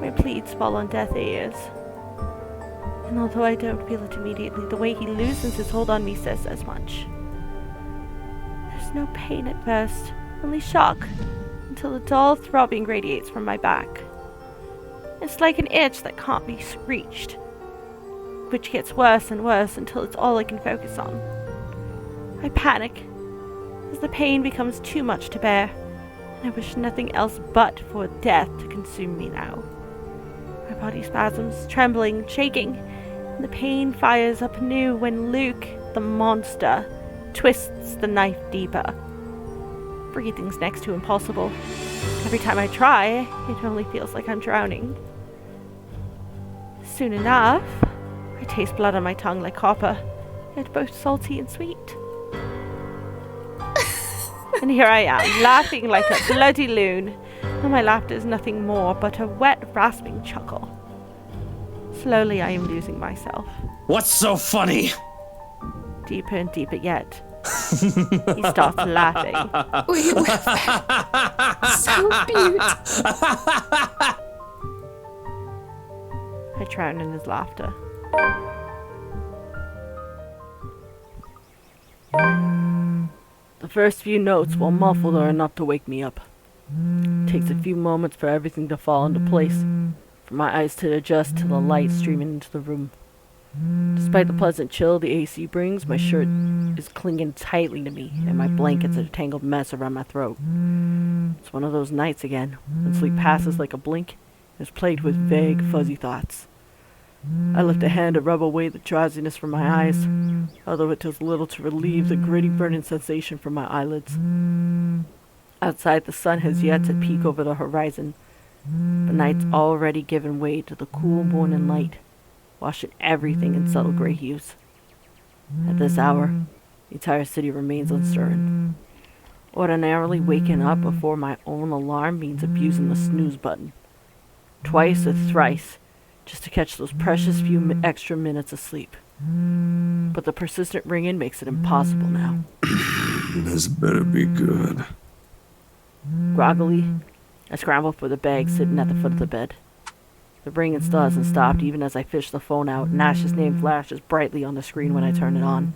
My pleas fall on deaf ears. And although I don't feel it immediately, the way he loosens his hold on me says as much. There's no pain at first, only shock, until a dull throbbing radiates from my back. It's like an itch that can't be reached, which gets worse and worse until it's all I can focus on. I panic, as the pain becomes too much to bear, and I wish nothing else but for death to consume me now. My body spasms, trembling, shaking, and the pain fires up anew when Luke, the monster, twists the knife deeper. Breathing's next to impossible. Every time I try, it only feels like I'm drowning. Soon enough, I taste blood on my tongue like copper, yet both salty and sweet. And here I am, laughing like a bloody loon, and my laughter is nothing more but a wet, rasping chuckle. Slowly I am losing myself. What's so funny? Deeper and deeper yet. He starts laughing. We were so beautiful. I drown in his laughter. The first few notes, while muffled, are enough to wake me up. It takes a few moments for everything to fall into place, for my eyes to adjust to the light streaming into the room. Despite the pleasant chill the AC brings, my shirt is clinging tightly to me, and my blanket's a tangled mess around my throat. It's one of those nights again, when sleep passes like a blink, and is plagued with vague, fuzzy thoughts. I lift a hand to rub away the drowsiness from my eyes, although it does little to relieve the gritty burning sensation from my eyelids. Outside, the sun has yet to peek over the horizon, but night's already given way to the cool morning light, washing everything in subtle gray hues. At this hour, the entire city remains unstirring. Ordinarily, waking up before my own alarm means abusing the snooze button. Twice or thrice, just to catch those precious few extra minutes of sleep. But the persistent ringing makes it impossible now. This better be good. Groggily, I scramble for the bag sitting at the foot of the bed. The ringing still hasn't stopped even as I fish the phone out, and Ash's name flashes brightly on the screen when I turn it on.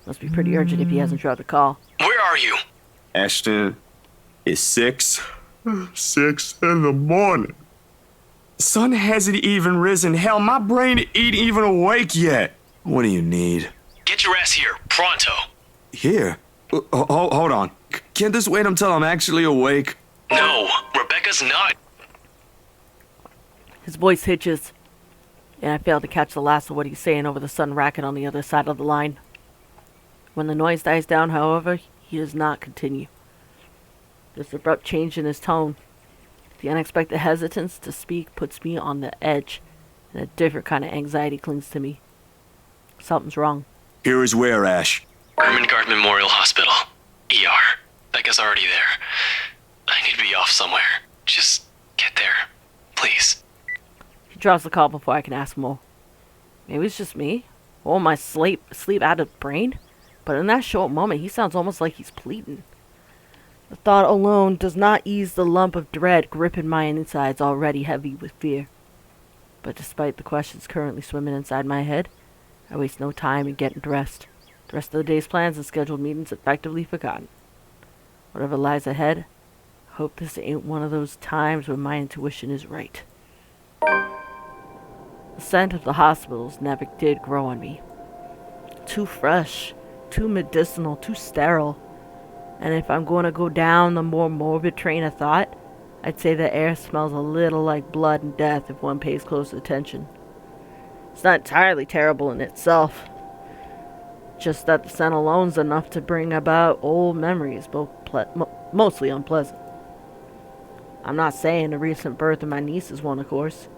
Must be pretty urgent if he hasn't dropped a call. Where are you? Ashton, it's 6 in the morning. Sun hasn't even risen. Hell, my brain ain't even awake yet. What do you need? Get your ass here, pronto. Here? Hold on. Can't this wait until I'm actually awake? No, Rebecca's not. His voice hitches, and I fail to catch the last of what he's saying over the sun racket on the other side of the line. When the noise dies down, however, he does not continue. This abrupt change in his tone, the unexpected hesitance to speak, puts me on the edge, and a different kind of anxiety clings to me. Something's wrong. Here is where, Ash? Ermengarde Memorial Hospital. ER. Becca's already there. I need to be off somewhere. Just get there. Please. He drops the call before I can ask more. Maybe it's just me, or my sleep out of brain, but in that short moment he sounds almost like he's pleading. The thought alone does not ease the lump of dread gripping my insides already heavy with fear. But despite the questions currently swimming inside my head, I waste no time in getting dressed. The rest of the day's plans and scheduled meetings effectively forgotten. Whatever lies ahead, I hope this ain't one of those times when my intuition is right. The scent of the hospitals never did grow on me. Too fresh, too medicinal, too sterile. And if I'm going to go down the more morbid train of thought, I'd say the air smells a little like blood and death if one pays close attention. It's not entirely terrible in itself. Just that the scent alone's enough to bring about old memories, both mostly unpleasant. I'm not saying the recent birth of my niece is one, of course.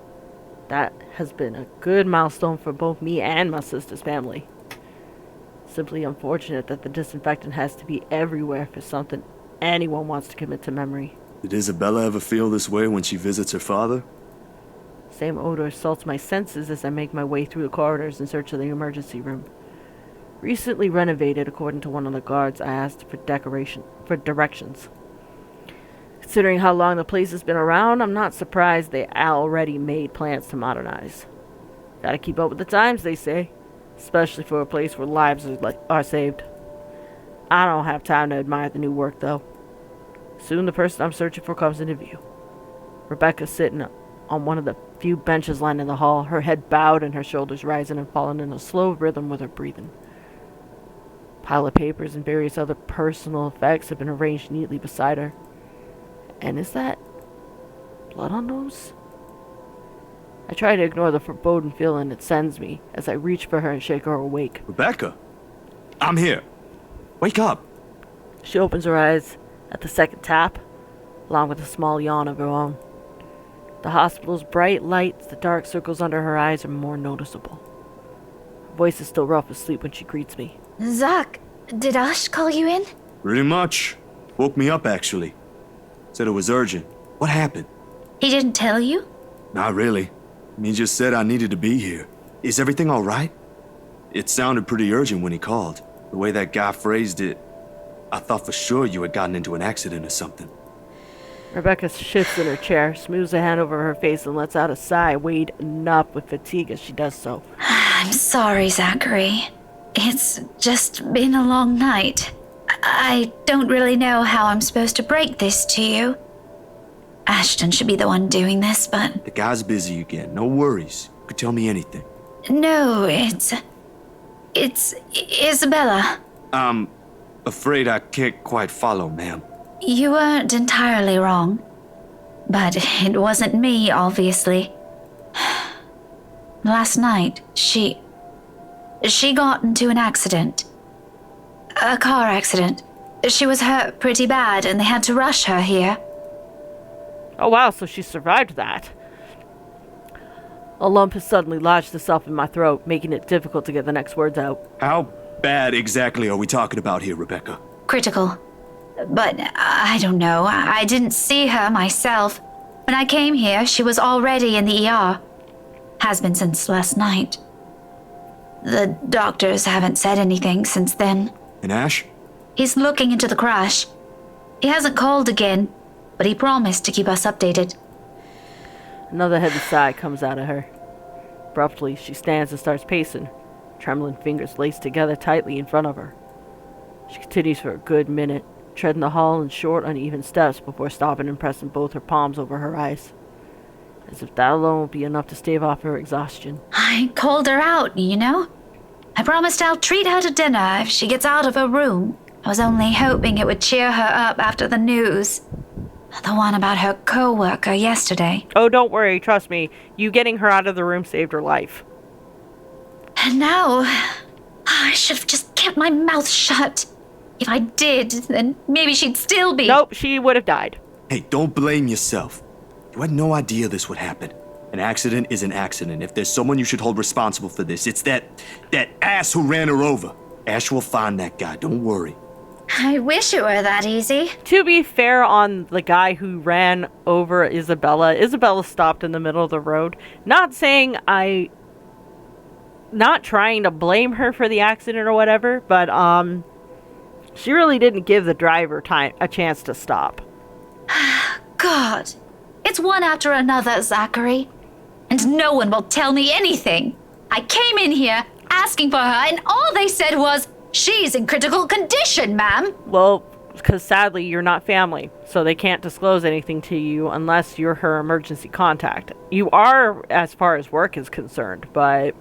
That has been a good milestone for both me and my sister's family. Simply unfortunate that the disinfectant has to be everywhere for something anyone wants to commit to memory. Did Isabella ever feel this way when she visits her father? Same odor assaults my senses as I make my way through the corridors in search of the emergency room. Recently renovated, according to one of the guards I asked for directions. It's Considering how long the place has been around, I'm not surprised they already made plans to modernize. Gotta keep up with the times, they say. Especially for a place where lives are saved. I don't have time to admire the new work, though. Soon the person I'm searching for comes into view. Rebecca's sitting on one of the few benches lining the hall, her head bowed and her shoulders rising and falling in a slow rhythm with her breathing. Pile of papers and various other personal effects have been arranged neatly beside her. And is that blood on those? I try to ignore the foreboding feeling it sends me as I reach for her and shake her awake. Rebecca, I'm here. Wake up. She opens her eyes at the second tap, along with a small yawn of her own. The hospital's bright lights, the dark circles under her eyes are more noticeable. Her voice is still rough with sleep when she greets me. Zach, did Ash call you in? Pretty much. Woke me up, actually. Said it was urgent. What happened? He didn't tell you? Not really. He just said I needed to be here. Is everything all right? It sounded pretty urgent when he called. The way that guy phrased it, I thought for sure you had gotten into an accident or something. Rebecca shifts in her chair, smooths a hand over her face, and lets out a sigh, weighted up with fatigue as she does so. I'm sorry, Zachary. It's just been a long night. I don't really know how I'm supposed to break this to you. Ashton should be the one doing this, but... The guy's busy again. No worries. You could tell me anything. No, it's Isabella. I'm afraid I can't quite follow, ma'am. You weren't entirely wrong. But it wasn't me, obviously. Last night, she got into an accident. A car accident. She was hurt pretty bad and they had to rush her here. Oh wow, so she survived that. A lump has suddenly lodged itself in my throat, making it difficult to get the next words out. How bad exactly are we talking about here, Rebecca? Critical. But I don't know. I didn't see her myself. When I came here, she was already in the ER. Has been since last night. The doctors haven't said anything since then. And Ash? He's looking into the crash. He hasn't called again, but he promised to keep us updated. Another heavy sigh comes out of her. Abruptly, she stands and starts pacing, trembling fingers laced together tightly in front of her. She continues for a good minute, treading the hall in short, uneven steps before stopping and pressing both her palms over her eyes, as if that alone would be enough to stave off her exhaustion. I called her out, you know? I promised I'll treat her to dinner if she gets out of her room. I was only hoping it would cheer her up after the news. The one about her co-worker yesterday. Oh, don't worry, trust me. You getting her out of the room saved her life. And now, I should have just kept my mouth shut. If I did, then maybe she'd still be... Nope, she would have died. Hey, don't blame yourself. You had no idea this would happen. An accident is an accident. If there's someone you should hold responsible for this, it's that ass who ran her over. Ash will find that guy, don't worry. I wish it were that easy. To be fair on the guy who ran over Isabella, Isabella stopped in the middle of the road. Not trying to blame her for the accident or whatever, but she really didn't give the driver a chance to stop. God, it's one after another, Zachary. And no one will tell me anything. I came in here asking for her, and all they said was, "She's in critical condition, ma'am." Well, because sadly you're not family, so they can't disclose anything to you unless you're her emergency contact. You are, as far as work is concerned, but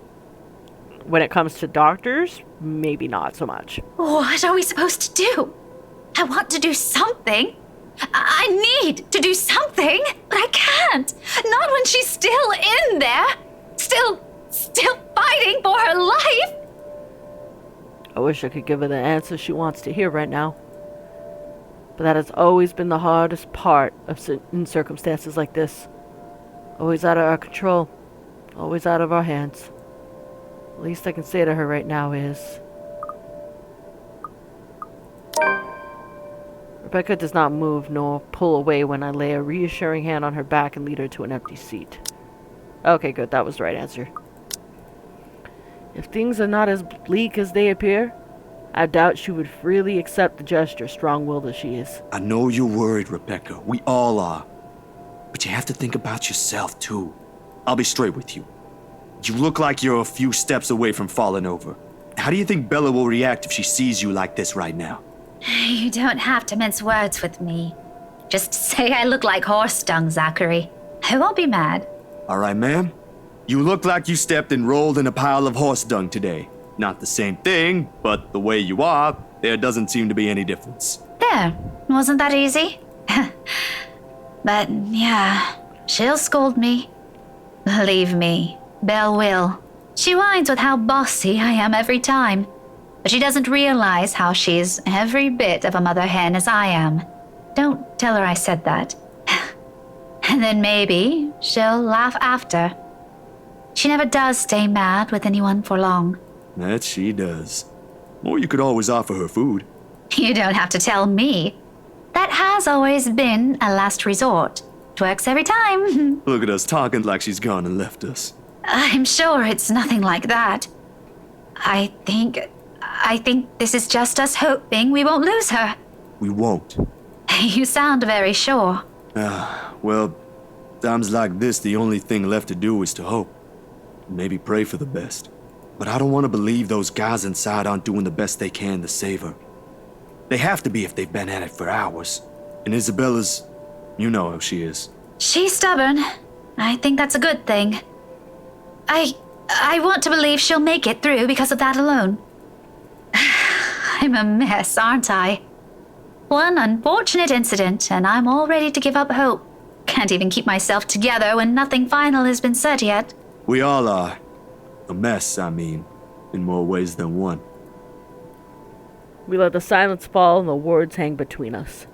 when it comes to doctors, maybe not so much. What are we supposed to do? I want to do something. I need to do something, but I can't. Not when she's still in there. Still fighting for her life. I wish I could give her the answer she wants to hear right now. But that has always been the hardest part in circumstances like this. Always out of our control. Always out of our hands. The least I can say to her right now is... Rebecca does not move nor pull away when I lay a reassuring hand on her back and lead her to an empty seat. Okay, good. That was the right answer. If things are not as bleak as they appear, I doubt she would freely accept the gesture, strong-willed as she is. I know you're worried, Rebecca. We all are. But you have to think about yourself, too. I'll be straight with you. You look like you're a few steps away from falling over. How do you think Bella will react if she sees you like this right now? You don't have to mince words with me. Just say I look like horse dung, Zachary. I won't be mad. All right, ma'am. You look like you stepped and rolled in a pile of horse dung today. Not the same thing, but the way you are, there doesn't seem to be any difference. There, wasn't that easy? But yeah, she'll scold me. Believe me, Belle will. She whines with how bossy I am every time. But she doesn't realize how she's every bit of a mother hen as I am. Don't tell her I said that. And then maybe she'll laugh after. She never does stay mad with anyone for long. That she does. Or you could always offer her food. You don't have to tell me. That has always been a last resort. It works every time. Look at us talking like she's gone and left us. I'm sure it's nothing like that. I think this is just us hoping we won't lose her. We won't. You sound very sure. Well, times like this, the only thing left to do is to hope. Maybe pray for the best. But I don't want to believe those guys inside aren't doing the best they can to save her. They have to be if they've been at it for hours. And Isabella's... you know how she is. She's stubborn. I think that's a good thing. I want to believe she'll make it through because of that alone. I'm a mess, aren't I? One unfortunate incident, and I'm all ready to give up hope. Can't even keep myself together when nothing final has been said yet. We all are. A mess, I mean, in more ways than one. We let the silence fall and the words hang between us.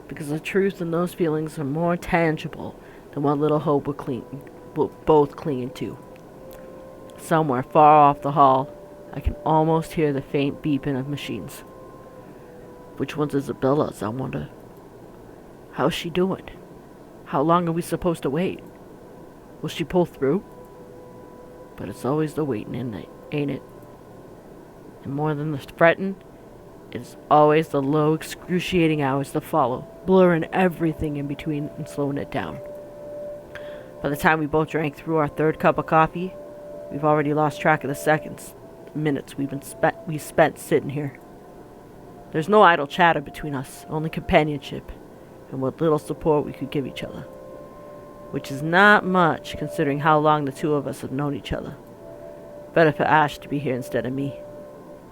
Because the truth and those feelings are more tangible than what little hope we're both clinging to. Somewhere far off the hall, I can almost hear the faint beeping of machines. Which one's Isabella's, I wonder? How's she doing? How long are we supposed to wait? Will she pull through? But it's always the waiting, ain't it? And more than the fretting, it's always the low, excruciating hours that follow, blurring everything in between and slowing it down. By the time we both drank through our third cup of coffee, we've already lost track of the seconds, minutes we spent sitting here. There's no idle chatter between us, only companionship, and what little support we could give each other. Which is not much, considering how long the two of us have known each other. Better for Ash to be here instead of me.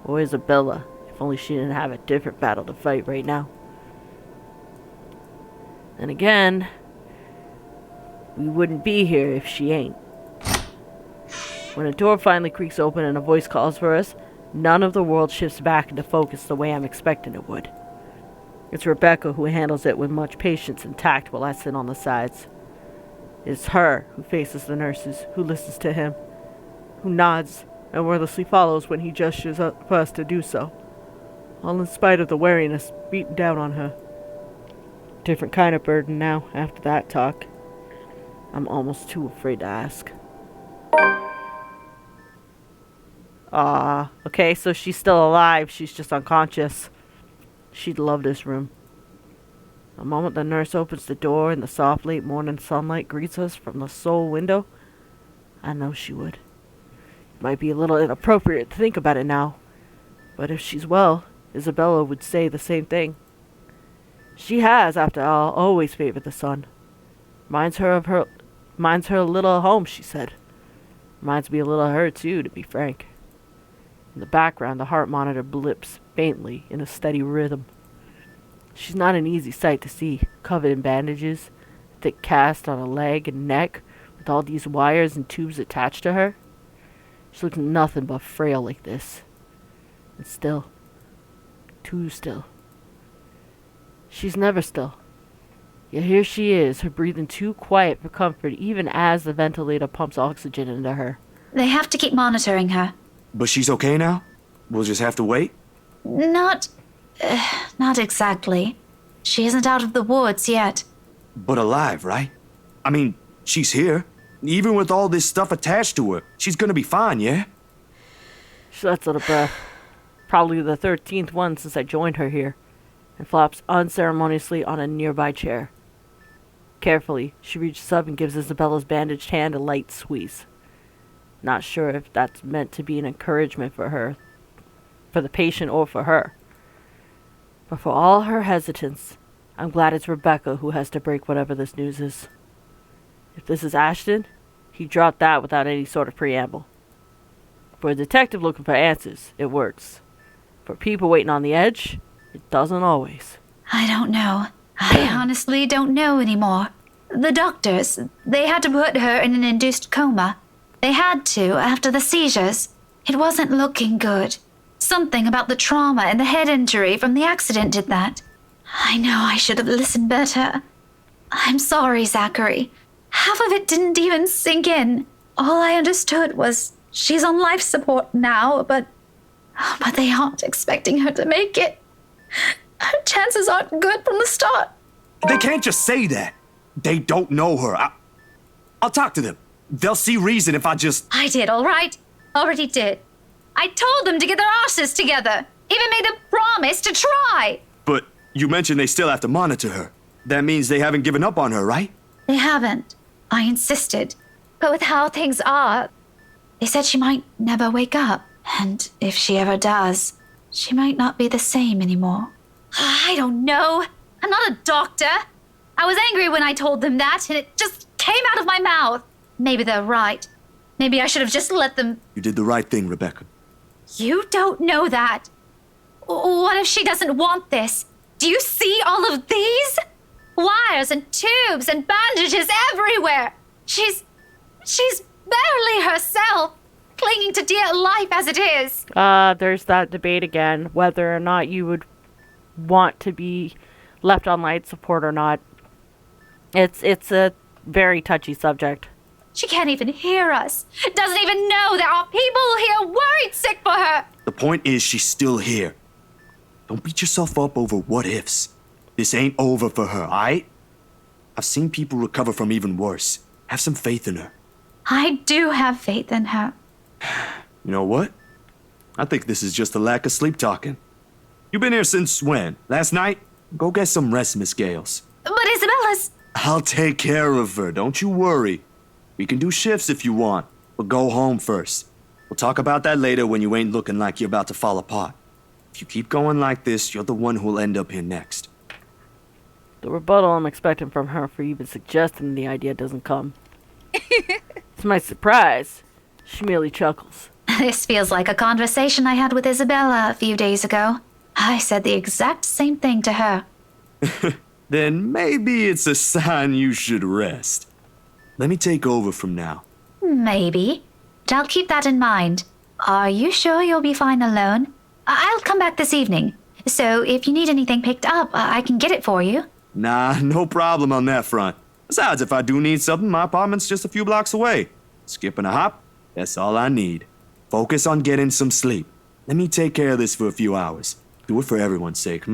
Or Isabella, if only she didn't have a different battle to fight right now. And again, we wouldn't be here if she ain't. When a door finally creaks open and a voice calls for us, none of the world shifts back into focus the way I'm expecting it would. It's Rebecca who handles it with much patience and tact while I sit on the sides. It's her who faces the nurses, who listens to him, who nods and wordlessly follows when he gestures for us to do so, all in spite of the weariness beating down on her. Different kind of burden now, after that talk. I'm almost too afraid to ask. Okay, so she's still alive, she's just unconscious. She'd love this room. The moment the nurse opens the door and the soft late morning sunlight greets us from the sole window, I know she would. It might be a little inappropriate to think about it now, but if she's well, Isabella would say the same thing. She has, after all, always favored the sun. Reminds her a little home, she said. Reminds me a little of her too, to be frank. In the background, the heart monitor blips faintly in a steady rhythm. She's not an easy sight to see, covered in bandages, thick cast on a leg and neck, with all these wires and tubes attached to her. She looks nothing but frail like this. And still. Too still. She's never still. Yet here she is, her breathing too quiet for comfort, even as the ventilator pumps oxygen into her. They have to keep monitoring her. But she's okay now? We'll just have to wait? Not exactly. She isn't out of the woods yet. But alive, right? I mean, she's here. Even with all this stuff attached to her, she's gonna be fine, yeah? She lets out a breath. probably the 13th one since I joined her here, and flops unceremoniously on a nearby chair. Carefully, she reaches up and gives Isabella's bandaged hand a light squeeze. Not sure if that's meant to be an encouragement for her, for the patient, or for her. But for all her hesitance, I'm glad it's Rebecca who has to break whatever this news is. If this is Ashton, he dropped that without any sort of preamble. For a detective looking for answers, it works. For people waiting on the edge, it doesn't always. I don't know. I honestly don't know anymore. The doctors, they had to put her in an induced coma. They had to after the seizures. It wasn't looking good. Something about the trauma and the head injury from the accident did that. I know I should have listened better. I'm sorry, Zachary. Half of it didn't even sink in. All I understood was she's on life support now, but they aren't expecting her to make it. Her chances aren't good from the start. They can't just say that. They don't know her. I'll talk to them. They'll see reason if I just... I did, all right? Already did. I told them to get their asses together. Even made a promise to try. But you mentioned they still have to monitor her. That means they haven't given up on her, right? They haven't. I insisted. But with how things are, they said she might never wake up. And if she ever does, she might not be the same anymore. I don't know. I'm not a doctor. I was angry when I told them that, and it just came out of my mouth. Maybe they're right. Maybe I should have just let them... You did the right thing, Rebecca. You don't know that. What if she doesn't want this? Do you see all of these? Wires and tubes and bandages everywhere. She's barely herself, clinging to dear life as it is. There's that debate again, whether or not you would want to be left on light support or not. It's a very touchy subject. She can't even hear us. Doesn't even know there are people here worried sick for her. The point is she's still here. Don't beat yourself up over what ifs. This ain't over for her, alright? I've seen people recover from even worse. Have some faith in her. I do have faith in her. You know what? I think this is just a lack of sleep talking. You been here since when? Last night? Go get some rest, Miss Gales. But Isabella's... I'll take care of her, don't you worry. We can do shifts if you want, but go home first. We'll talk about that later when you ain't looking like you're about to fall apart. If you keep going like this, you're the one who'll end up here next. The rebuttal I'm expecting from her for even suggesting the idea doesn't come. To my surprise, she merely chuckles. This feels like a conversation I had with Isabella a few days ago. I said the exact same thing to her. Then maybe it's a sign you should rest. Let me take over from now. Maybe. But I'll keep that in mind. Are you sure you'll be fine alone? I'll come back this evening. So if you need anything picked up, I can get it for you. Nah, no problem on that front. Besides, if I do need something, my apartment's just a few blocks away. Skipping a hop, that's all I need. Focus on getting some sleep. Let me take care of this for a few hours. Do it for everyone's sake,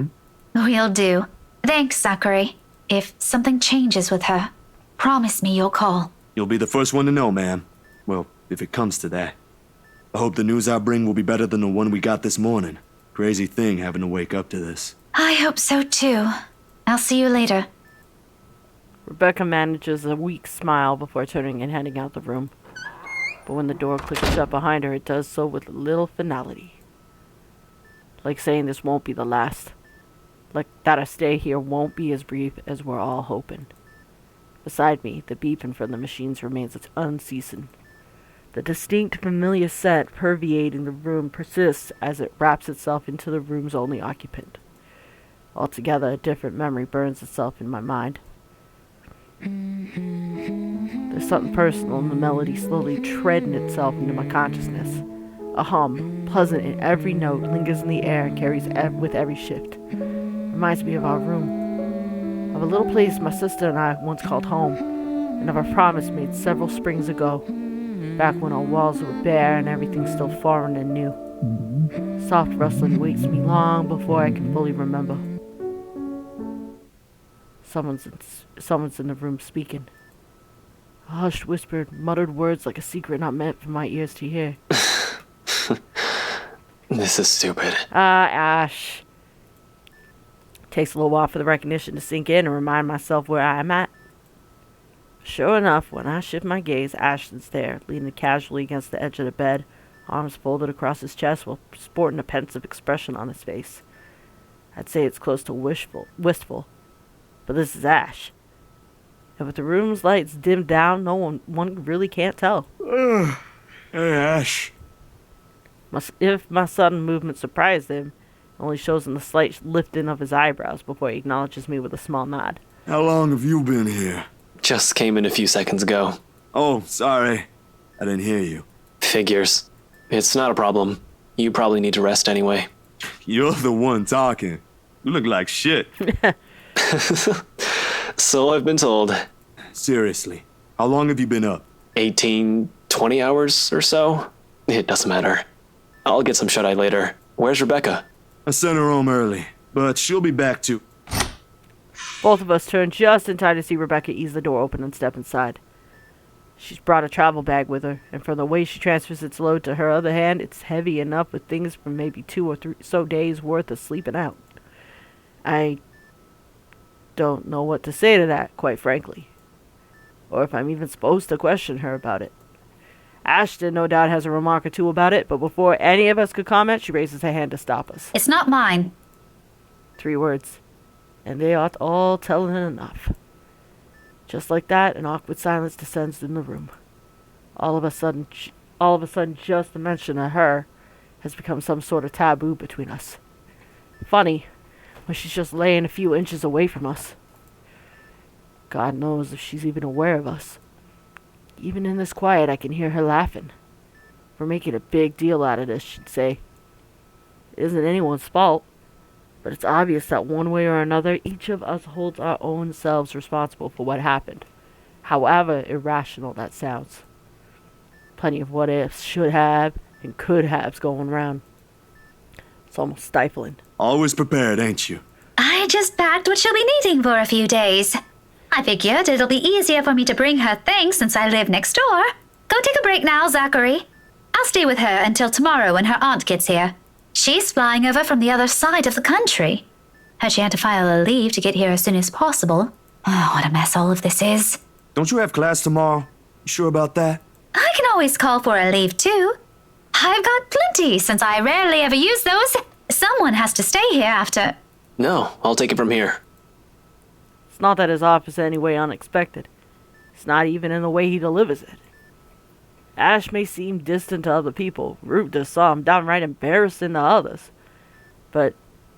Will do. Thanks, Zachary. If something changes with her, promise me you'll call. You'll be the first one to know, ma'am. Well, if it comes to that. I hope the news I bring will be better than the one we got this morning. Crazy thing having to wake up to this. I hope so too. I'll see you later. Rebecca manages a weak smile before turning and heading out the room. But when the door clicks shut behind her, it does so with a little finality. Like saying this won't be the last. Like that our stay here won't be as brief as we're all hoping. Beside me, the beeping from the machines remains unceasing. The distinct familiar scent permeating the room persists as it wraps itself into the room's only occupant. Altogether, a different memory burns itself in my mind. There's something personal in the melody slowly treading itself into my consciousness. A hum, pleasant in every note, lingers in the air and carries with every shift. Reminds me of our room. Of a little place my sister and I once called home, and of a promise made several springs ago, back when our walls were bare and everything still foreign and new. Soft rustling wakes me long before I can fully remember. Someone's in the room speaking. A hushed whispered, muttered words like a secret not meant for my ears to hear. This is stupid. Ash. Takes a little while for the recognition to sink in and remind myself where I am at. Sure enough, when I shift my gaze, Ashton's there, leaning casually against the edge of the bed, arms folded across his chest while sporting a pensive expression on his face. I'd say it's close to wistful, but this is Ash. And with the room's lights dimmed down, one really can't tell. Hey, Ash. If my sudden movement surprised him, it only shows in the slight lifting of his eyebrows before he acknowledges me with a small nod. How long have you been here? Just came in a few seconds ago. Oh, sorry. I didn't hear you. Figures. It's not a problem. You probably need to rest anyway. You're the one talking. You look like shit. So I've been told. Seriously, how long have you been up? 18, 20 hours or so? It doesn't matter. I'll get some shut-eye later. Where's Rebecca? I sent her home early, but she'll be back too. Both of us turn just in time to see Rebecca ease the door open and step inside. She's brought a travel bag with her, and from the way she transfers its load to her other hand, it's heavy enough with things from maybe 2 or 3 so days worth of sleeping out. I don't know what to say to that, quite frankly. Or if I'm even supposed to question her about it. Ashton no doubt has a remark or two about it, but before any of us could comment, she raises her hand to stop us. It's not mine. 3 words. And they ought all telling enough. Just like that, an awkward silence descends in the room. All of a sudden, just the mention of her has become some sort of taboo between us. Funny, when she's just laying a few inches away from us. God knows if she's even aware of us. Even in this quiet, I can hear her laughing. We're making a big deal out of this, she'd say. It isn't anyone's fault, but it's obvious that one way or another, each of us holds our own selves responsible for what happened, however irrational that sounds. Plenty of what ifs, should have, and could haves going around. It's almost stifling. Always prepared, ain't you? I just packed what she'll be needing for a few days. I figured it'll be easier for me to bring her things since I live next door. Go take a break now, Zachary. I'll stay with her until tomorrow when her aunt gets here. She's flying over from the other side of the country. Heard she had to file a leave to get here as soon as possible. Oh, what a mess all of this is. Don't you have class tomorrow? You sure about that? I can always call for a leave, too. I've got plenty, since I rarely ever use those. Someone has to stay here after... No, I'll take it from here. It's not that his offer is any way unexpected. It's not even in the way he delivers it. Ash may seem distant to other people, rude to some, downright embarrassing to others. But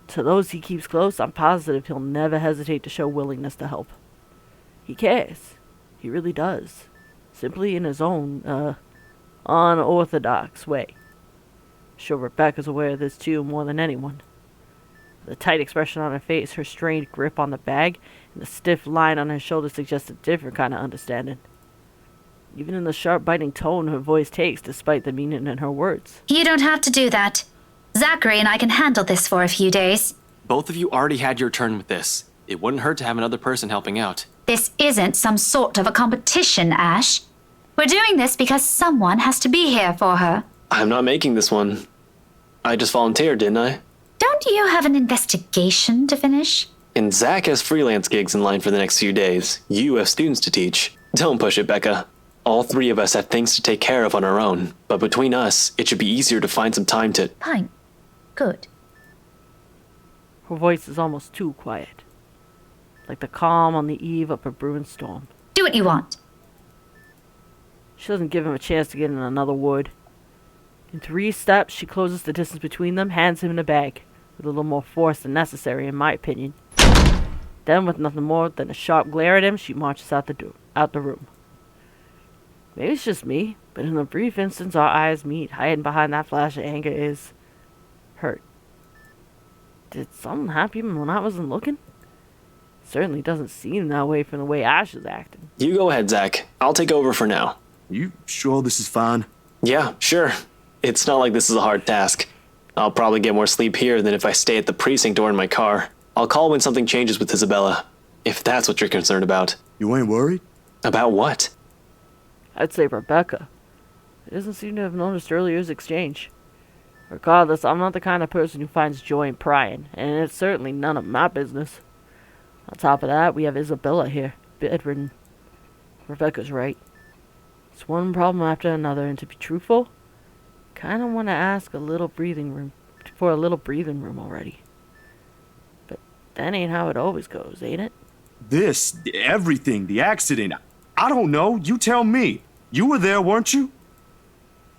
to those he keeps close, I'm positive he'll never hesitate to show willingness to help. He cares. He really does. Simply in his own, unorthodox way. Sure Rebecca's aware of this too, more than anyone. The tight expression on her face, her strained grip on the bag, and the stiff line on her shoulder suggest a different kind of understanding. Even in the sharp, biting tone her voice takes, despite the meaning in her words. You don't have to do that. Zachary and I can handle this for a few days. Both of you already had your turn with this. It wouldn't hurt to have another person helping out. This isn't some sort of a competition, Ash. We're doing this because someone has to be here for her. I'm not making this one. I just volunteered, didn't I? Don't you have an investigation to finish? And Zach has freelance gigs in line for the next few days. You have students to teach. Don't push it, Becca. All 3 of us have things to take care of on our own. But between us, it should be easier to find some time to... Fine. Good. Her voice is almost too quiet. Like the calm on the eve of a brewing storm. Do what you want. She doesn't give him a chance to get in another word. In 3 steps, she closes the distance between them, hands him the bag, with a little more force than necessary, in my opinion. Then, with nothing more than a sharp glare at him, she marches out the room. Maybe it's just me, but in the brief instance our eyes meet, hiding behind that flash of anger is... hurt. Did something happen when I wasn't looking? Certainly doesn't seem that way from the way Ash is acting. You go ahead, Zach. I'll take over for now. You sure this is fine? Yeah, sure. It's not like this is a hard task. I'll probably get more sleep here than if I stay at the precinct or in my car. I'll call when something changes with Isabella, if that's what you're concerned about. You ain't worried? About what? I'd say Rebecca. It doesn't seem to have noticed earlier's exchange. Regardless, I'm not the kind of person who finds joy in prying, and it's certainly none of my business. On top of that, we have Isabella here, bedridden. Rebecca's right. It's one problem after another, and to be truthful, kind of want to ask a little breathing room already. But that ain't how it always goes, ain't it? This, everything, the accident. I don't know. You tell me. You were there, weren't you?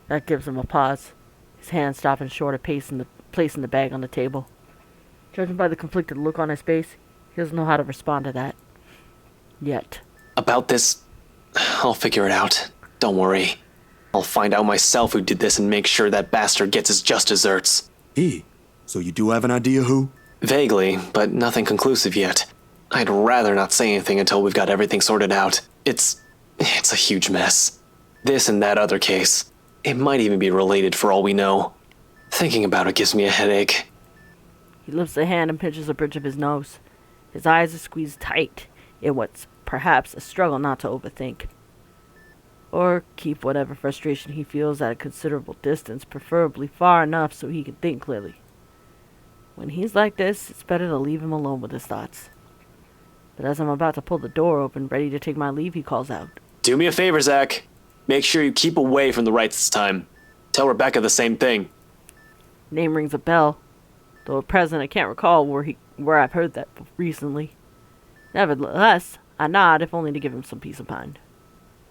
That gives him a pause, his hand stopping short of placing the bag on the table. Judging by the conflicted look on his face, he doesn't know how to respond to that. Yet. About this, I'll figure it out. Don't worry. I'll find out myself who did this and make sure that bastard gets his just desserts. So you do have an idea who? Vaguely, but nothing conclusive yet. I'd rather not say anything until we've got everything sorted out. It's a huge mess. This and that other case. It might even be related for all we know. Thinking about it gives me a headache. He lifts a hand and pinches the bridge of his nose. His eyes are squeezed tight in what's perhaps a struggle not to overthink. Or keep whatever frustration he feels at a considerable distance, preferably far enough so he can think clearly. When he's like this, it's better to leave him alone with his thoughts. But as I'm about to pull the door open, ready to take my leave, he calls out. Do me a favor, Zach. Make sure you keep away from the rights this time. Tell Rebecca the same thing. Name rings a bell, though at present I can't recall where I've heard that recently. Nevertheless, I nod, if only to give him some peace of mind.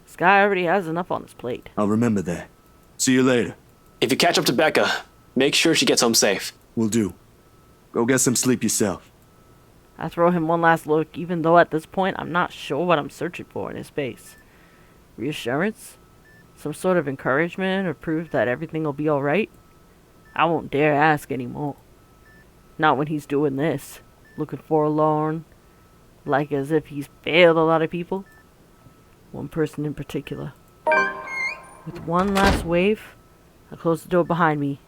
This guy already has enough on his plate. I'll remember that. See you later. If you catch up to Becca, make sure she gets home safe. Will do. Go get some sleep yourself. I throw him one last look, even though at this point I'm not sure what I'm searching for in his face. Reassurance? Some sort of encouragement or proof that everything will be alright? I won't dare ask anymore. Not when he's doing this. Looking forlorn. Like as if he's failed a lot of people. One person in particular. With one last wave, I close the door behind me,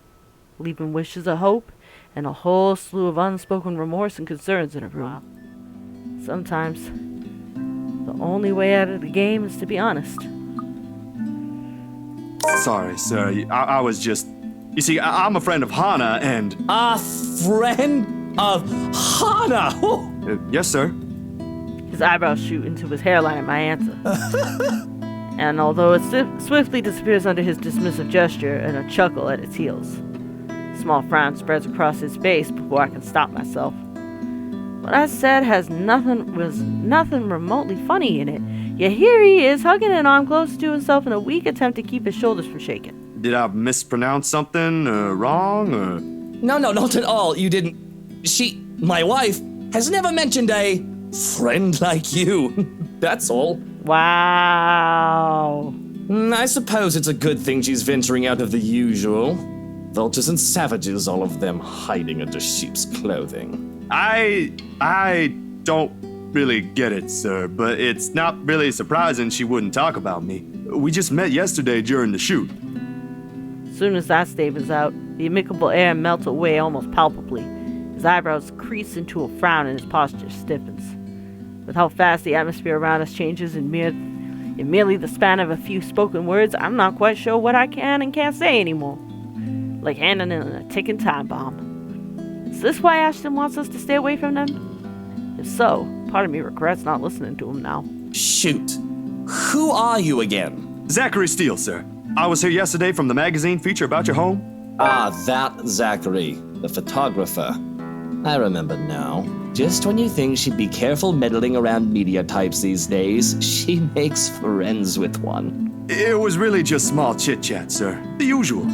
leaving wishes of hope and a whole slew of unspoken remorse and concerns in a room. Sometimes, the only way out of the game is to be honest. Sorry, sir. I was just... You see, I'm a friend of Hana, and... A friend of Hana! Yes, sir. His eyebrows shoot into his hairline at my answer. And although it swiftly disappears under his dismissive gesture and a chuckle at its heels. A small frown spreads across his face before I can stop myself. What I said was nothing remotely funny in it, yet here he is hugging an arm close to himself in a weak attempt to keep his shoulders from shaking. Did I mispronounce something wrong, or...? No, not at all. You didn't. My wife, has never mentioned a friend like you. That's all. Wow. I suppose it's a good thing she's venturing out of the usual. Vultures and savages, all of them hiding under sheep's clothing. I don't really get it, sir, but it's not really surprising she wouldn't talk about me. We just met yesterday during the shoot. As soon as that statement's out, the amicable air melts away almost palpably. His eyebrows crease into a frown and his posture stiffens. With how fast the atmosphere around us changes in merely the span of a few spoken words, I'm not quite sure what I can and can't say anymore. Like handing in a ticking time bomb. Is this why Ashton wants us to stay away from them? If so, part of me regrets not listening to him now. Shoot. Who are you again? Zachary Steele, sir. I was here yesterday from the magazine feature about your home. Ah, that Zachary, the photographer. I remember now. Just when you think she'd be careful meddling around media types these days, she makes friends with one. It was really just small chit-chat, sir. The usual.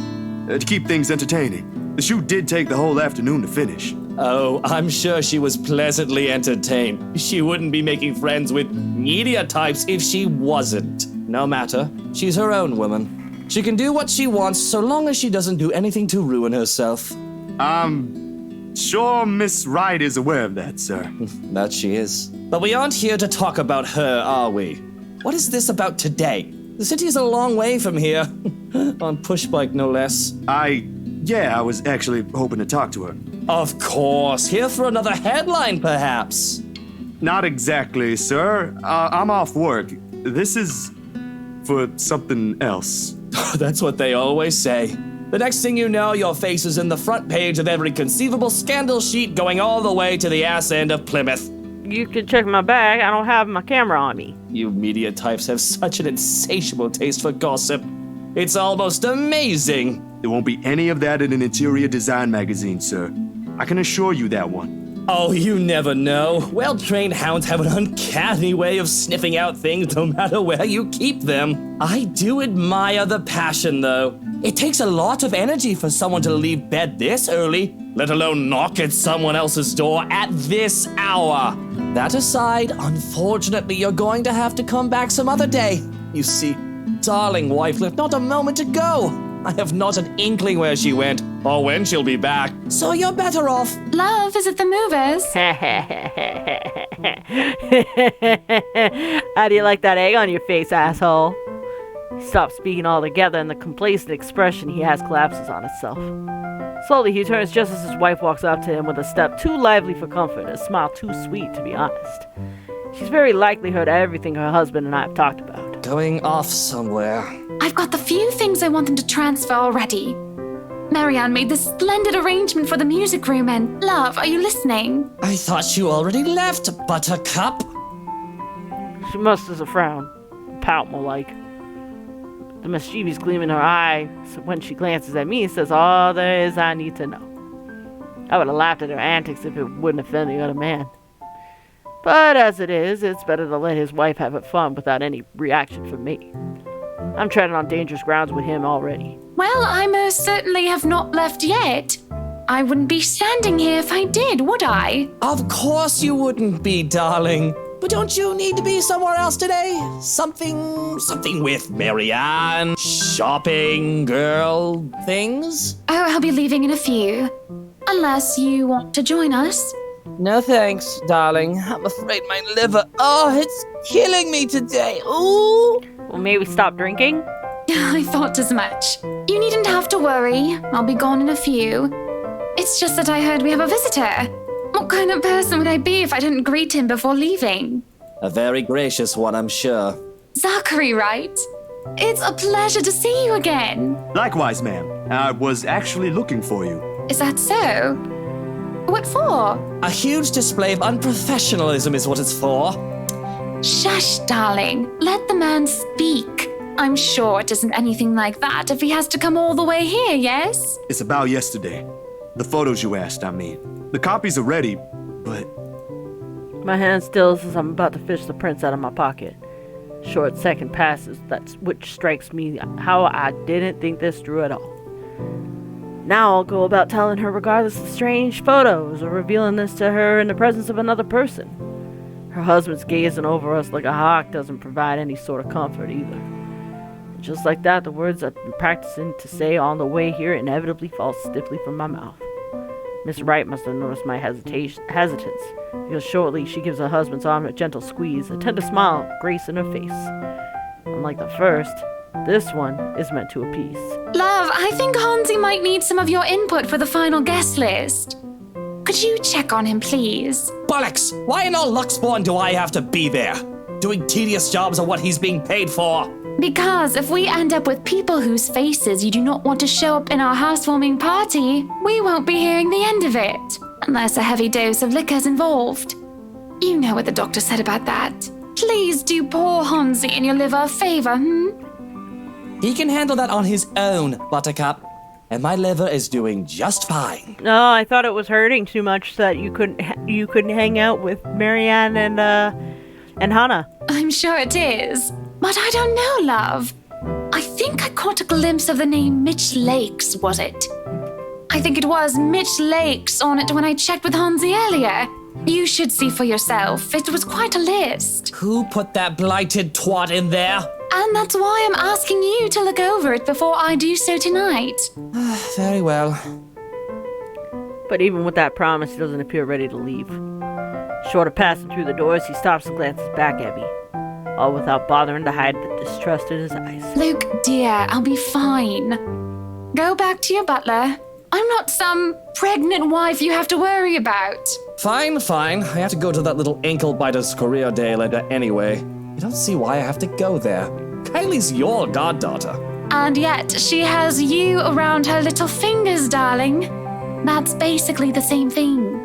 To keep things entertaining. The shoot did take the whole afternoon to finish. Oh, I'm sure she was pleasantly entertained. She wouldn't be making friends with media types if she wasn't. No matter. She's her own woman. She can do what she wants so long as she doesn't do anything to ruin herself. I'm sure Miss Wright is aware of that, sir. That she is. But we aren't here to talk about her, are we? What is this about today? The city's a long way from here. On pushbike, no less. Yeah, I was actually hoping to talk to her. Of course. Here for another headline, perhaps. Not exactly, sir. I'm off work. This is for something else. That's what they always say. The next thing you know, your face is in the front page of every conceivable scandal sheet going all the way to the ass end of Plymouth. You can check my bag. I don't have my camera on me. You media types have such an insatiable taste for gossip. It's almost amazing. There won't be any of that in an interior design magazine, sir. I can assure you that one. Oh, you never know. Well-trained hounds have an uncanny way of sniffing out things no matter where you keep them. I do admire the passion, though. It takes a lot of energy for someone to leave bed this early, let alone knock at someone else's door at this hour. That aside, unfortunately, you're going to have to come back some other day. You see, darling wife left not a moment ago. I have not an inkling where she went or when she'll be back, so you're better off. Love, is it the movers? How do you like that egg on your face, asshole? He stops speaking altogether, and the complacent expression he has collapses on itself. Slowly, he turns just as his wife walks up to him with a step too lively for comfort and a smile too sweet, to be honest. She's very likely heard everything her husband and I have talked about. Going off somewhere. I've got the few things I want them to transfer already. Marianne made this splendid arrangement for the music room and, love, are you listening? I thought you already left, Buttercup. She musters a frown. Pout, more like. The mischievous gleam in her eye when she glances at me and says all there is I need to know. I would have laughed at her antics if it wouldn't offend the other man. But as it is, it's better to let his wife have her fun without any reaction from me. I'm treading on dangerous grounds with him already. Well, I most certainly have not left yet. I wouldn't be standing here if I did, would I? Of course you wouldn't be, darling. But don't you need to be somewhere else today? Something with Marianne, shopping, girl, things? Oh, I'll be leaving in a few. Unless you want to join us. No thanks, darling. I'm afraid my liver, it's killing me today. Ooh. Well, maybe stop drinking? I thought as much. You needn't have to worry. I'll be gone in a few. It's just that I heard we have a visitor. What kind of person would I be if I didn't greet him before leaving? A very gracious one, I'm sure. Zachary, right? It's a pleasure to see you again. Likewise, ma'am. I was actually looking for you. Is that so? What for? A huge display of unprofessionalism is what it's for. Shush, darling. Let the man speak. I'm sure it isn't anything like that if he has to come all the way here, yes? It's about yesterday. The photos you asked, I mean. The copies are ready, but... My hand stills as I'm about to fish the prints out of my pocket. Short second passes, which strikes me how I didn't think this through at all. Now I'll go about telling her regardless of strange photos or revealing this to her in the presence of another person. Her husband's gazing over us like a hawk doesn't provide any sort of comfort either. Just like that, the words I've been practicing to say on the way here inevitably fall stiffly from my mouth. Miss Wright must have noticed my hesitance, because shortly she gives her husband's arm a gentle squeeze, a tender smile, grace in her face. Unlike the first, this one is meant to appease. Love, I think Hansi might need some of your input for the final guest list. Could you check on him, please? Bollocks! Why in all Luxborn do I have to be there? Doing tedious jobs are what he's being paid for. Because if we end up with people whose faces you do not want to show up in our housewarming party, we won't be hearing the end of it. Unless a heavy dose of liquor's involved. You know what the doctor said about that. Please do poor Hansi and your liver a favor, He can handle that on his own, Buttercup. And my liver is doing just fine. No, I thought it was hurting too much so that you couldn't hang out with Marianne and Hannah. I'm sure it is. But I don't know, love. I think I caught a glimpse of the name Mitch Lakes, was it? I think it was Mitch Lakes on it when I checked with Hansi earlier. You should see for yourself. It was quite a list. Who put that blighted twat in there? And that's why I'm asking you to look over it before I do so tonight. Very well. But even with that promise, he doesn't appear ready to leave. Short of passing through the doors, he stops and glances back at me, all without bothering to hide the distrust in his eyes. Luke, dear, I'll be fine. Go back to your butler. I'm not some pregnant wife you have to worry about. Fine. I have to go to that little ankle-biter's career day later anyway. I don't see why I have to go there. Kylie's your goddaughter. And yet she has you around her little fingers, darling. That's basically the same thing.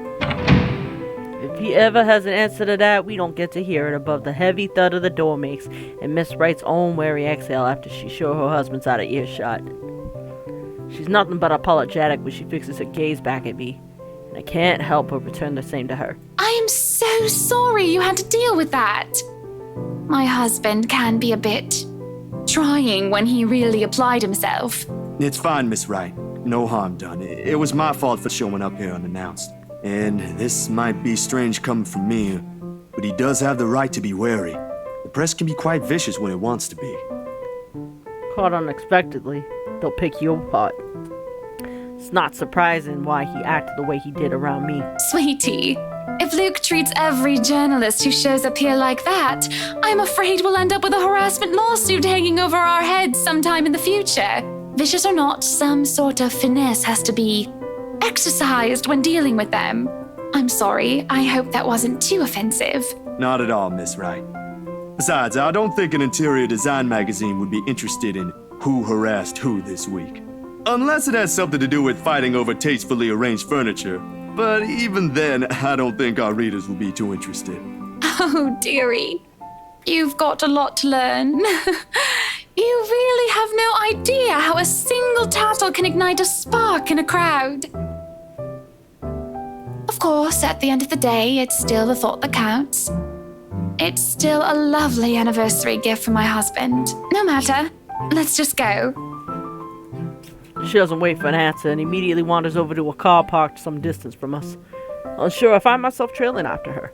If he ever has an answer to that, we don't get to hear it above the heavy thud of the door makes and Miss Wright's own wary exhale after she's sure her husband's out of earshot. She's nothing but apologetic when she fixes her gaze back at me, and I can't help but return the same to her. I am so sorry you had to deal with that. My husband can be a bit trying when he really applied himself. It's fine, Miss Wright. No harm done. It was my fault for showing up here unannounced. And this might be strange coming from me, but he does have the right to be wary. The press can be quite vicious when it wants to be. Caught unexpectedly, they'll pick you apart. It's not surprising why he acted the way he did around me. Sweetie, if Luke treats every journalist who shows up here like that, I'm afraid we'll end up with a harassment lawsuit hanging over our heads sometime in the future. Vicious or not, some sort of finesse has to be exercised when dealing with them. I'm sorry, I hope that wasn't too offensive. Not at all, Miss Wright. Besides, I don't think an interior design magazine would be interested in who harassed who this week. Unless it has something to do with fighting over tastefully arranged furniture. But even then, I don't think our readers will be too interested. Oh, dearie. You've got a lot to learn. You really have no idea how a single tattle can ignite a spark in a crowd. Of course, at the end of the day, it's still the thought that counts. It's still a lovely anniversary gift from my husband. No matter. Let's just go. She doesn't wait for an answer and immediately wanders over to a car parked some distance from us. Unsure, I find myself trailing after her.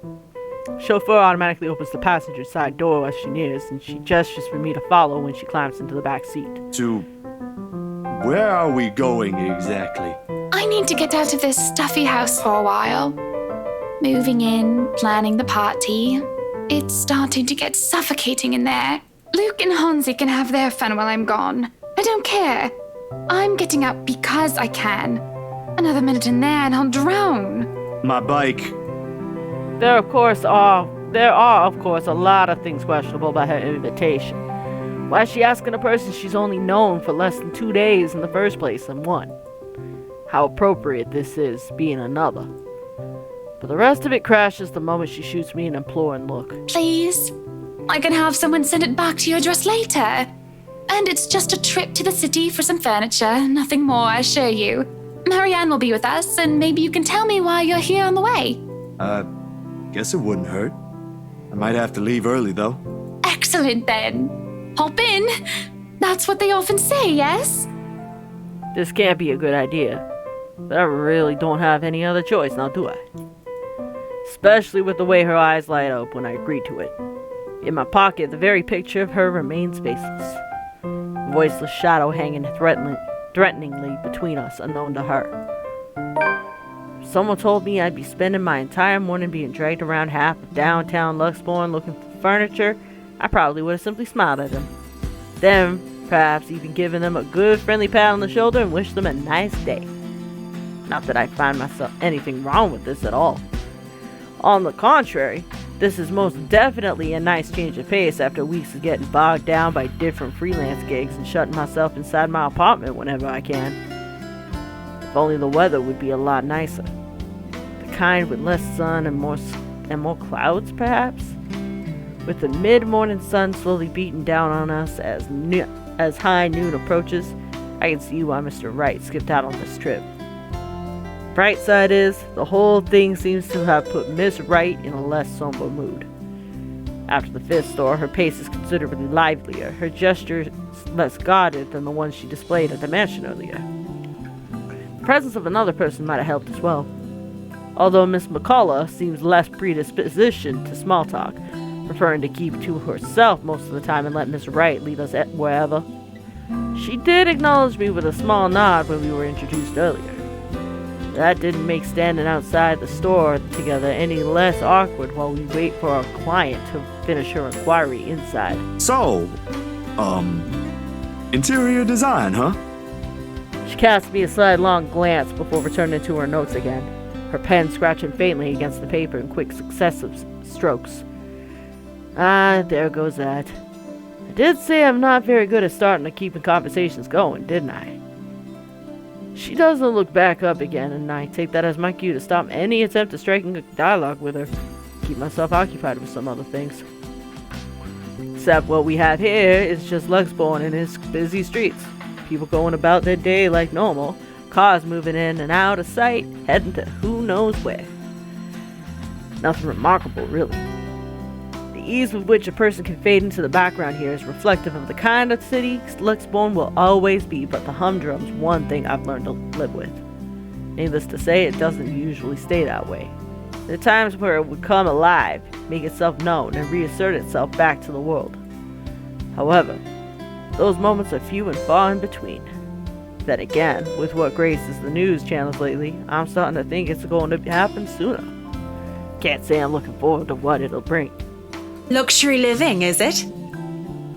Chauffeur automatically opens the passenger side door as she nears, and she gestures for me to follow when she climbs into the back seat. To... where are we going exactly? I need to get out of this stuffy house for a while. Moving in, planning the party. It's starting to get suffocating in there. Luke and Hansi can have their fun while I'm gone. I don't care. I'm getting out because I can. Another minute in there and I'll drown. My bike. There are, of course, a lot of things questionable about her invitation. Why is she asking a person she's only known for less than 2 days in the first place, and one? How appropriate this is, being another. But the rest of it crashes the moment she shoots me an imploring look. Please? I can have someone send it back to your address later. And it's just a trip to the city for some furniture, nothing more, I assure you. Marianne will be with us, and maybe you can tell me why you're here on the way. Guess it wouldn't hurt. I might have to leave early, though. Excellent, then. Hop in. That's what they often say, yes? This can't be a good idea. But I really don't have any other choice, now do I? Especially with the way her eyes light up when I agree to it. In my pocket, the very picture of her remains faceless. A voiceless shadow hanging threateningly between us, unknown to her. If someone told me I'd be spending my entire morning being dragged around half of downtown Luxborn looking for furniture, I probably would have simply smiled at them. Then, perhaps even given them a good friendly pat on the shoulder and wished them a nice day. Not that I find myself anything wrong with this at all. On the contrary, this is most definitely a nice change of pace after weeks of getting bogged down by different freelance gigs and shutting myself inside my apartment whenever I can. If only the weather would be a lot nicer. The kind with less sun and more clouds, perhaps? With the mid-morning sun slowly beating down on us as high noon approaches, I can see why Mr. Wright skipped out on this trip. Bright side is, the whole thing seems to have put Miss Wright in a less somber mood. After the fifth store, her pace is considerably livelier, her gestures less guarded than the ones she displayed at the mansion earlier. The presence of another person might have helped as well. Although Miss McCullough seems less predispositioned to small talk, preferring to keep to herself most of the time and let Miss Wright lead us wherever. She did acknowledge me with a small nod when we were introduced earlier. That didn't make standing outside the store together any less awkward while we wait for our client to finish her inquiry inside. So, interior design, huh? She cast me a sidelong glance before returning to her notes again, her pen scratching faintly against the paper in quick successive strokes. Ah, there goes that. I did say I'm not very good at starting and keeping conversations going, didn't I? She doesn't look back up again, and I take that as my cue to stop any attempt at striking a dialogue with her. Keep myself occupied with some other things. Except what we have here is just Luxborn and his busy streets. People going about their day like normal. Cars moving in and out of sight, heading to who knows where. Nothing remarkable, really. The ease with which a person can fade into the background here is reflective of the kind of city Luxborn will always be, but the humdrum's one thing I've learned to live with. Needless to say, it doesn't usually stay that way. There are times where it would come alive, make itself known, and reassert itself back to the world. However, those moments are few and far in between. Then again, with what graces the news channels lately, I'm starting to think it's going to happen sooner. Can't say I'm looking forward to what it'll bring. Luxury living, is it?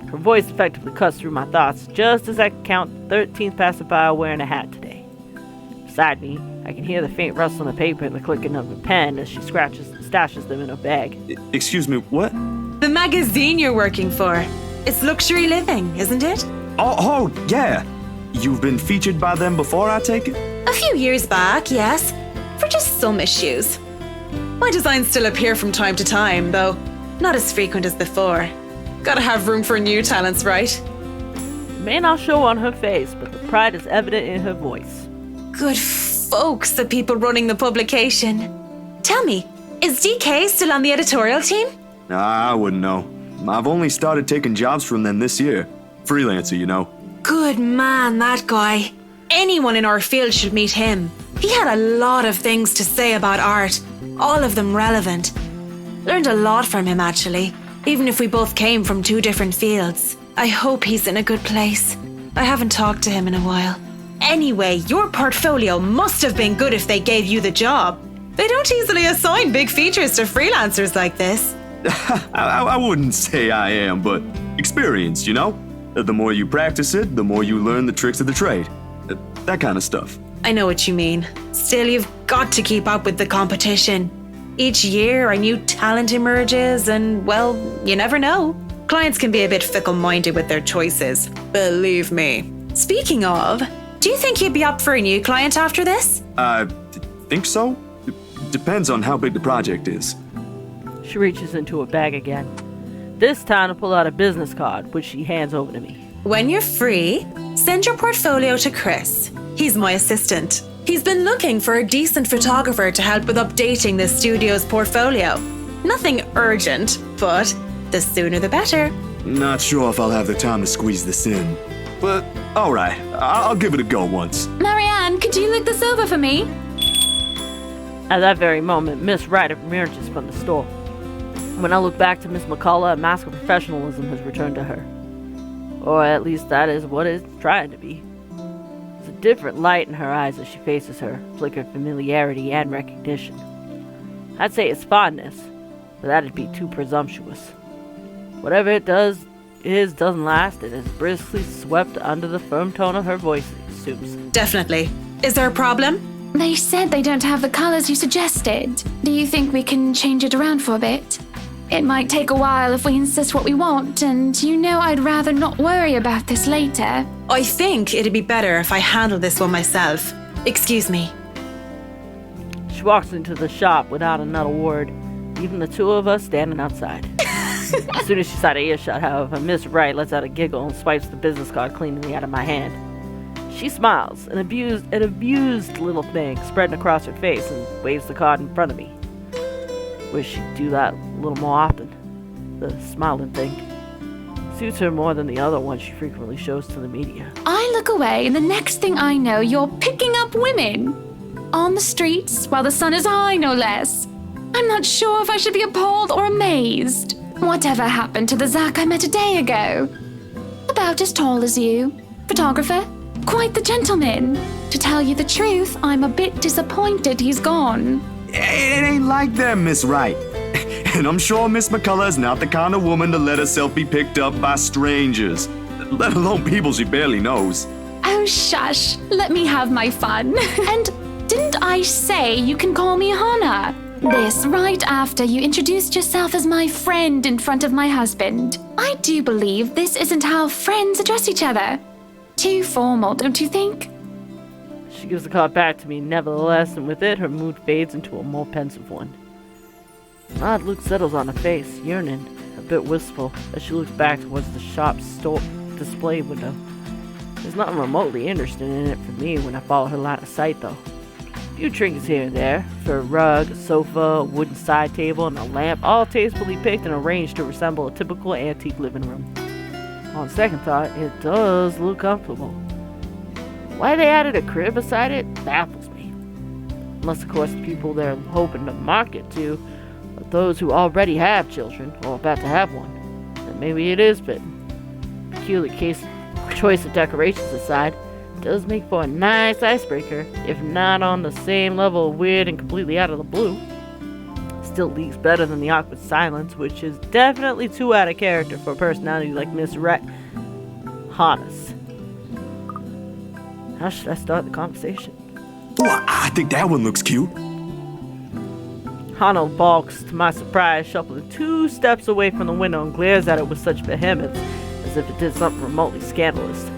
Her voice effectively cuts through my thoughts just as I count the 13th passerby wearing a hat today. Beside me, I can hear the faint rustling of paper and the clicking of a pen as she scratches and stashes them in a bag. Excuse me, what? The magazine you're working for. It's Luxury Living, isn't it? Oh, yeah. You've been featured by them before, I take it? A few years back, yes. For just some issues. My designs still appear from time to time, though not as frequent as before. Gotta have room for new talents, right? It may not show on her face, but the pride is evident in her voice. Good folks, the people running the publication. Tell me, is DK still on the editorial team? Nah, I wouldn't know. I've only started taking jobs from them this year. Freelancer, you know. Good man, that guy. Anyone in our field should meet him. He had a lot of things to say about art, all of them relevant. Learned a lot from him, actually, even if we both came from two different fields. I hope he's in a good place. I haven't talked to him in a while. Anyway, your portfolio must have been good if they gave you the job. They don't easily assign big features to freelancers like this. I wouldn't say I am, but experienced, you know? The more you practice it, the more you learn the tricks of the trade. That kind of stuff. I know what you mean. Still, you've got to keep up with the competition. Each year, a new talent emerges, and, well, you never know. Clients can be a bit fickle-minded with their choices. Believe me. Speaking of, do you think you'd be up for a new client after this? Think so? Depends on how big the project is. She reaches into her bag again. This time to pull out a business card, which she hands over to me. When you're free, send your portfolio to Chris. He's my assistant. He's been looking for a decent photographer to help with updating the studio's portfolio. Nothing urgent, but the sooner the better. Not sure if I'll have the time to squeeze this in. But, alright, I'll give it a go once. Marianne, could you look this over for me? At that very moment, Miss Wright emerges from the store. When I look back to Miss McCullough, a mask of professionalism has returned to her. Or at least that is what it's trying to be. There's a different light in her eyes as she faces her, flickered familiarity and recognition. I'd say it's fondness, but that'd be too presumptuous. Whatever it doesn't last, and is briskly swept under the firm tone of her voice assumes. Definitely. Is there a problem? They said they don't have the colors you suggested. Do you think we can change it around for a bit? It might take a while if we insist what we want, and you know I'd rather not worry about this later. I think it'd be better if I handle this one myself. Excuse me. She walks into the shop without another word, leaving the two of us standing outside. As soon as she's out of earshot, however, Miss Wright lets out a giggle and swipes the business card cleanly out of my hand. She smiles, an abused little thing spreading across her face, and waves the card in front of me. Wish she'd do that a little more often. The smiling thing suits her more than the other one she frequently shows to the media. I look away, and the next thing I know, you're picking up women. On the streets, while the sun is high, no less. I'm not sure if I should be appalled or amazed. Whatever happened to the Zach I met a day ago? About as tall as you. Photographer. Quite the gentleman. To tell you the truth, I'm a bit disappointed he's gone. It ain't like that, Miss Wright. And I'm sure Miss McCullough is not the kind of woman to let herself be picked up by strangers, let alone people she barely knows. Oh, shush. Let me have my fun. And didn't I say you can call me Hannah? this right after you introduced yourself as my friend in front of my husband. I do believe this isn't how friends address each other. Too formal, don't you think? She gives the card back to me, nevertheless, and with it, her mood fades into a more pensive one. An odd look settles on her face, yearning, a bit wistful, as she looks back towards the shop's display window. There's nothing remotely interesting in it for me when I follow her line of sight, though. A few trinkets here and there, for a rug, a sofa, a wooden side table, and a lamp, all tastefully picked and arranged to resemble a typical antique living room. On second thought, it does look comfortable. Why they added a crib beside it baffles me. Unless, of course, the people they're hoping to market to are those who already have children, or about to have one. And maybe it is fitting. Peculiar choice of decorations aside, it does make for a nice icebreaker, if not on the same level of weird and completely out of the blue. Still leaks better than the awkward silence, which is definitely too out of character for a personality like Miss Hannes. How should I start the conversation? Oh, I think that one looks cute. Hanno balks, to my surprise, shuffling 2 steps away from the window and glares at it with such vehemence, as if it did something remotely scandalous.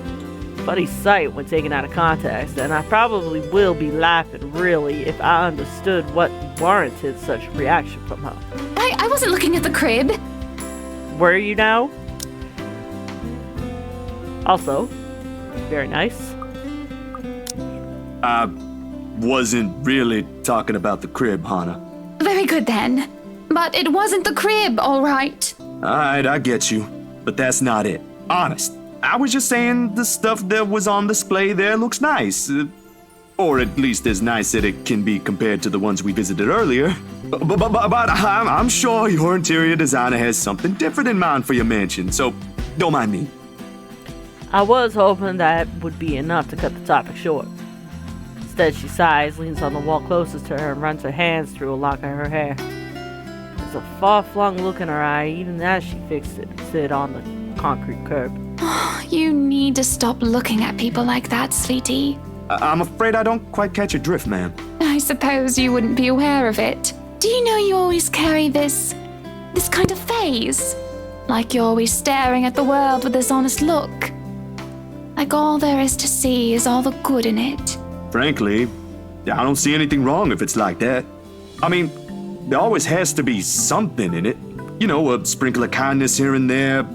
Funny sight when taken out of context, and I probably will be laughing really if I understood what warranted such reaction from her. I wasn't looking at the crib. Were you now? Also, very nice. I wasn't really talking about the crib, Hannah. Very good then. But it wasn't the crib, all right. Alright, I get you. But that's not it. Honest. I was just saying the stuff that was on display there looks nice. Or at least as nice as it can be compared to the ones we visited earlier. But I'm sure your interior designer has something different in mind for your mansion, so don't mind me. I was hoping that would be enough to cut the topic short. Instead, she sighs, leans on the wall closest to her, and runs her hands through a lock of her hair. There's a far-flung look in her eye, even as she fixes it on the concrete curb. You need to stop looking at people like that, sweetie. I'm afraid I don't quite catch your drift, ma'am. I suppose you wouldn't be aware of it. Do you know you always carry this kind of phase? Like you're always staring at the world with this honest look. Like all there is to see is all the good in it. Frankly, I don't see anything wrong if it's like that. I mean, there always has to be something in it. You know, a sprinkle of kindness here and there.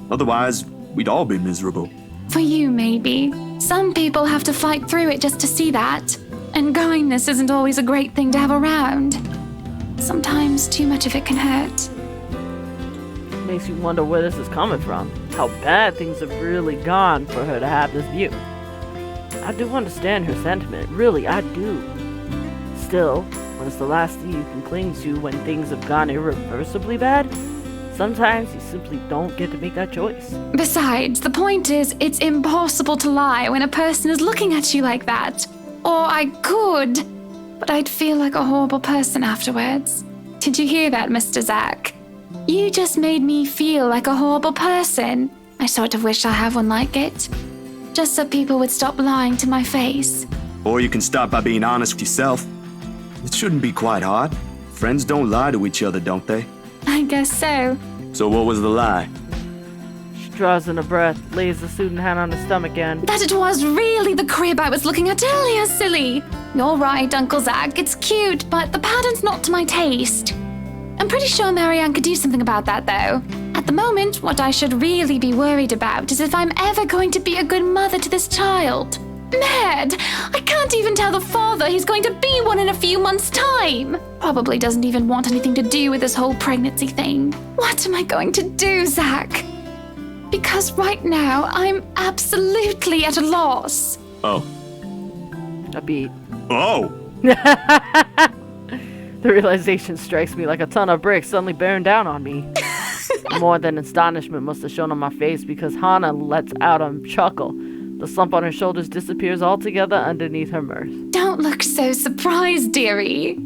Otherwise, we'd all be miserable. For you, maybe. Some people have to fight through it just to see that. And kindness isn't always a great thing to have around. Sometimes too much of it can hurt. Makes you wonder where this is coming from. How bad things have really gone for her to have this view. I do understand her sentiment, really, I do. Still, when it's the last thing you can cling to when things have gone irreversibly bad, sometimes you simply don't get to make that choice. Besides, the point is, it's impossible to lie when a person is looking at you like that. Or I could, but I'd feel like a horrible person afterwards. Did you hear that, Mr. Zack? You just made me feel like a horrible person. I sort of wish I had one like it. Just so people would stop lying to my face. Or you can start by being honest with yourself. It shouldn't be quite hard. Friends don't lie to each other, don't they? I guess so. So what was the lie? She draws in a breath, lays the student hand on her stomach again. That it was really the crib I was looking at earlier, silly. You're right, Uncle Zack. It's cute, but the pattern's not to my taste. I'm pretty sure Marianne could do something about that, though. At the moment, what I should really be worried about is if I'm ever going to be a good mother to this child. Ned, I can't even tell the father he's going to be one in a few months' time. Probably doesn't even want anything to do with this whole pregnancy thing. What am I going to do, Zack? Because right now, I'm absolutely at a loss. Oh. A beat. Oh! The realization strikes me like a ton of bricks suddenly bearing down on me. More than astonishment must have shown on my face because Hannah lets out a chuckle. The slump on her shoulders disappears altogether underneath her mirth. Don't look so surprised, dearie.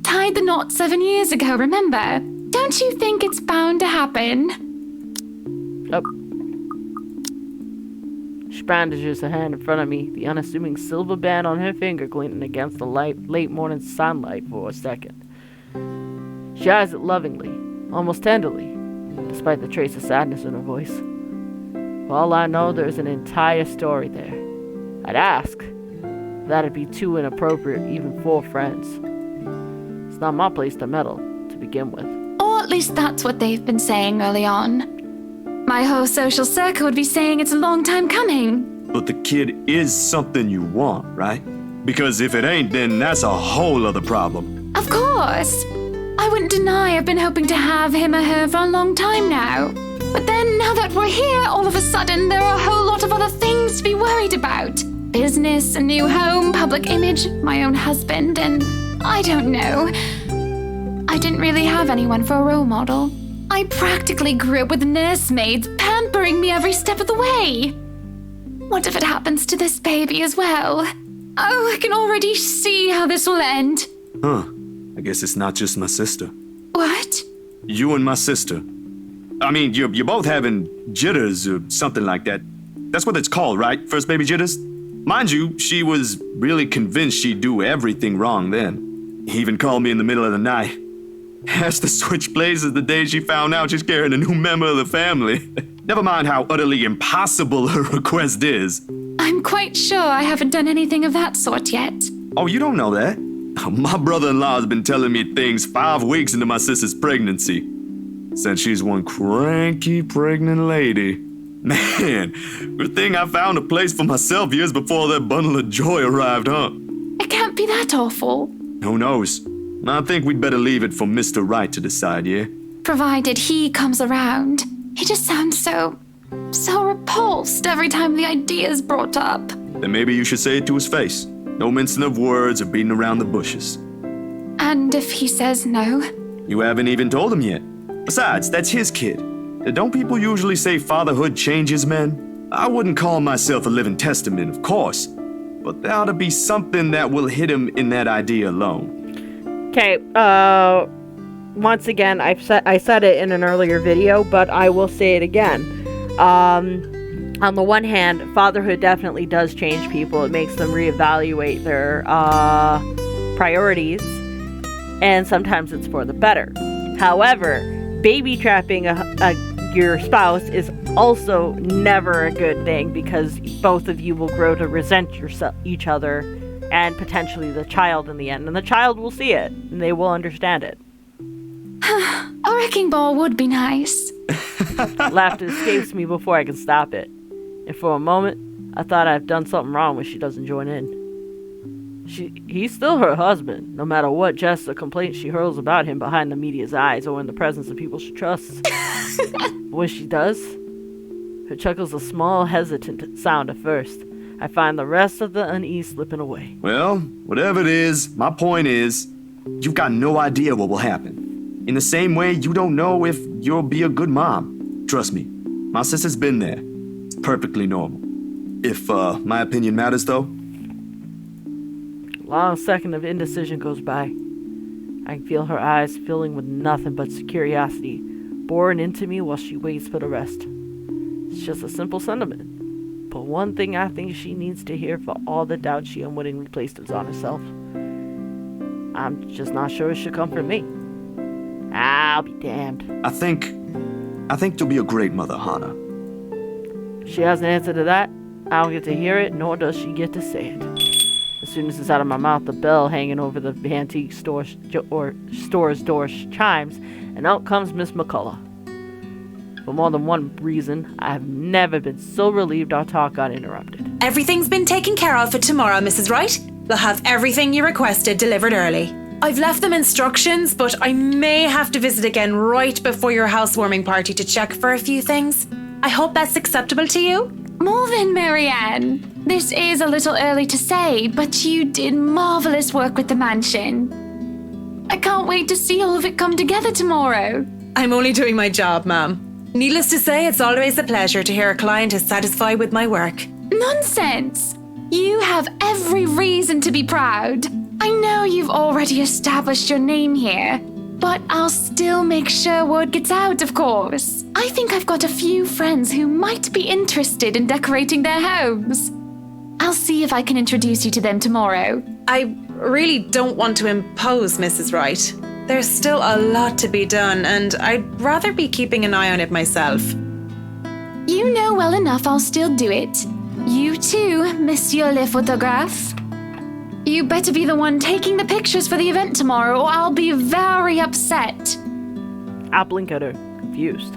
Tied the knot 7 years ago, remember? Don't you think it's bound to happen? Oh. She brandishes her hand in front of me, the unassuming silver band on her finger glinting against the late morning sunlight for a second. She eyes it lovingly, almost tenderly, despite the trace of sadness in her voice. For all I know, there's an entire story there. I'd ask, but that'd be too inappropriate even for friends. It's not my place to meddle, to begin with. Or at least that's what they've been saying early on. My whole social circle would be saying it's a long time coming. But the kid is something you want, right? Because if it ain't, then that's a whole other problem. Of course. I wouldn't deny I've been hoping to have him or her for a long time now. But then, now that we're here, all of a sudden, there are a whole lot of other things to be worried about. Business, a new home, public image, my own husband, and I don't know. I didn't really have anyone for a role model. I practically grew up with nursemaids pampering me every step of the way. What if it happens to this baby as well? Oh, I can already see how this will end. Huh. I guess it's not just my sister. What? You and my sister. I mean, you're both having jitters or something like that. That's what it's called, right? First baby jitters? Mind you, she was really convinced she'd do everything wrong then. He even called me in the middle of the night. Has to switch places the day she found out she's carrying a new member of the family. Never mind how utterly impossible her request is. I'm quite sure I haven't done anything of that sort yet. Oh, you don't know that? My brother-in-law has been telling me things 5 weeks into my sister's pregnancy. Said she's one cranky pregnant lady. Man, good thing I found a place for myself years before that bundle of joy arrived, huh? It can't be that awful. Who knows? I think we'd better leave it for Mr. Right to decide, yeah? Provided he comes around. He just sounds so repulsed every time the idea is brought up. Then maybe you should say it to his face. No mincing of words or beating around the bushes. And if he says no? You haven't even told him yet. Besides, that's his kid. Don't people usually say fatherhood changes men? I wouldn't call myself a living testament, of course. But there ought to be something that will hit him in that idea alone. Okay, once again, I said it in an earlier video, but I will say it again. On the one hand, fatherhood definitely does change people. It makes them reevaluate their priorities, and sometimes it's for the better. However, baby trapping your spouse is also never a good thing, because both of you will grow to resent each other and potentially the child in the end. And the child will see it, and they will understand it. A wrecking ball would be nice. Laughter escapes me before I can stop it. And for a moment, I thought I've done something wrong when she doesn't join in. He's still her husband, no matter what jests or complaints she hurls about him behind the media's eyes or in the presence of people she trusts. When she does, her chuckle's a small, hesitant sound at first. I find the rest of the unease slipping away. Well, whatever it is, my point is, you've got no idea what will happen. In the same way, you don't know if you'll be a good mom. Trust me, my sister's been there. It's perfectly normal. If, my opinion matters, though. A long second of indecision goes by. I can feel her eyes filling with nothing but curiosity, boring into me while she waits for the rest. It's just a simple sentiment. But one thing I think she needs to hear for all the doubt she unwittingly places on herself. I'm just not sure it should come from me. I'll be damned. I think you'll be a great mother, Hannah. She has an answer to that. I don't get to hear it, nor does she get to say it. As soon as it's out of my mouth, the bell hanging over the antique store's door chimes, and out comes Miss McCullough. For more than one reason, I have never been so relieved our talk got interrupted. Everything's been taken care of for tomorrow, Mrs. Wright. We'll have everything you requested delivered early. I've left them instructions, but I may have to visit again right before your housewarming party to check for a few things. I hope that's acceptable to you. More than Marianne. This is a little early to say, but you did marvelous work with the mansion. I can't wait to see all of it come together tomorrow. I'm only doing my job, ma'am. Needless to say, it's always a pleasure to hear a client is satisfied with my work. Nonsense! You have every reason to be proud. I know you've already established your name here, But I'll still make sure word gets out, of course. I think I've got a few friends who might be interested in decorating their homes. I'll see if I can introduce you to them tomorrow. I really don't want to impose, Mrs. Wright. There's still a lot to be done, and I'd rather be keeping an eye on it myself. You know well enough I'll still do it. You too, Monsieur le Photographe. You better be the one taking the pictures for the event tomorrow, or I'll be very upset. I blink at her, confused.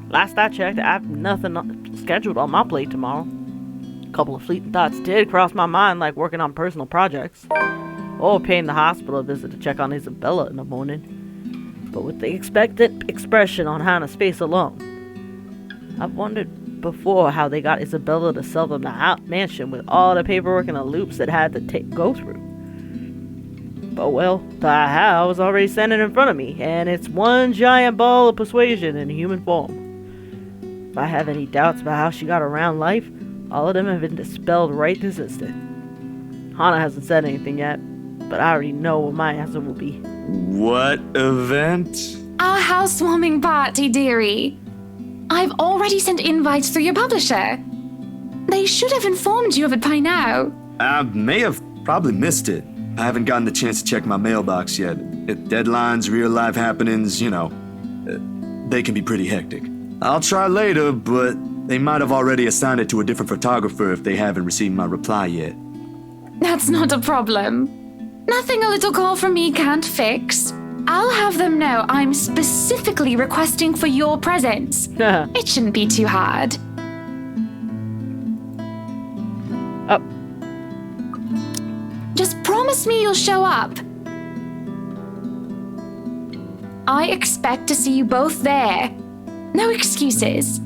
Last I checked, I have nothing scheduled on my plate tomorrow. A couple of fleeting thoughts did cross my mind, like working on personal projects, or paying the hospital a visit to check on Isabella in the morning. But with the expectant expression on Hannah's face alone, I've wondered before how they got Isabella to sell them the mansion with all the paperwork and the loops it had to go through. But well, the how was already standing in front of me, and it's one giant ball of persuasion in human form. If I have any doubts about how she got around life, all of them have been dispelled right this instant. Hannah hasn't said anything yet, but I already know what my answer will be. What event? Our housewarming party, dearie. I've already sent invites through your publisher. They should have informed you of it by now. I may have probably missed it. I haven't gotten the chance to check my mailbox yet. Deadlines, real-life happenings, they can be pretty hectic. I'll try later, but they might have already assigned it to a different photographer if they haven't received my reply yet. That's not a problem. Nothing a little call from me can't fix. I'll have them know I'm specifically requesting for your presence. It shouldn't be too hard. Oh. Just promise me you'll show up. I expect to see you both there. No excuses.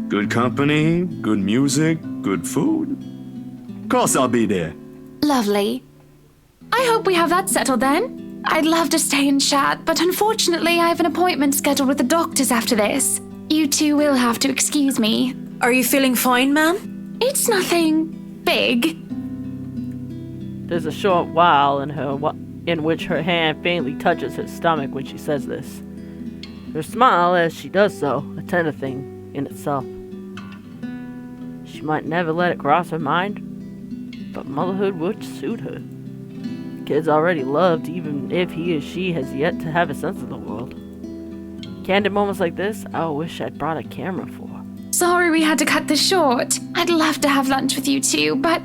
Good company, good music, good food. Of course I'll be there. Lovely. I hope we have that settled then. I'd love to stay and chat, but unfortunately I have an appointment scheduled with the doctors after this. You two will have to excuse me. Are you feeling fine, ma'am? It's nothing big. There's a short while in which her hand faintly touches his stomach when she says this. Her smile, as she does so, a tender thing in itself. She might never let it cross her mind, but motherhood would suit her. Kid's already loved, even if he or she has yet to have a sense of the world. Candid moments like this, I wish I'd brought a camera for. Sorry we had to cut this short. I'd love to have lunch with you two, but,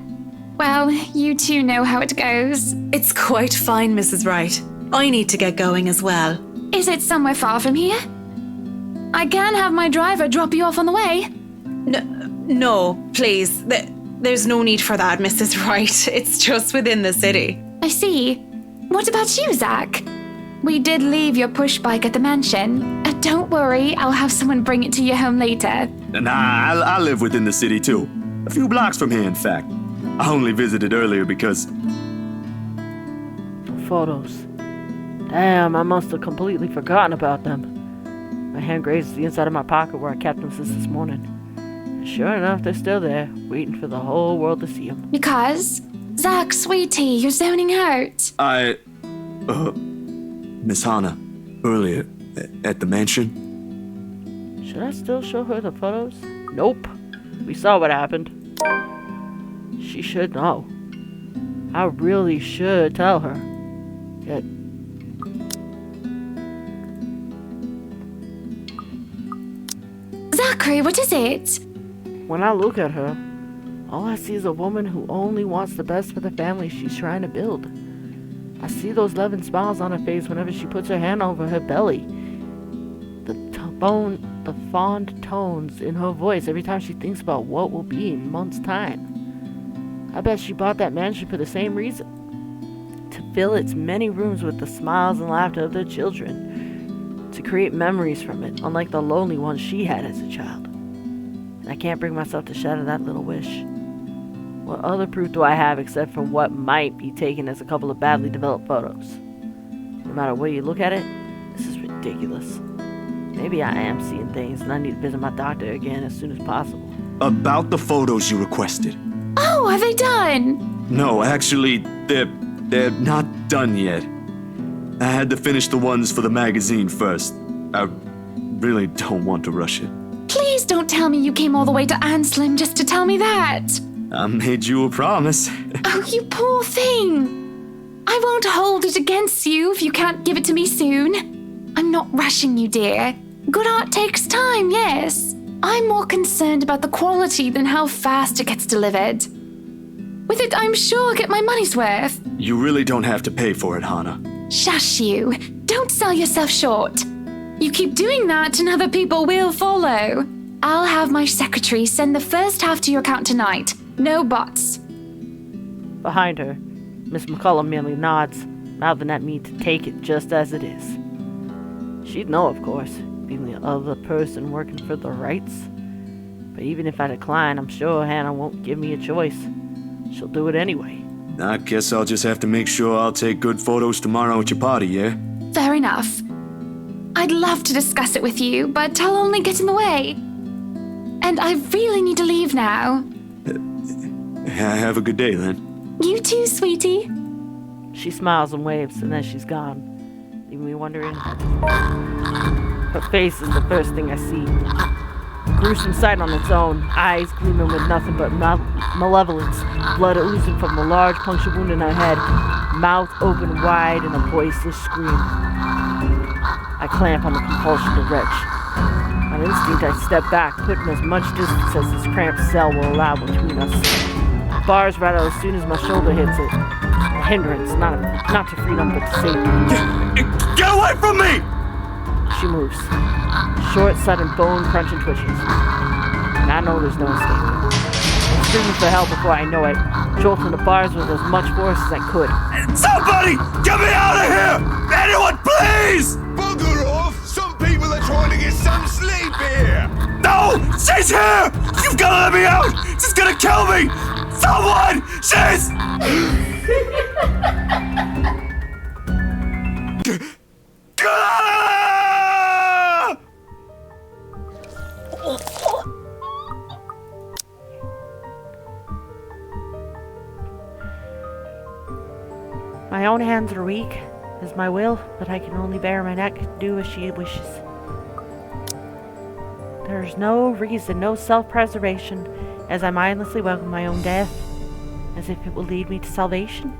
well, you two know how it goes. It's quite fine, Mrs. Wright. I need to get going as well. Is it somewhere far from here? I can have my driver drop you off on the way. No, please. There's no need for that, Mrs. Wright. It's just within the city. I see. What about you, Zach? We did leave your push bike at the mansion. Don't worry, I'll have someone bring it to your home later. Nah, I live within the city too. A few blocks from here, in fact. I only visited earlier because... Photos. Damn, I must have completely forgotten about them. My hand grazes the inside of my pocket where I kept them since this morning. And sure enough, they're still there, waiting for the whole world to see them. Because? Zach, sweetie, you're zoning out. Miss Hannah, earlier, at the mansion. Should I still show her the photos? Nope. We saw what happened. She should know. I really should tell her. Yet... Zachary, what is it? When I look at her, all I see is a woman who only wants the best for the family she's trying to build. I see those loving smiles on her face whenever she puts her hand over her belly. The fond tones in her voice every time she thinks about what will be in months' time. I bet she bought that mansion for the same reason. To fill its many rooms with the smiles and laughter of their children. To create memories from it, unlike the lonely ones she had as a child. And I can't bring myself to shatter that little wish. What other proof do I have except for what might be taken as a couple of badly developed photos? No matter where you look at it, this is ridiculous. Maybe I am seeing things and I need to visit my doctor again as soon as possible. About the photos you requested. Oh, are they done? No, actually, they're not done yet. I had to finish the ones for the magazine first. I really don't want to rush it. Please don't tell me you came all the way to Anslem just to tell me that. I made you a promise. Oh, you poor thing. I won't hold it against you if you can't give it to me soon. I'm not rushing you, dear. Good art takes time, yes. I'm more concerned about the quality than how fast it gets delivered. With it, I'm sure I'll get my money's worth. You really don't have to pay for it, Hannah. Shush you. Don't sell yourself short. You keep doing that and other people will follow. I'll have my secretary send the first half to your account tonight. No buts. Behind her, Miss McCullum merely nods, mouthing at me to take it just as it is. She'd know, of course, being the other person working for the rights. But even if I decline, I'm sure Hannah won't give me a choice. She'll do it anyway. I guess I'll just have to make sure I'll take good photos tomorrow at your party, yeah? Fair enough. I'd love to discuss it with you, but I'll only get in the way. And I really need to leave now. Have a good day, then. You too, sweetie. She smiles and waves, and then she's gone, leaving me wondering. Her face is the first thing I see. A gruesome sight on its own, eyes gleaming with nothing but malevolence, blood oozing from a large puncture wound in her head, mouth open wide in a voiceless scream. I clamp on the compulsion to retch. On instinct, I step back, putting as much distance as this cramped cell will allow between us. The bars rattle as soon as my shoulder hits it. A hindrance, not to freedom, but to safety. Get away from me! She moves. Short, sudden, bone-crunching twitches. And I know there's no escape. I'm screaming for help before I know it, jolting the bars with as much force as I could. Somebody! Get me out of here! Anyone, please! Bugger off! Some people are trying to get some sleep here! No! She's here! You've got to let me out! She's gonna kill me! Someone! She's... My own hands are weak, as my will, but I can only bare my neck to do as she wishes. There is no reason, no self-preservation, as I mindlessly welcome my own death, as if it will lead me to salvation.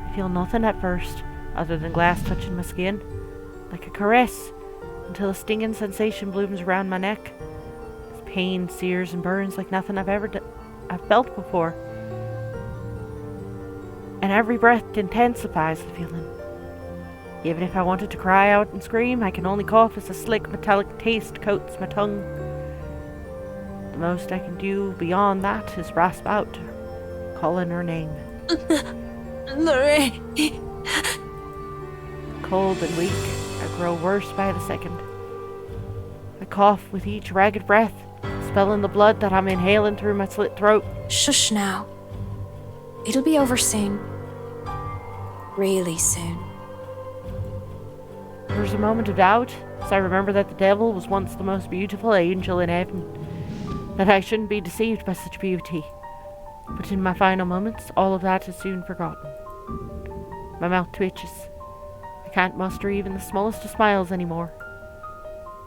I feel nothing at first, other than glass touching my skin, like a caress, until a stinging sensation blooms around my neck. This pain sears and burns like nothing I've felt before. And every breath intensifies the feeling. Even if I wanted to cry out and scream, I can only cough as a slick metallic taste coats my tongue. The most I can do beyond that is rasp out, calling her name. Lorraine. Cold and weak, I grow worse by the second. I cough with each ragged breath, spelling the blood that I'm inhaling through my slit throat. Shush now. It'll be over soon. Really soon. There's a moment of doubt, as I remember that the devil was once the most beautiful angel in heaven, that I shouldn't be deceived by such beauty. But in my final moments, all of that is soon forgotten. My mouth twitches. I can't muster even the smallest of smiles anymore.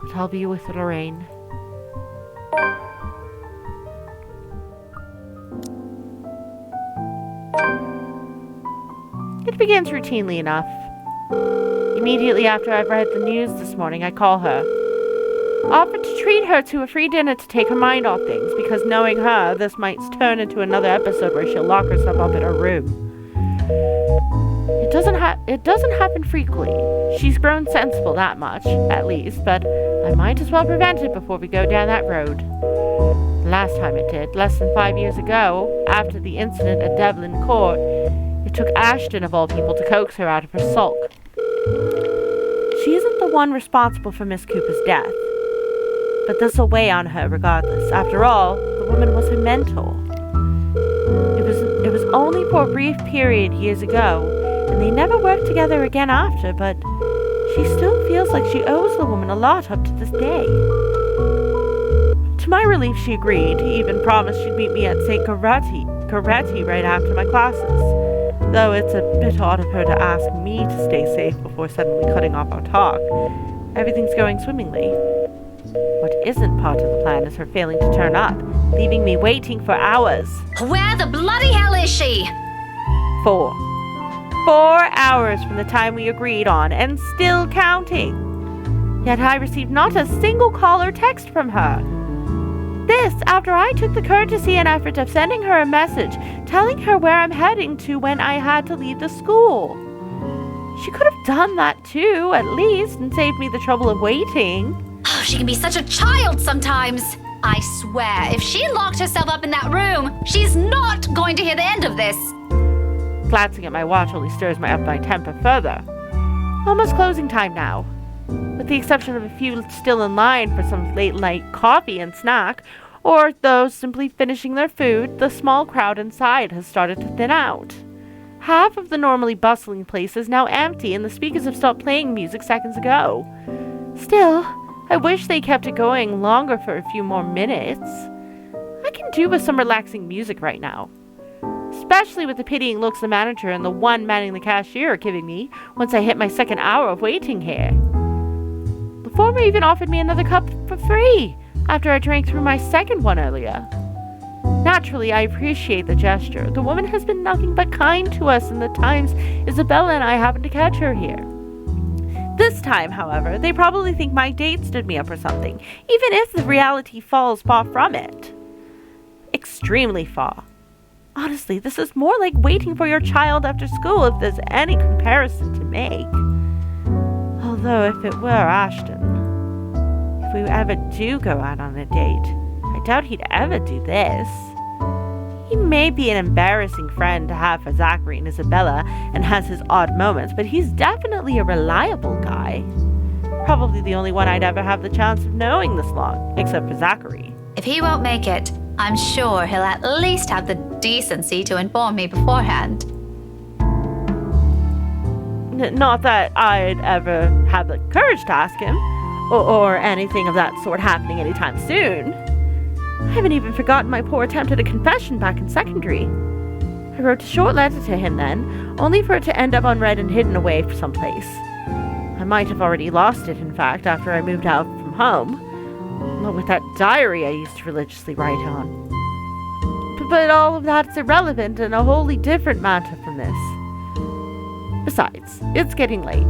But I'll be with Lorraine. It begins routinely enough. Immediately after I've read the news this morning, I call her. Offered to treat her to a free dinner to take her mind off things, because knowing her, this might turn into another episode where she'll lock herself up in her room. It doesn't happen frequently. She's grown sensible that much, at least, but I might as well prevent it before we go down that road. The last time it did, less than 5 years ago, after the incident at Devlin Court, it took Ashton, of all people, to coax her out of her sulk. She isn't the one responsible for Miss Cooper's death, but this will weigh on her regardless. After all, the woman was her mentor. It was only for a brief period years ago, and they never worked together again after, but she still feels like she owes the woman a lot up to this day. To my relief, she agreed, even promised she'd meet me at St. Coretti right after my classes. Though it's a bit odd of her to ask me to stay safe before suddenly cutting off our talk. Everything's going swimmingly. What isn't part of the plan is her failing to turn up, leaving me waiting for hours. Where the bloody hell is she? 4 hours from the time we agreed on, and still counting. Yet I received not a single call or text from her. This after I took the courtesy and effort of sending her a message, telling her where I'm heading to when I had to leave the school. She could have done that too, at least, and saved me the trouble of waiting. Oh, she can be such a child sometimes. I swear, if she locked herself up in that room, she's not going to hear the end of this. Glancing at my watch only stirs up my temper further. Almost closing time now. With the exception of a few still in line for some late-night coffee and snack, or those simply finishing their food, the small crowd inside has started to thin out. Half of the normally bustling place is now empty, and the speakers have stopped playing music seconds ago. Still, I wish they kept it going longer for a few more minutes. I can do with some relaxing music right now. Especially with the pitying looks the manager and the one manning the cashier are giving me once I hit my second hour of waiting here. The former even offered me another cup for free after I drank through my second one earlier. Naturally, I appreciate the gesture. The woman has been nothing but kind to us in the times Isabella and I happened to catch her here. This time, however, they probably think my date stood me up or something, even if the reality falls far from it. Extremely far. Honestly, this is more like waiting for your child after school if there's any comparison to make. Although if it were Ashton, if we ever do go out on a date, I doubt he'd ever do this. He may be an embarrassing friend to have for Zachary and Isabella and has his odd moments, but he's definitely a reliable guy. Probably the only one I'd ever have the chance of knowing this long, except for Zachary. If he won't make it, I'm sure he'll at least have the decency to inform me beforehand. Not that I'd ever have the courage to ask him, or anything of that sort happening anytime soon. I haven't even forgotten my poor attempt at a confession back in secondary. I wrote a short letter to him then, only for it to end up unread and hidden away someplace. I might have already lost it, in fact, after I moved out from home, along with that diary I used to religiously write on. But all of that's irrelevant and a wholly different matter from this. Besides, it's getting late.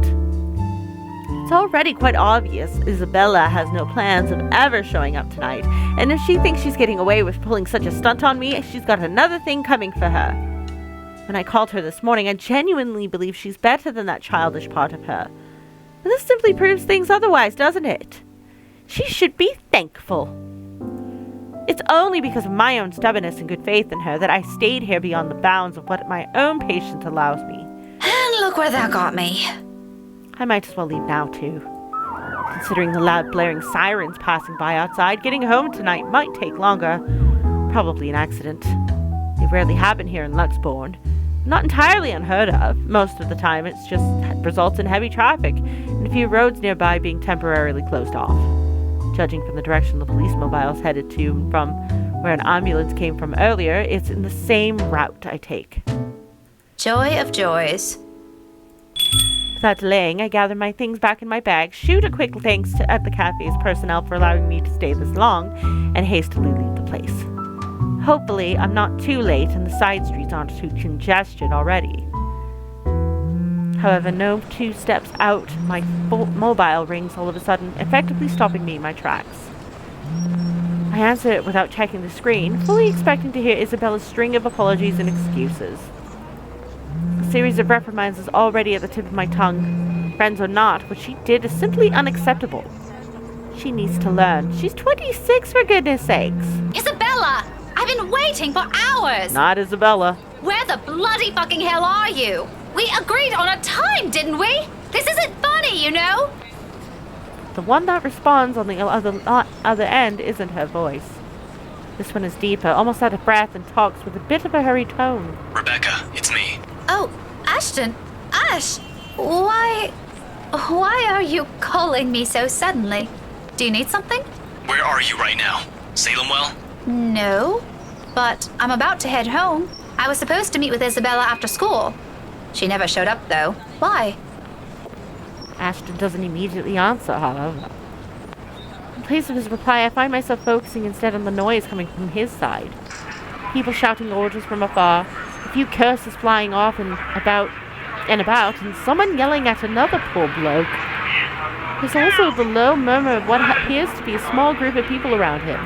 It's already quite obvious Isabella has no plans of ever showing up tonight, and if she thinks she's getting away with pulling such a stunt on me, she's got another thing coming for her. When I called her this morning, I genuinely believe she's better than that childish part of her. But this simply proves things otherwise, doesn't it? She should be thankful. It's only because of my own stubbornness and good faith in her that I stayed here beyond the bounds of what my own patience allows me. And look where that got me. I might as well leave now, too. Considering the loud blaring sirens passing by outside, getting home tonight might take longer. Probably an accident. They rarely happen here in Luxbourne. Not entirely unheard of. Most of the time, it's just results in heavy traffic and a few roads nearby being temporarily closed off. Judging from the direction the police mobile is headed to and from where an ambulance came from earlier, it's in the same route I take. Joy of joys. Without delaying, I gather my things back in my bag, shoot a quick thanks at the cafe's personnel for allowing me to stay this long, and hastily leave the place. Hopefully, I'm not too late and the side streets aren't too congested already. However, no 2 steps out, my mobile rings all of a sudden, effectively stopping me in my tracks. I answer it without checking the screen, fully expecting to hear Isabella's string of apologies and excuses. A series of reprimands is already at the tip of my tongue. Friends or not, what she did is simply unacceptable. She needs to learn. She's 26, for goodness sakes. Isabella! I've been waiting for hours! Not Isabella. Where the bloody fucking hell are you? We agreed on a time, didn't we? This isn't funny, you know? The one that responds on the other end isn't her voice. This one is deeper, almost out of breath, and talks with a bit of a hurried tone. Rebecca, it's me. Oh, Ashton. Ash! Why are you calling me so suddenly? Do you need something? Where are you right now? Salem Well? No, but I'm about to head home. I was supposed to meet with Isabella after school. She never showed up, though. Why? Ashton doesn't immediately answer, however. In place of his reply, I find myself focusing instead on the noise coming from his side. People shouting orders from afar, a few curses flying off and about, and someone yelling at another poor bloke. There's also the low murmur of what appears to be a small group of people around him.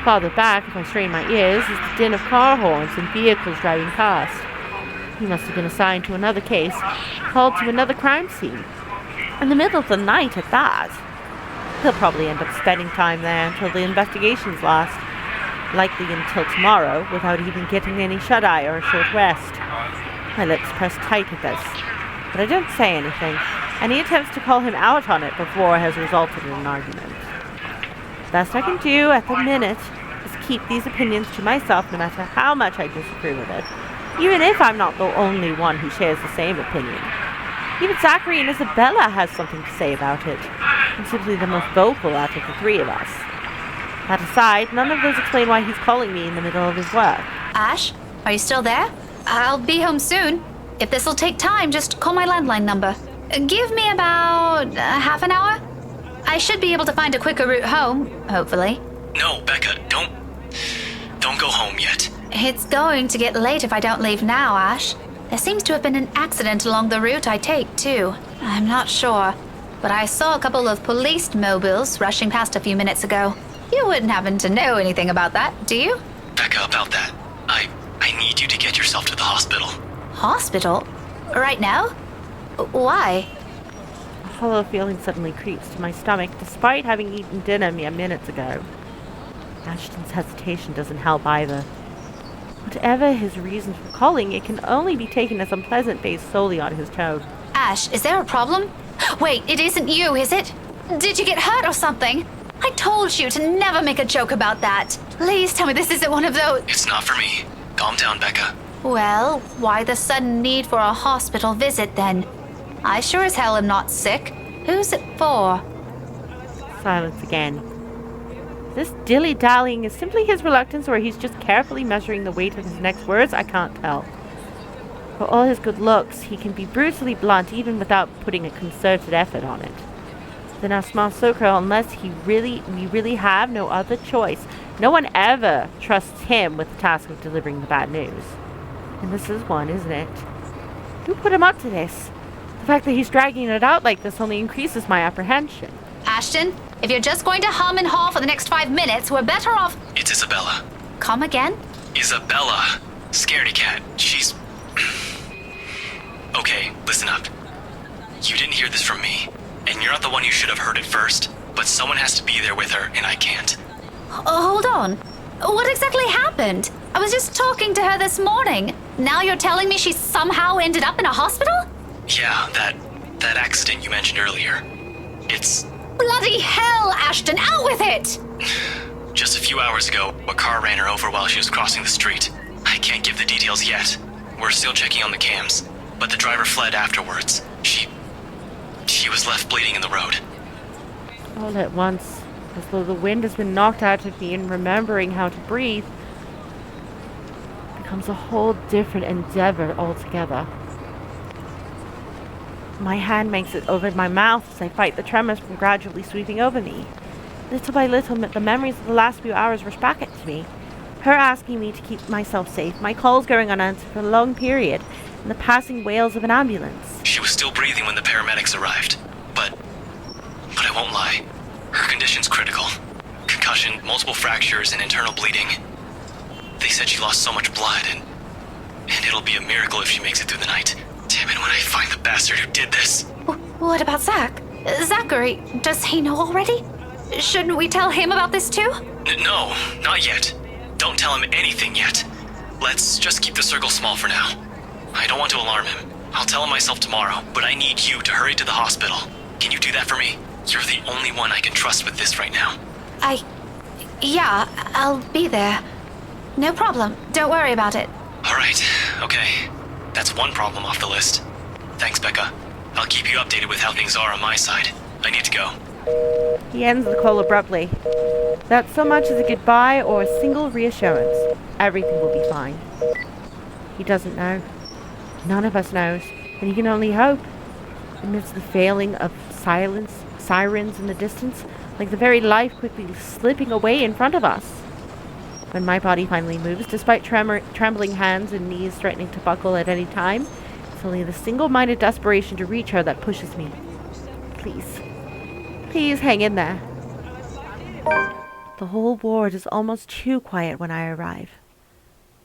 Farther back, if I strain my ears, is the din of car horns and vehicles driving past. He must have been assigned to another case, called to another crime scene. In the middle of the night at that. He'll probably end up spending time there until the investigations last. Likely until tomorrow, without even getting any shut-eye or a short rest. My lips press tight at this, but I don't say anything. Any attempts to call him out on it before has resulted in an argument. Best I can do at the minute is keep these opinions to myself no matter how much I disapprove of it, even if I'm not the only one who shares the same opinion. Even Zachary and Isabella has something to say about it. I'm simply the most vocal out of the three of us. That aside, none of those explain why he's calling me in the middle of his work. Ash, are you still there? I'll be home soon. If this'll take time, just call my landline number. Give me about half an hour. I should be able to find a quicker route home, hopefully. No, Becca, don't go home yet. It's going to get late if I don't leave now, Ash. There seems to have been an accident along the route I take, too. I'm not sure, but I saw a couple of police mobiles rushing past a few minutes ago. You wouldn't happen to know anything about that, do you? Becca, about that, I need you to get yourself to the hospital. Hospital? Right now? Why? A hollow feeling suddenly creeps to my stomach, despite having eaten dinner mere minutes ago. Ashton's hesitation doesn't help either. Whatever his reasons for calling, it can only be taken as unpleasant based solely on his tone. Ash, is there a problem? Wait, it isn't you, is it? Did you get hurt or something? I told you to never make a joke about that. Please tell me this isn't one of those. It's not for me. Calm down, Becca. Well, why the sudden need for a hospital visit then? I sure as hell am not sick. Who's it for? Silence again. This dilly-dallying is simply his reluctance, or he's just carefully measuring the weight of his next words. I can't tell. For all his good looks, he can be brutally blunt even without putting a concerted effort on it. Then our small circle, unless we really have no other choice. No one ever trusts him with the task of delivering the bad news. And this is one, isn't it? Who put him up to this? The fact that he's dragging it out like this only increases my apprehension. Ashton, if you're just going to hum and haw for the next 5 minutes, we're better off... It's Isabella. Come again? Isabella. Scaredy cat. She's... Okay, listen up. You didn't hear this from me, and you're not the one who should have heard it first, but someone has to be there with her, and I can't. Hold on. What exactly happened? I was just talking to her this morning. Now you're telling me she somehow ended up in a hospital? Yeah, that accident you mentioned earlier. It's... Bloody hell, Ashton, out with it! Just a few hours ago, a car ran her over while she was crossing the street. I can't give the details yet. We're still checking on the cams, but the driver fled afterwards. She was left bleeding in the road. All at once, as though the wind has been knocked out of me and remembering how to breathe becomes a whole different endeavor altogether. My hand makes it over my mouth as I fight the tremors from gradually sweeping over me. Little by little, the memories of the last few hours rush back at me. Her asking me to keep myself safe, my calls going unanswered for a long period, and the passing wails of an ambulance. She was still breathing when the paramedics arrived, but I won't lie. Her condition's critical. Concussion, multiple fractures, and internal bleeding. They said she lost so much blood, and it'll be a miracle if she makes it through the night. Damn it, when I find the bastard who did this. What about Zach? Zachary, does he know already? Shouldn't we tell him about this too? No, not yet. Don't tell him anything yet. Let's just keep the circle small for now. I don't want to alarm him. I'll tell him myself tomorrow, but I need you to hurry to the hospital. Can you do that for me? You're the only one I can trust with this right now. Yeah, I'll be there. No problem. Don't worry about it. All right, okay. That's one problem off the list. Thanks, Becca. I'll keep you updated with how things are on my side. I need to go. He ends the call abruptly. Without so much as a goodbye or a single reassurance. Everything will be fine. He doesn't know. None of us knows. And you can only hope, amidst the failing of sirens in the distance, like the very life quickly slipping away in front of us. When my body finally moves, despite trembling hands and knees threatening to buckle at any time, it's only the single-minded desperation to reach her that pushes me. Please. Please hang in there. The whole ward is almost too quiet when I arrive.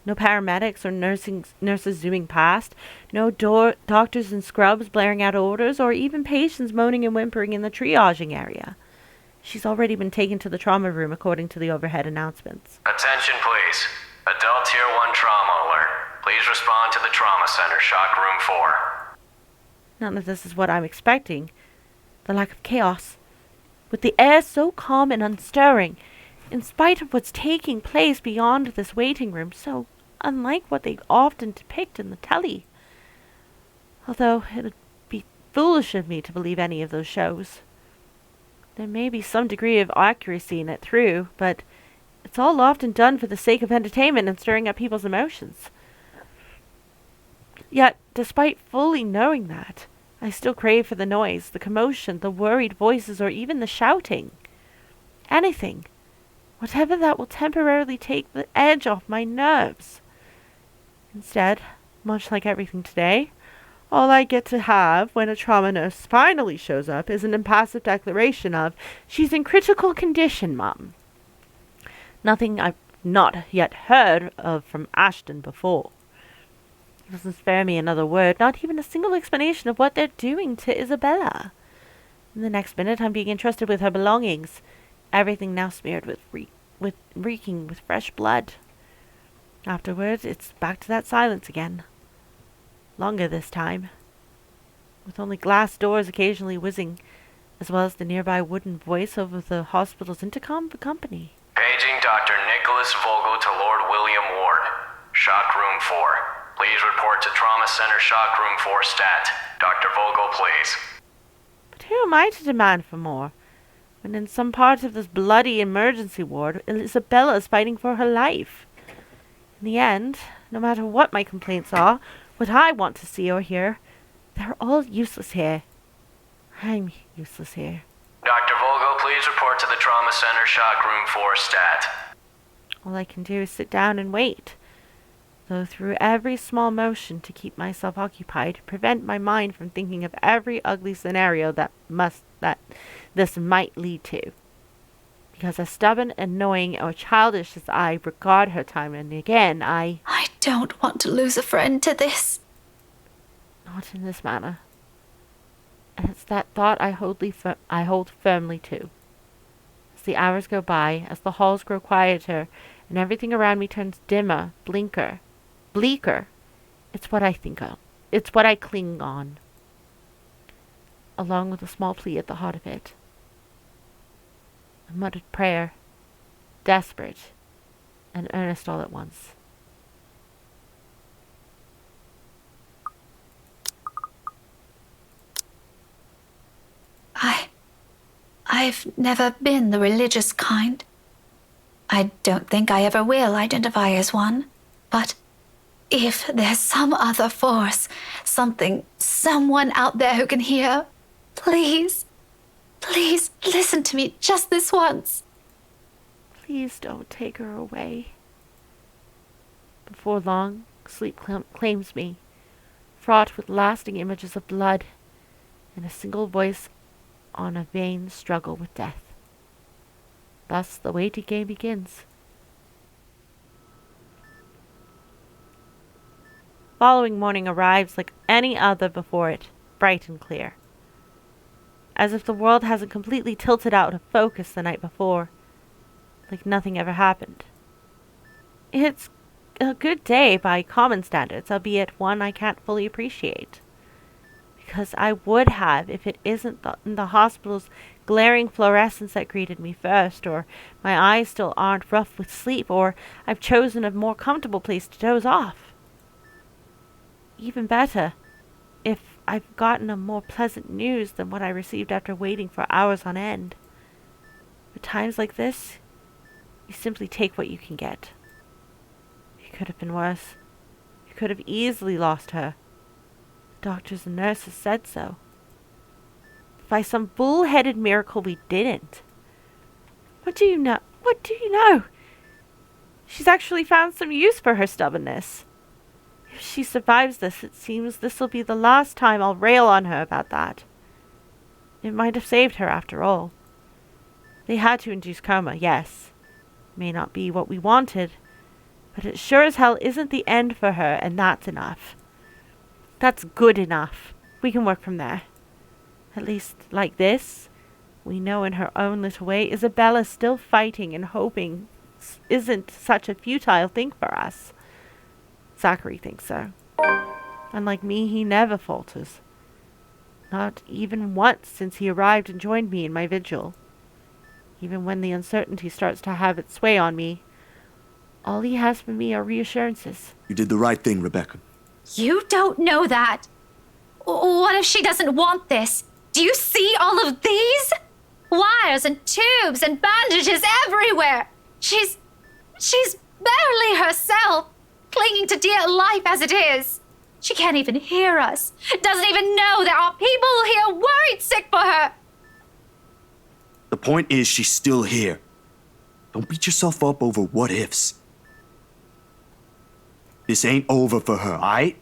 No paramedics or nurses zooming past, no doctors in scrubs blaring out orders, or even patients moaning and whimpering in the triaging area. She's already been taken to the trauma room according to the overhead announcements. Attention please. Adult Tier 1 trauma alert. Please respond to the trauma center, shock room 4. None of this is what I'm expecting. The lack of chaos. With the air so calm and unstirring, in spite of what's taking place beyond this waiting room, so unlike what they often depict in the telly. Although it'd be foolish of me to believe any of those shows. There may be some degree of accuracy in it through, but it's all often done for the sake of entertainment and stirring up people's emotions. Yet, despite fully knowing that, I still crave for the noise, the commotion, the worried voices, or even the shouting. Anything. Whatever that will temporarily take the edge off my nerves. Instead, much like everything today, all I get to have when a trauma nurse finally shows up is an impassive declaration of, "She's in critical condition, Mum." Nothing I've not yet heard of from Ashton before. It doesn't spare me another word, not even a single explanation of what they're doing to Isabella. In the next minute, I'm being entrusted with her belongings, everything now smeared with reeking with fresh blood. Afterwards, it's back to that silence again. Longer this time, with only glass doors occasionally whizzing, as well as the nearby wooden voice over the hospital's intercom for company. Paging Dr. Nicholas Vogel to Lord William Ward. Shock room 4. Please report to Trauma Center Shock room 4 stat. Dr. Vogel, please. But who am I to demand for more, when in some part of this bloody emergency ward, Isabella is fighting for her life? In the end, no matter what my complaints are, what I want to see or hear, they're all useless here. I'm useless here. Dr. Vogel, please report to the Trauma Center Shock room 4 stat. All I can do is sit down and wait, though through every small motion to keep myself occupied, to prevent my mind from thinking of every ugly scenario that this might lead to. Because as stubborn, annoying, or childish as I regard her time and again, I don't want to lose a friend to this. Not in this manner. And it's that thought I hold firmly to. As the hours go by, as the halls grow quieter, and everything around me turns dimmer, bleaker, it's what I think of. It's what I cling on. Along with a small plea at the heart of it. A muttered prayer, desperate and earnest all at once. I've never been the religious kind. I don't think I ever will identify as one. But if there's some other force, someone out there who can hear, please listen to me just this once. Please don't take her away. Before long, sleep claims me, fraught with lasting images of blood, and a single voice on a vain struggle with death. Thus the waiting game begins. Following morning arrives like any other before it, bright and clear. As if the world hasn't completely tilted out of focus the night before, like nothing ever happened. It's a good day by common standards, albeit one I can't fully appreciate. Because I would have if it isn't in the hospital's glaring fluorescence that greeted me first, or my eyes still aren't rough with sleep, or I've chosen a more comfortable place to doze off. Even better, if I've gotten a more pleasant news than what I received after waiting for hours on end. At times like this, you simply take what you can get. It could have been worse. You could have easily lost her. Doctors and nurses said so. By some bull-headed miracle we didn't. What do you know? What do you know? She's actually found some use for her stubbornness. If she survives this, it seems this will be the last time I'll rail on her about that. It might have saved her after all. They had to induce coma, yes. May not be what we wanted, but it sure as hell isn't the end for her, and that's enough. That's good enough. We can work from there. At least, like this, we know in her own little way Isabella's still fighting and hoping isn't such a futile thing for us. Zachary thinks so. Unlike me, he never falters. Not even once since he arrived and joined me in my vigil. Even when the uncertainty starts to have its sway on me, all he has for me are reassurances. You did the right thing, Rebecca. You don't know that. What if she doesn't want this? Do you see all of these? Wires and tubes and bandages everywhere. She's barely herself, clinging to dear life as it is. She can't even hear us. Doesn't even know there are people here worried sick for her. The point is she's still here. Don't beat yourself up over what ifs. This ain't over for her, aight?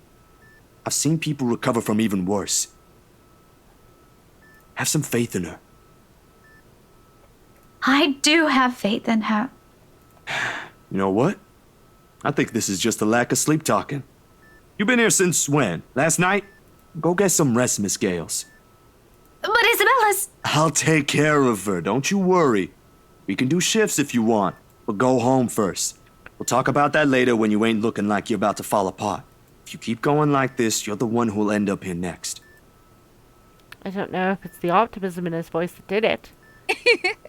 I've seen people recover from even worse. Have some faith in her. I do have faith in her. You know what? I think this is just a lack of sleep talking. You been here since when? Last night? Go get some rest, Miss Gales. But Isabella's... I'll take care of her, don't you worry. We can do shifts if you want, but go home first. We'll talk about that later when you ain't looking like you're about to fall apart. If you keep going like this, you're the one who'll end up here next. I don't know if it's the optimism in his voice that did it.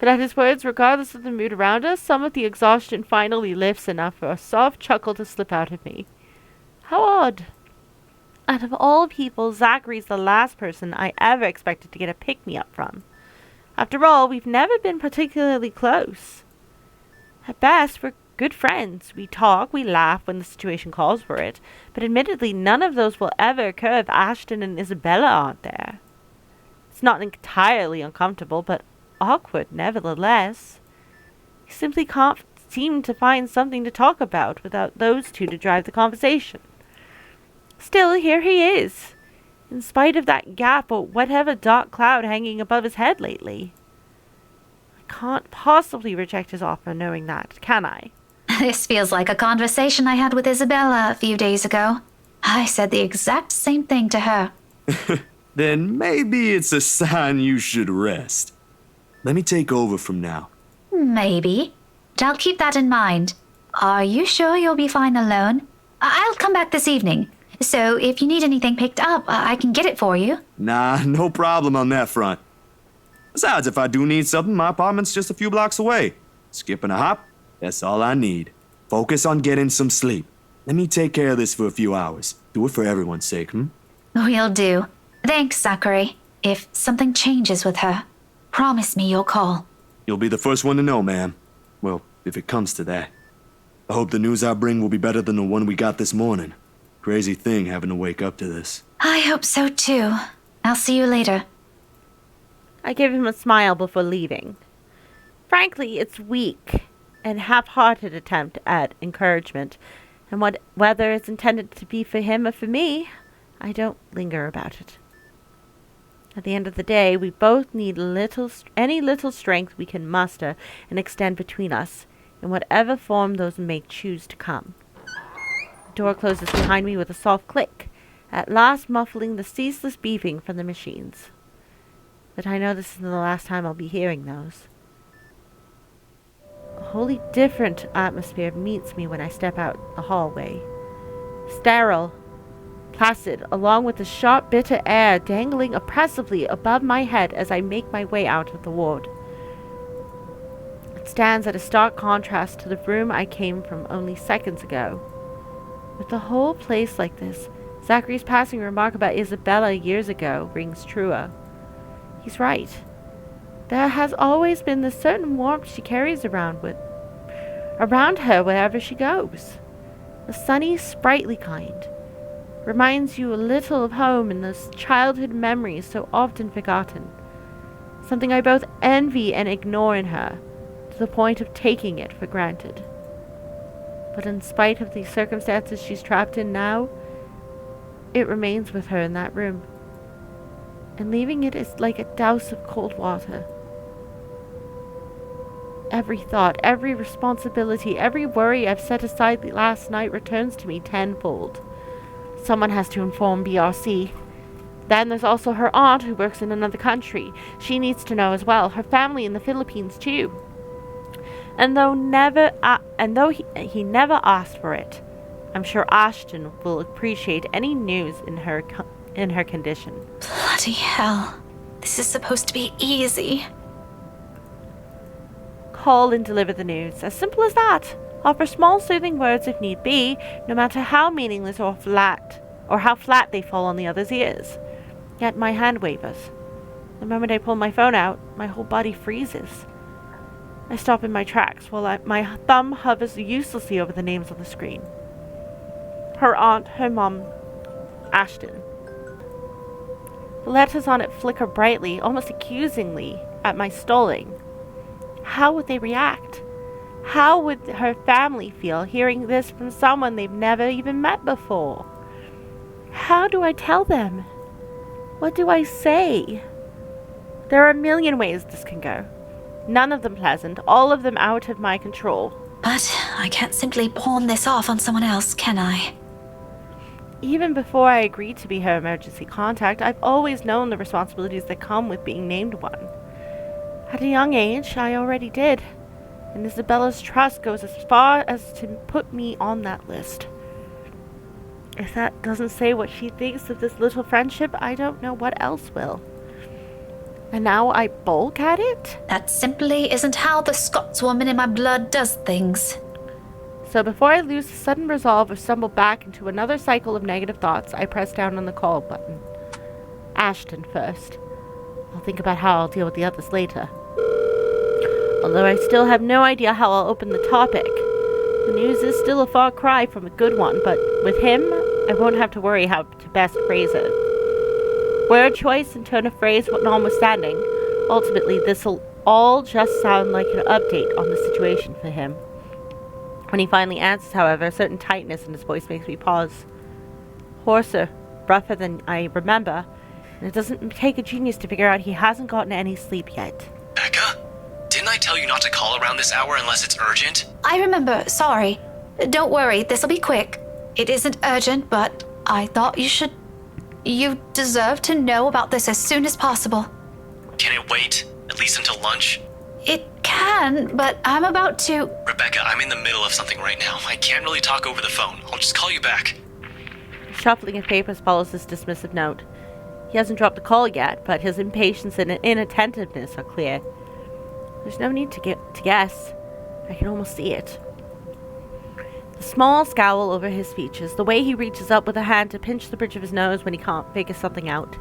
But at his words, regardless of the mood around us, some of the exhaustion finally lifts enough for a soft chuckle to slip out of me. How odd. Out of all people, Zachary's the last person I ever expected to get a pick-me-up from. After all, we've never been particularly close. At best, we're good friends. We talk, we laugh when the situation calls for it, but admittedly, none of those will ever occur if Ashton and Isabella aren't there. It's not entirely uncomfortable, but awkward nevertheless. He simply can't seem to find something to talk about without those two to drive the conversation. Still, here he is, in spite of that gap or whatever dark cloud hanging above his head lately. I can't possibly reject his offer knowing that, can I? This feels like a conversation I had with Isabella a few days ago. I said the exact same thing to her. Then maybe it's a sign you should rest. Let me take over from now. Maybe. But I'll keep that in mind. Are you sure you'll be fine alone? I'll come back this evening. So if you need anything picked up, I can get it for you. Nah, no problem on that front. Besides, if I do need something, my apartment's just a few blocks away. Skipping a hop, that's all I need. Focus on getting some sleep. Let me take care of this for a few hours. Do it for everyone's sake, Will do. Thanks, Zachary. If something changes with her, promise me you'll call. You'll be the first one to know, ma'am. Well, if it comes to that. I hope the news I bring will be better than the one we got this morning. Crazy thing having to wake up to this. I hope so too. I'll see you later. I give him a smile before leaving. Frankly, it's weak and half-hearted attempt at encouragement, and whether it's intended to be for him or for me, I don't linger about it. At the end of the day, we both need any little strength we can muster and extend between us, in whatever form those may choose to come. The door closes behind me with a soft click, at last muffling the ceaseless beeping from the machines. But I know this isn't the last time I'll be hearing those. A wholly different atmosphere meets me when I step out the hallway. Sterile, placid, along with the sharp, bitter air dangling oppressively above my head as I make my way out of the ward. It stands at a stark contrast to the room I came from only seconds ago. With the whole place like this, Zachary's passing remark about Isabella years ago rings truer. He's right. There has always been this certain warmth she carries around her wherever she goes. The sunny, sprightly kind. Reminds you a little of home and those childhood memories so often forgotten. Something I both envy and ignore in her, to the point of taking it for granted. But in spite of the circumstances she's trapped in now, it remains with her in that room. And leaving it is like a douse of cold water. Every thought, every responsibility, every worry I've set aside last night returns to me tenfold. Someone has to inform BRC. Then there's also her aunt who works in another country. She needs to know as well. Her family in the Philippines too. And though he never asked for it, I'm sure Ashton will appreciate any news in her condition. Bloody hell. This is supposed to be easy. Call and deliver the news. As simple as that. Offer small soothing words if need be, no matter how meaningless or how flat they fall on the other's ears. Yet my hand wavers. The moment I pull my phone out, my whole body freezes. I stop in my tracks while my thumb hovers uselessly over the names on the screen. Her aunt, her mom, Ashton. The letters on it flicker brightly, almost accusingly, at my stalling. How would they react? How would her family feel hearing this from someone they've never even met before? How do I tell them? What do I say? There are a million ways this can go. None of them pleasant, all of them out of my control. But I can't simply pawn this off on someone else, can I? Even before I agreed to be her emergency contact, I've always known the responsibilities that come with being named one. At a young age, I already did, and Isabella's trust goes as far as to put me on that list. If that doesn't say what she thinks of this little friendship, I don't know what else will. And now I balk at it? That simply isn't how the Scotswoman in my blood does things. So before I lose sudden resolve or stumble back into another cycle of negative thoughts, I press down on the call button. Ashton first. I'll think about how I'll deal with the others later. Although I still have no idea how I'll open the topic. The news is still a far cry from a good one, but with him, I won't have to worry how to best phrase it. Word choice and tone of phrase notwithstanding, ultimately this'll all just sound like an update on the situation for him. When he finally answers, however, a certain tightness in his voice makes me pause. Hoarser, rougher than I remember, and it doesn't take a genius to figure out he hasn't gotten any sleep yet. Becca? Didn't I tell you not to call around this hour unless it's urgent? I remember, sorry. Don't worry, this'll be quick. It isn't urgent, but I thought you should... You deserve to know about this as soon as possible. Can it wait? At least until lunch? It can, but I'm about to... Rebecca, I'm in the middle of something right now. I can't really talk over the phone. I'll just call you back. Shuffling of papers follows this dismissive note. He hasn't dropped the call yet, but his impatience and inattentiveness are clear. There's no need to guess. I can almost see it. The small scowl over his features, the way he reaches up with a hand to pinch the bridge of his nose when he can't figure something out.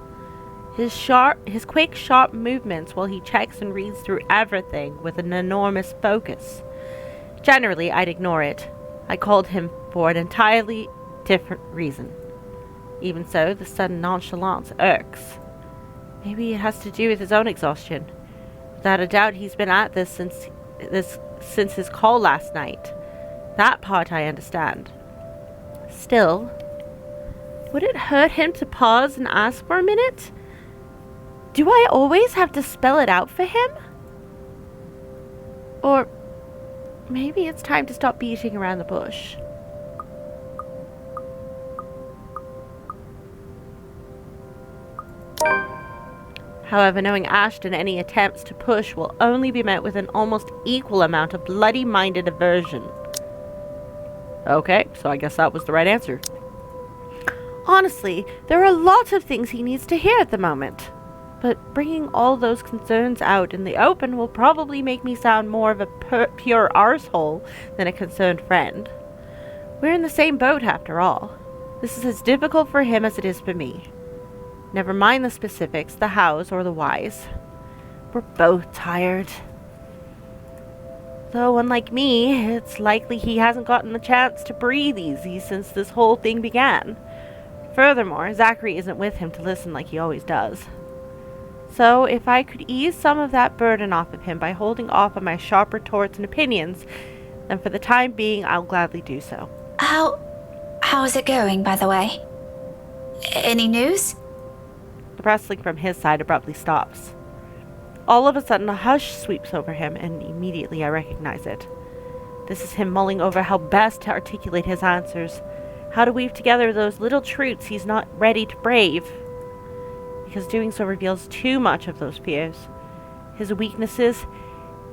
His quick, sharp movements while he checks and reads through everything with an enormous focus. Generally, I'd ignore it. I called him for an entirely different reason. Even so, the sudden nonchalance irks. Maybe it has to do with his own exhaustion. Without a doubt, he's been at this since his call last night. That part I understand. Still, would it hurt him to pause and ask for a minute? Do I always have to spell it out for him? Or maybe it's time to stop beating around the bush. However, knowing Ashton, any attempts to push will only be met with an almost equal amount of bloody-minded aversion. Okay, so I guess that was the right answer. Honestly, there are a lot of things he needs to hear at the moment. But bringing all those concerns out in the open will probably make me sound more of a pure arsehole than a concerned friend. We're in the same boat after all. This is as difficult for him as it is for me. Never mind the specifics, the hows, or the whys. We're both tired. Though, unlike me, it's likely he hasn't gotten the chance to breathe easy since this whole thing began. Furthermore, Zachary isn't with him to listen like he always does. So, if I could ease some of that burden off of him by holding off on my sharp retorts and opinions, then for the time being, I'll gladly do so. How is it going, by the way? Any news? The wrestling from his side abruptly stops. All of a sudden, a hush sweeps over him, and immediately I recognize it. This is him mulling over how best to articulate his answers, how to weave together those little truths he's not ready to brave, because doing so reveals too much of those fears, his weaknesses,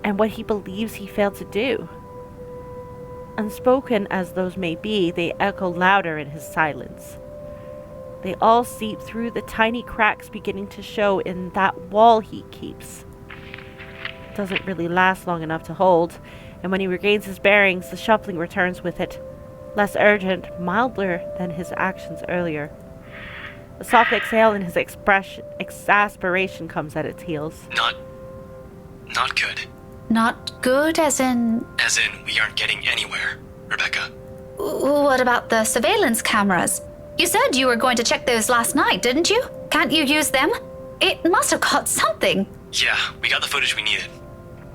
and what he believes he failed to do. Unspoken as those may be, they echo louder in his silence. They all seep through the tiny cracks beginning to show in that wall he keeps. It doesn't really last long enough to hold, and when he regains his bearings, the shuffling returns with it, less urgent, milder than his actions earlier. A soft exhale in his exasperation comes at its heels. Not good. Not good, as in... As in, we aren't getting anywhere, Rebecca. What about the surveillance cameras? You said you were going to check those last night, didn't you? Can't you use them? It must have caught something. Yeah, we got the footage we needed.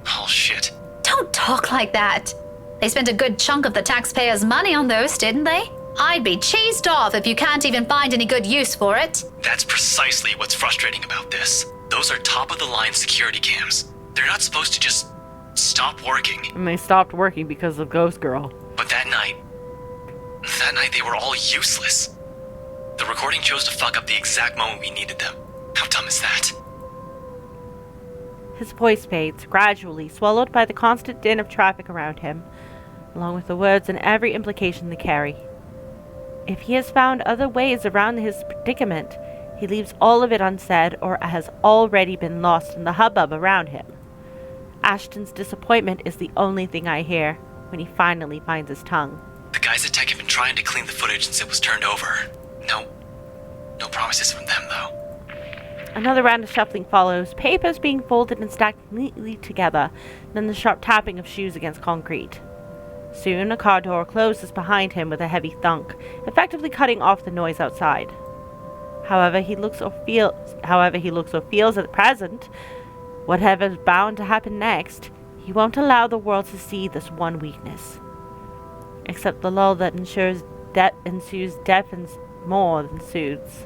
Oh, shit. Don't talk like that. They spent a good chunk of the taxpayers' money on those, didn't they? I'd be cheesed off if you can't even find any good use for it. That's precisely what's frustrating about this. Those are top-of-the-line security cams. They're not supposed to just stop working. And they stopped working because of Ghost Girl. But that night they were all useless. The recording chose to fuck up the exact moment we needed them. How dumb is that? His voice fades, gradually, swallowed by the constant din of traffic around him, along with the words and every implication they carry. If he has found other ways around his predicament, he leaves all of it unsaid or has already been lost in the hubbub around him. Ashton's disappointment is the only thing I hear when he finally finds his tongue. The guys at Tech have been trying to clean the footage since it was turned over. No promises from them, though. Another round of shuffling follows, papers being folded and stacked neatly together, then the sharp tapping of shoes against concrete. Soon, a car door closes behind him with a heavy thunk, effectively cutting off the noise outside. However he looks or feels at present, whatever's bound to happen next, he won't allow the world to see this one weakness. Except the lull that ensues deafens more than soothes.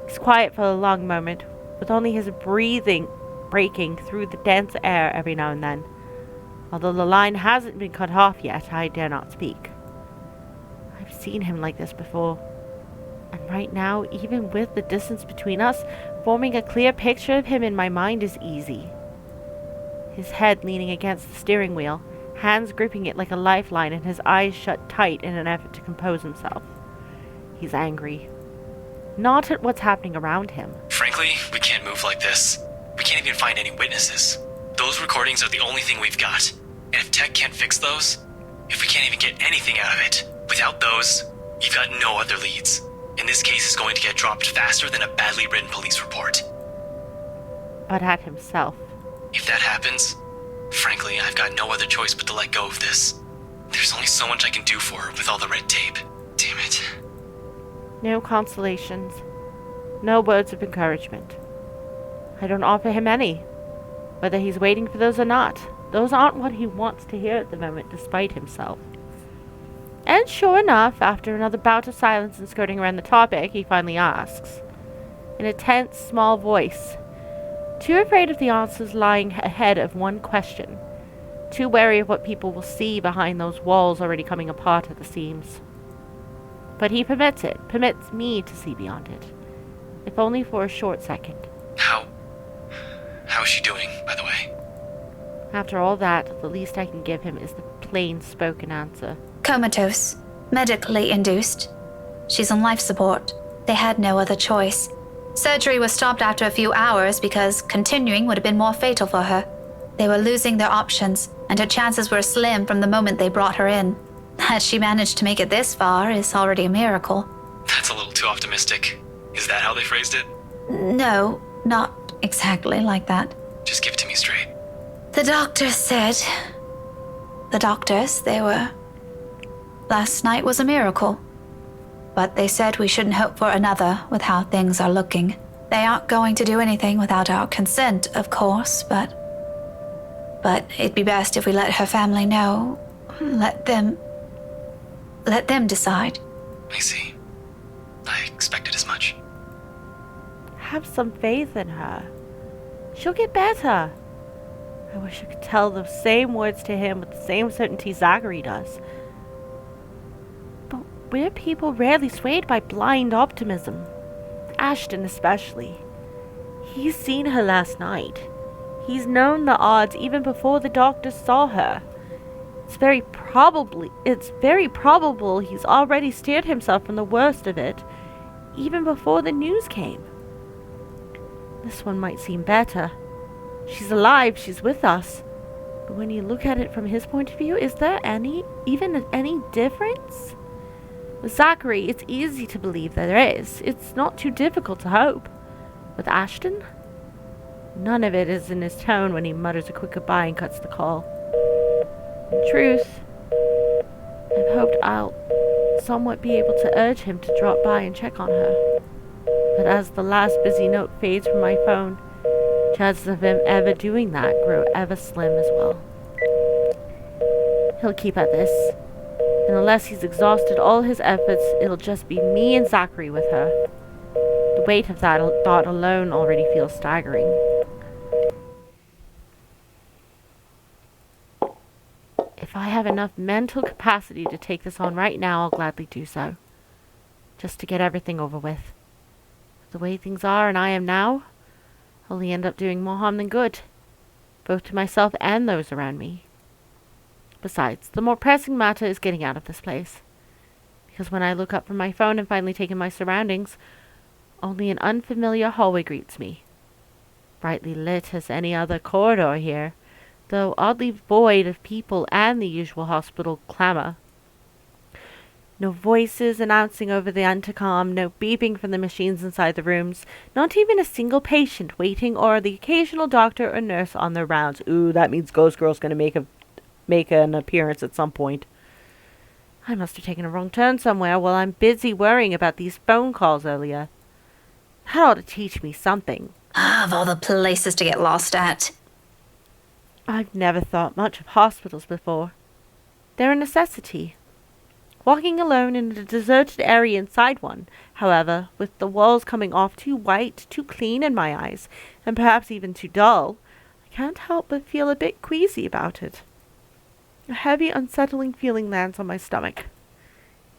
He's quiet for a long moment, with only his breathing breaking through the dense air every now and then. Although the line hasn't been cut off yet, I dare not speak. I've seen him like this before. And right now, even with the distance between us, forming a clear picture of him in my mind is easy. His head leaning against the steering wheel, hands gripping it like a lifeline and his eyes shut tight in an effort to compose himself. He's angry. Not at what's happening around him. Frankly, we can't move like this. We can't even find any witnesses. Those recordings are the only thing we've got. And if Tech can't fix those, if we can't even get anything out of it, without those, you've got no other leads. And this case is going to get dropped faster than a badly written police report. But at himself. If that happens, frankly, I've got no other choice but to let go of this. There's only so much I can do for her with all the red tape. Damn it. No consolations. No words of encouragement. I don't offer him any. Whether he's waiting for those or not, those aren't what he wants to hear at the moment, despite himself. And sure enough, after another bout of silence and skirting around the topic, he finally asks, in a tense, small voice, too afraid of the answers lying ahead of one question, too wary of what people will see behind those walls already coming apart at the seams. But he permits me to see beyond it, if only for a short second. How is she doing, by the way? After all that, the least I can give him is the plain-spoken answer. Comatose. Medically induced. She's on life support. They had no other choice. Surgery was stopped after a few hours because continuing would have been more fatal for her. They were losing their options, and her chances were slim from the moment they brought her in. That she managed to make it this far is already a miracle. That's a little too optimistic. Is that how they phrased it? No, not exactly like that. Just give it to me straight. The doctors said... they were... last night was a miracle. but they said we shouldn't hope for another with how things are looking. They aren't going to do anything without our consent, of course, but it'd be best if we let her family know. Let them decide. I see. I expected as much. Have some faith in her. She'll get better. I wish I could tell the same words to him with the same certainty Zachary does. But we're people rarely swayed by blind optimism. Ashton especially. He's seen her last night. He's known the odds even before the doctors saw her. It's very probable he's already steered himself from the worst of it, even before the news came. This one might seem better. She's alive, she's with us. But when you look at it from his point of view, is there even any difference? With Zachary, it's easy to believe that there is. It's not too difficult to hope. With Ashton, none of it is in his tone when he mutters a quick goodbye and cuts the call. In truth, I've hoped I'll somewhat be able to urge him to drop by and check on her. But as the last busy note fades from my phone, chances of him ever doing that grow ever slim as well. He'll keep at this, and unless he's exhausted all his efforts, it'll just be me and Zachary with her. The weight of that thought alone already feels staggering. If I have enough mental capacity to take this on right now, I'll gladly do so. Just to get everything over with. The way things are and I am now, I'll only end up doing more harm than good, both to myself and those around me. Besides, the more pressing matter is getting out of this place. Because when I look up from my phone and finally take in my surroundings, only an unfamiliar hallway greets me. Brightly lit as any other corridor here, though oddly void of people and the usual hospital clamor. No voices announcing over the intercom, no beeping from the machines inside the rooms, not even a single patient waiting or the occasional doctor or nurse on their rounds. Ooh, that means Ghost Girl's gonna make an appearance at some point. I must have taken a wrong turn somewhere while I'm busy worrying about these phone calls earlier. That ought to teach me something. Of all the places to get lost at. I've never thought much of hospitals before. They're a necessity. Walking alone in a deserted area inside one, however, with the walls coming off too white, too clean in my eyes, and perhaps even too dull, I can't help but feel a bit queasy about it. A heavy, unsettling feeling lands on my stomach.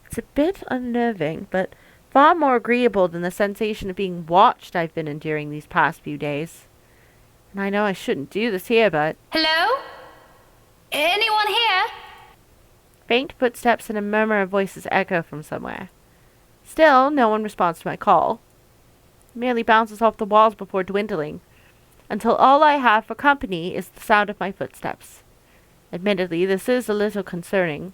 It's a bit unnerving, but far more agreeable than the sensation of being watched I've been enduring these past few days. And I know I shouldn't do this here, but... Hello? Anyone here? Faint footsteps and a murmur of voices echo from somewhere. Still, no one responds to my call. It merely bounces off the walls before dwindling, until all I have for company is the sound of my footsteps. Admittedly, this is a little concerning.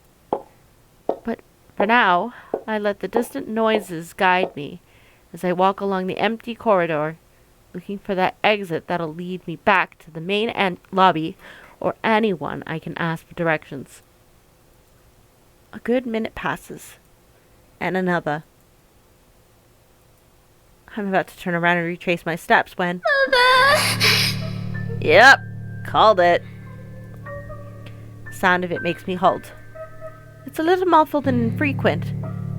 But for now, I let the distant noises guide me as I walk along the empty corridor, looking for that exit that'll lead me back to the main lobby or anyone I can ask for directions. A good minute passes, and another. I'm about to turn around and retrace my steps when... Mother! Yep, called it. The sound of it makes me halt. It's a little muffled and infrequent,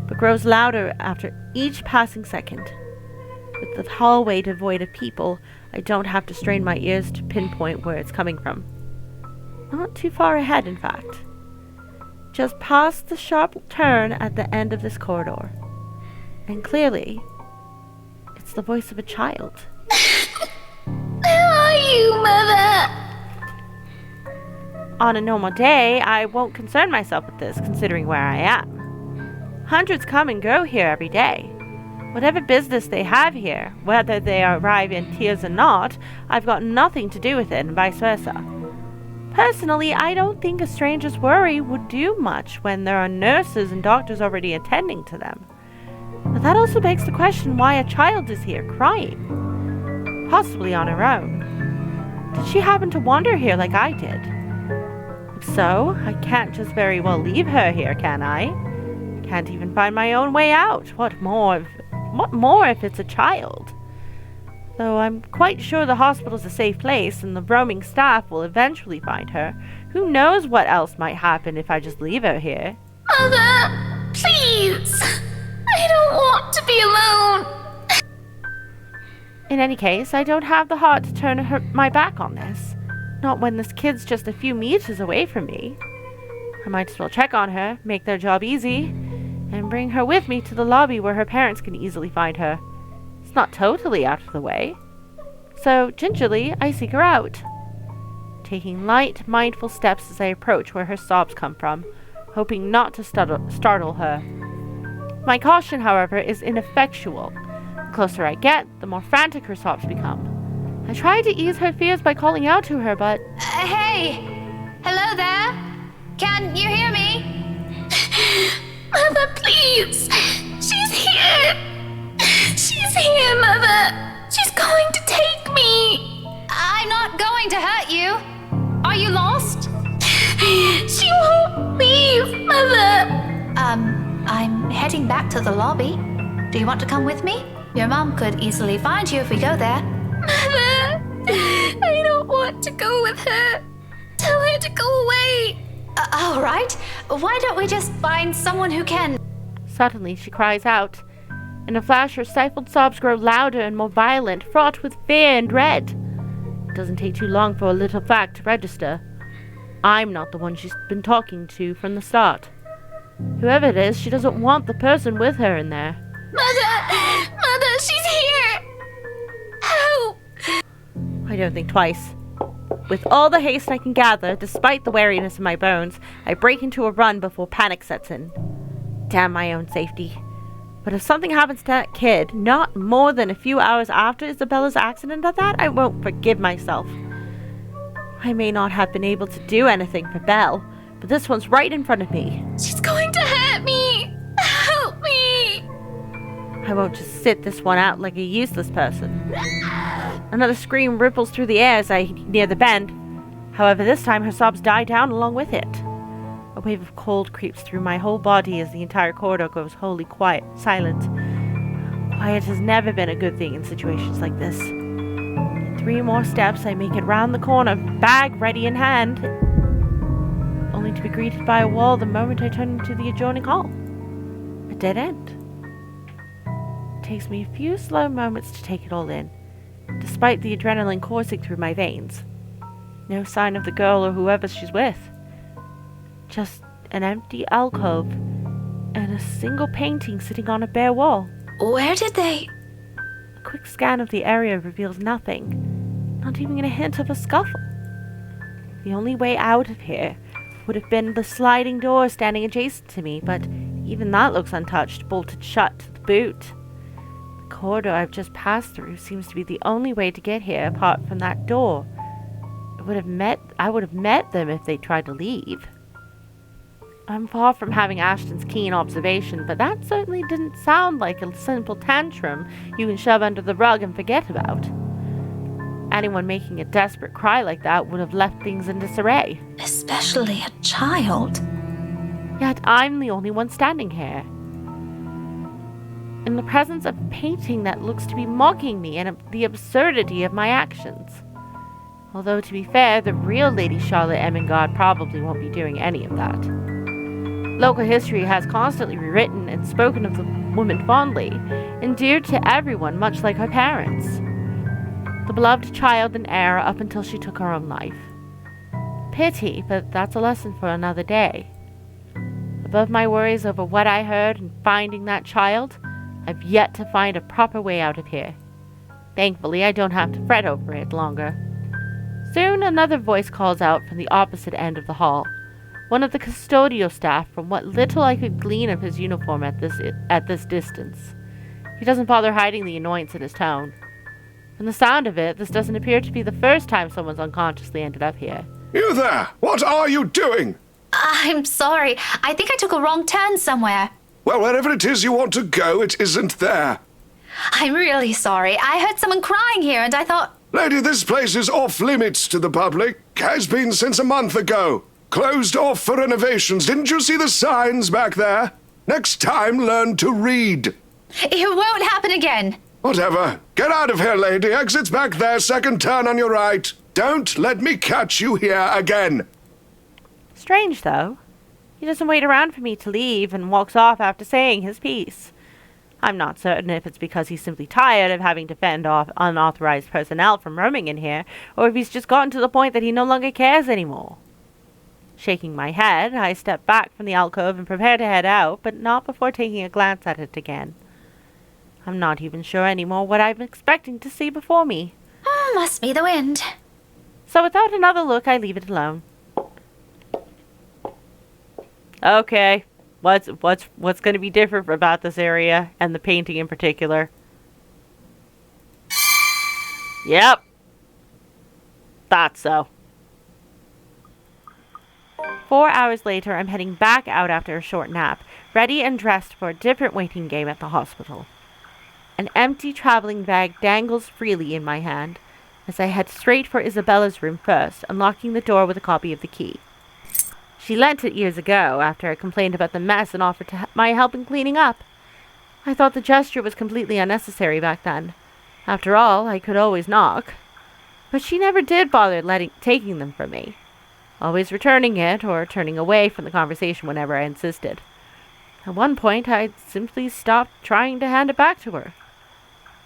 but grows louder after each passing second. With the hallway devoid of people, I don't have to strain my ears to pinpoint where it's coming from. Not too far ahead, in fact. Just past the sharp turn at the end of this corridor. And clearly, it's the voice of a child. Where are you, Mother? On a normal day, I won't concern myself with this, considering where I am. Hundreds come and go here every day. Whatever business they have here, whether they arrive in tears or not, I've got nothing to do with it, and vice versa. Personally, I don't think a stranger's worry would do much when there are nurses and doctors already attending to them. But that also begs the question why a child is here crying. Possibly on her own. Did she happen to wander here like I did? If so, I can't just very well leave her here, can I? Can't even find my own way out. What more if it's a child? Though I'm quite sure the hospital's a safe place and the roaming staff will eventually find her. Who knows what else might happen if I just leave her here? Mother, please. I don't want to be alone. In any case, I don't have the heart to turn my back on this. Not when this kid's just a few meters away from me. I might as well check on her, make their job easy, and bring her with me to the lobby where her parents can easily find her. It's not totally out of the way. So, gingerly, I seek her out, taking light, mindful steps as I approach where her sobs come from, hoping not to startle her. My caution, however, is ineffectual. The closer I get, the more frantic her sobs become. I try to ease her fears by calling out to her, but... Hey! Hello there? Can you hear me? Mother, please! She's here! She's here, Mother! She's going to take me! I'm not going to hurt you. Are you lost? She won't leave, Mother! I'm heading back to the lobby. Do you want to come with me? Your mom could easily find you if we go there. Mother! I don't want to go with her. Tell her to go away. All right. Why don't we just find someone who can... Suddenly she cries out. In a flash, her stifled sobs grow louder and more violent, fraught with fear and dread. It doesn't take too long for a little fact to register. I'm not the one she's been talking to from the start. Whoever it is, she doesn't want the person with her in there. Mother, she's here! Help! I don't think twice. With all the haste I can gather, despite the wariness in my bones, I break into a run before panic sets in. Damn my own safety. But if something happens to that kid, not more than a few hours after Isabella's accident at that, I won't forgive myself. I may not have been able to do anything for Belle, but this one's right in front of me. She's going to hurt me! Help me! I won't just sit this one out like a useless person. Another scream ripples through the air as I near the bend. However, this time her sobs die down along with it. A wave of cold creeps through my whole body as the entire corridor goes wholly quiet, silent. Quiet has never been a good thing in situations like this. In 3 more steps, I make it round the corner, bag ready in hand, only to be greeted by a wall the moment I turn into the adjoining hall. A dead end. It takes me a few slow moments to take it all in, despite the adrenaline coursing through my veins. No sign of the girl or whoever she's with. Just an empty alcove and a single painting sitting on a bare wall. Where did they... A quick scan of the area reveals nothing, not even a hint of a scuffle. The only way out of here would have been the sliding door standing adjacent to me, but even that looks untouched, bolted shut to the boot. The corridor I've just passed through seems to be the only way to get here apart from that door. I would have met them if they tried to leave. I'm far from having Ashton's keen observation, but that certainly didn't sound like a simple tantrum you can shove under the rug and forget about. Anyone making a desperate cry like that would have left things in disarray. Especially a child. Yet I'm the only one standing here, in the presence of a painting that looks to be mocking me and the absurdity of my actions. Although, to be fair, the real Lady Charlotte Ermengarde probably won't be doing any of that. Local history has constantly rewritten and spoken of the woman fondly, endeared to everyone much like her parents. The beloved child and heir up until she took her own life. Pity, but that's a lesson for another day. Above my worries over what I heard and finding that child, I've yet to find a proper way out of here. Thankfully, I don't have to fret over it longer. Soon another voice calls out from the opposite end of the hall. One of the custodial staff, from what little I could glean of his uniform at this distance. He doesn't bother hiding the annoyance in his tone. From the sound of it, this doesn't appear to be the first time someone's unconsciously ended up here. You there! What are you doing? I'm sorry. I think I took a wrong turn somewhere. Well, wherever it is you want to go, it isn't there. I'm really sorry. I heard someone crying here and I thought... Lady, this place is off limits to the public. Has been since a month ago. Closed off for renovations. Didn't you see the signs back there? Next time, learn to read. It won't happen again. Whatever. Get out of here, lady. Exit's back there, second turn on your right. Don't let me catch you here again. Strange, though. He doesn't wait around for me to leave and walks off after saying his piece. I'm not certain if it's because he's simply tired of having to fend off unauthorized personnel from roaming in here, or if he's just gotten to the point that he no longer cares anymore. Shaking my head, I step back from the alcove and prepare to head out, but not before taking a glance at it again. I'm not even sure anymore what I'm expecting to see before me. Must be the wind. So without another look, I leave it alone. Okay, what's going to be different about this area and the painting in particular? Yep. Thought so. 4 hours later, I'm heading back out after a short nap, ready and dressed for a different waiting game at the hospital. An empty traveling bag dangles freely in my hand as I head straight for Isabella's room first, unlocking the door with a copy of the key. She lent it years ago after I complained about the mess and offered my help in cleaning up. I thought the gesture was completely unnecessary back then. After all, I could always knock. But she never did bother taking them from me, always returning it or turning away from the conversation whenever I insisted. At one point, I'd simply stopped trying to hand it back to her.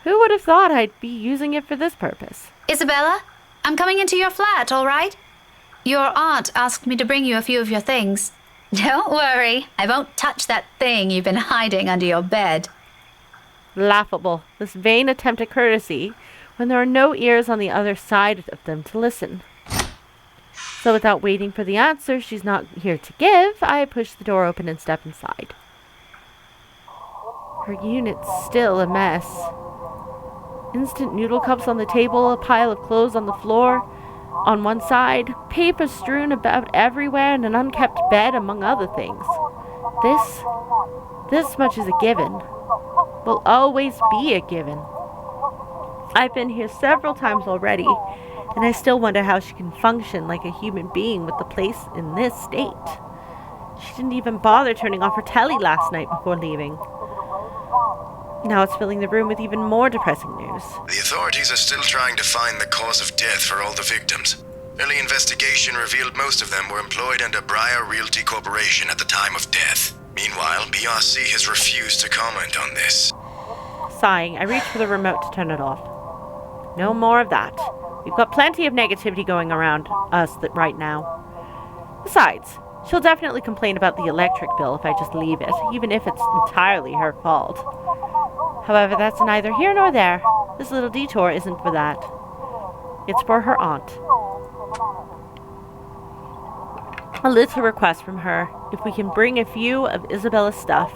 Who would have thought I'd be using it for this purpose? Isabella, I'm coming into your flat, all right? Your aunt asked me to bring you a few of your things. Don't worry, I won't touch that thing you've been hiding under your bed. Laughable, this vain attempt at courtesy, when there are no ears on the other side of them to listen. So without waiting for the answer she's not here to give, I push the door open and step inside. Her unit's still a mess. Instant noodle cups on the table, a pile of clothes on the floor on one side, paper strewn about everywhere, and an unkept bed, among other things. This much is a given. Will always be a given. I've been here several times already, and I still wonder how she can function like a human being with the place in this state. She didn't even bother turning off her telly last night before leaving. Now it's filling the room with even more depressing news. The authorities are still trying to find the cause of death for all the victims. Early investigation revealed most of them were employed under Briar Realty Corporation at the time of death. Meanwhile, BRC has refused to comment on this. Sighing, I reach for the remote to turn it off. No more of that. We've got plenty of negativity going around us right now. Besides, she'll definitely complain about the electric bill if I just leave it, even if it's entirely her fault. However, that's neither here nor there. This little detour isn't for that. It's for her aunt. A little request from her, if we can bring a few of Isabella's stuff.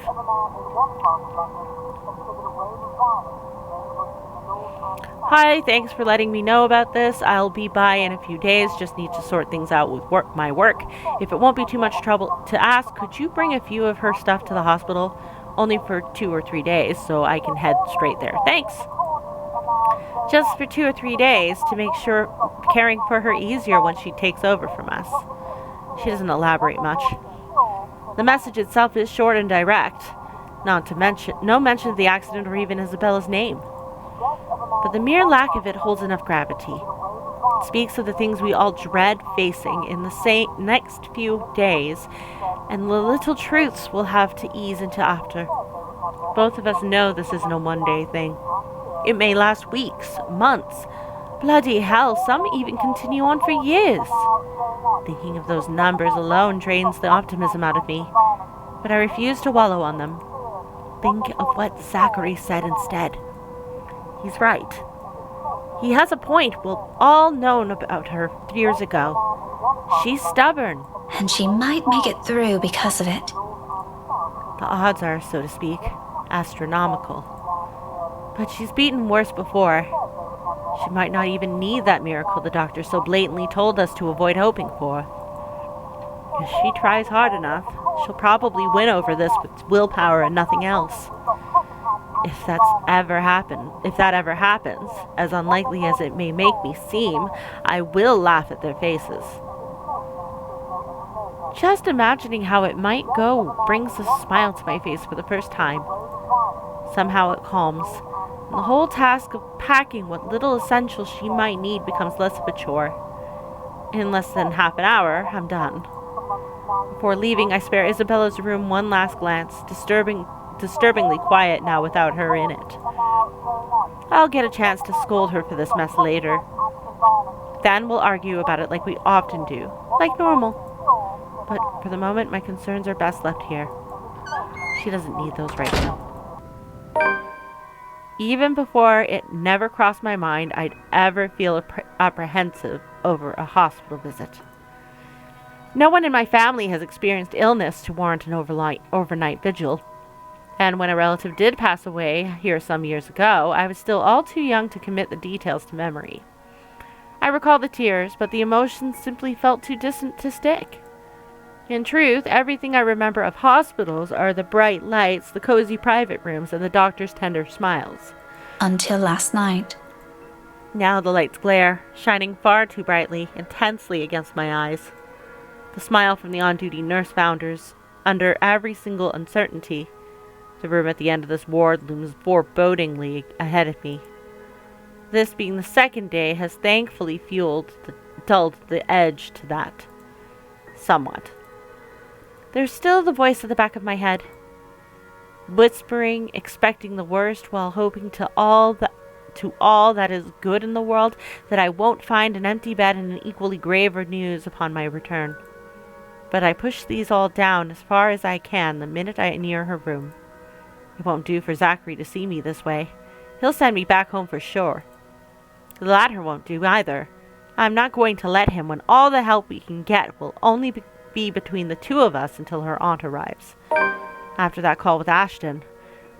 Hi, thanks for letting me know about this. I'll be by in a few days, just need to sort things out with my work. If it won't be too much trouble to ask, could you bring a few of her stuff to the hospital? Only for 2 or 3 days, so I can head straight there. Thanks! Just for 2 or 3 days, to make sure caring for her easier when she takes over from us. She doesn't elaborate much. The message itself is short and direct, no mention of the accident or even Isabella's name. But the mere lack of it holds enough gravity. It speaks of the things we all dread facing in the next few days, and the little truths we'll have to ease into after. Both of us know this isn't a one-day thing. It may last weeks, months. Bloody hell, some even continue on for years. Thinking of those numbers alone drains the optimism out of me, but I refuse to wallow on them. Think of what Zachary said instead. He's right. He has a point. We've all known about her years ago. She's stubborn. And she might make it through because of it. The odds are, so to speak, astronomical. But she's beaten worse before. She might not even need that miracle the doctor so blatantly told us to avoid hoping for. If she tries hard enough, she'll probably win over this with willpower and nothing else. If that ever happens, as unlikely as it may make me seem, I will laugh at their faces. Just imagining how it might go brings a smile to my face for the first time. Somehow it calms, and the whole task of packing what little essentials she might need becomes less of a chore. In less than half an hour, I'm done. Before leaving, I spare Isabella's room one last glance, disturbingly quiet now without her in it. I'll get a chance to scold her for this mess later. Then we'll argue about it like we often do, like normal. But for the moment, my concerns are best left here. She doesn't need those right now. Even before it never crossed my mind I'd ever feel apprehensive over a hospital visit. No one in my family has experienced illness to warrant an overnight vigil. And when a relative did pass away here some years ago, I was still all too young to commit the details to memory. I recall the tears, but the emotions simply felt too distant to stick. In truth, everything I remember of hospitals are the bright lights, the cozy private rooms, and the doctor's tender smiles. Until last night. Now the lights glare, shining far too brightly, intensely against my eyes. The smile from the on-duty nurse founders, under every single uncertainty. The room at the end of this ward looms forebodingly ahead of me. This being the second day has thankfully dulled the edge to that. Somewhat. There's still the voice at the back of my head, whispering, expecting the worst while hoping to all that is good in the world that I won't find an empty bed and an equally grave news upon my return. But I push these all down as far as I can the minute I near her room. It won't do for Zachary to see me this way. He'll send me back home for sure. The latter won't do either. I'm not going to let him when all the help we can get will only be between the two of us until her aunt arrives. After that call with Ashton,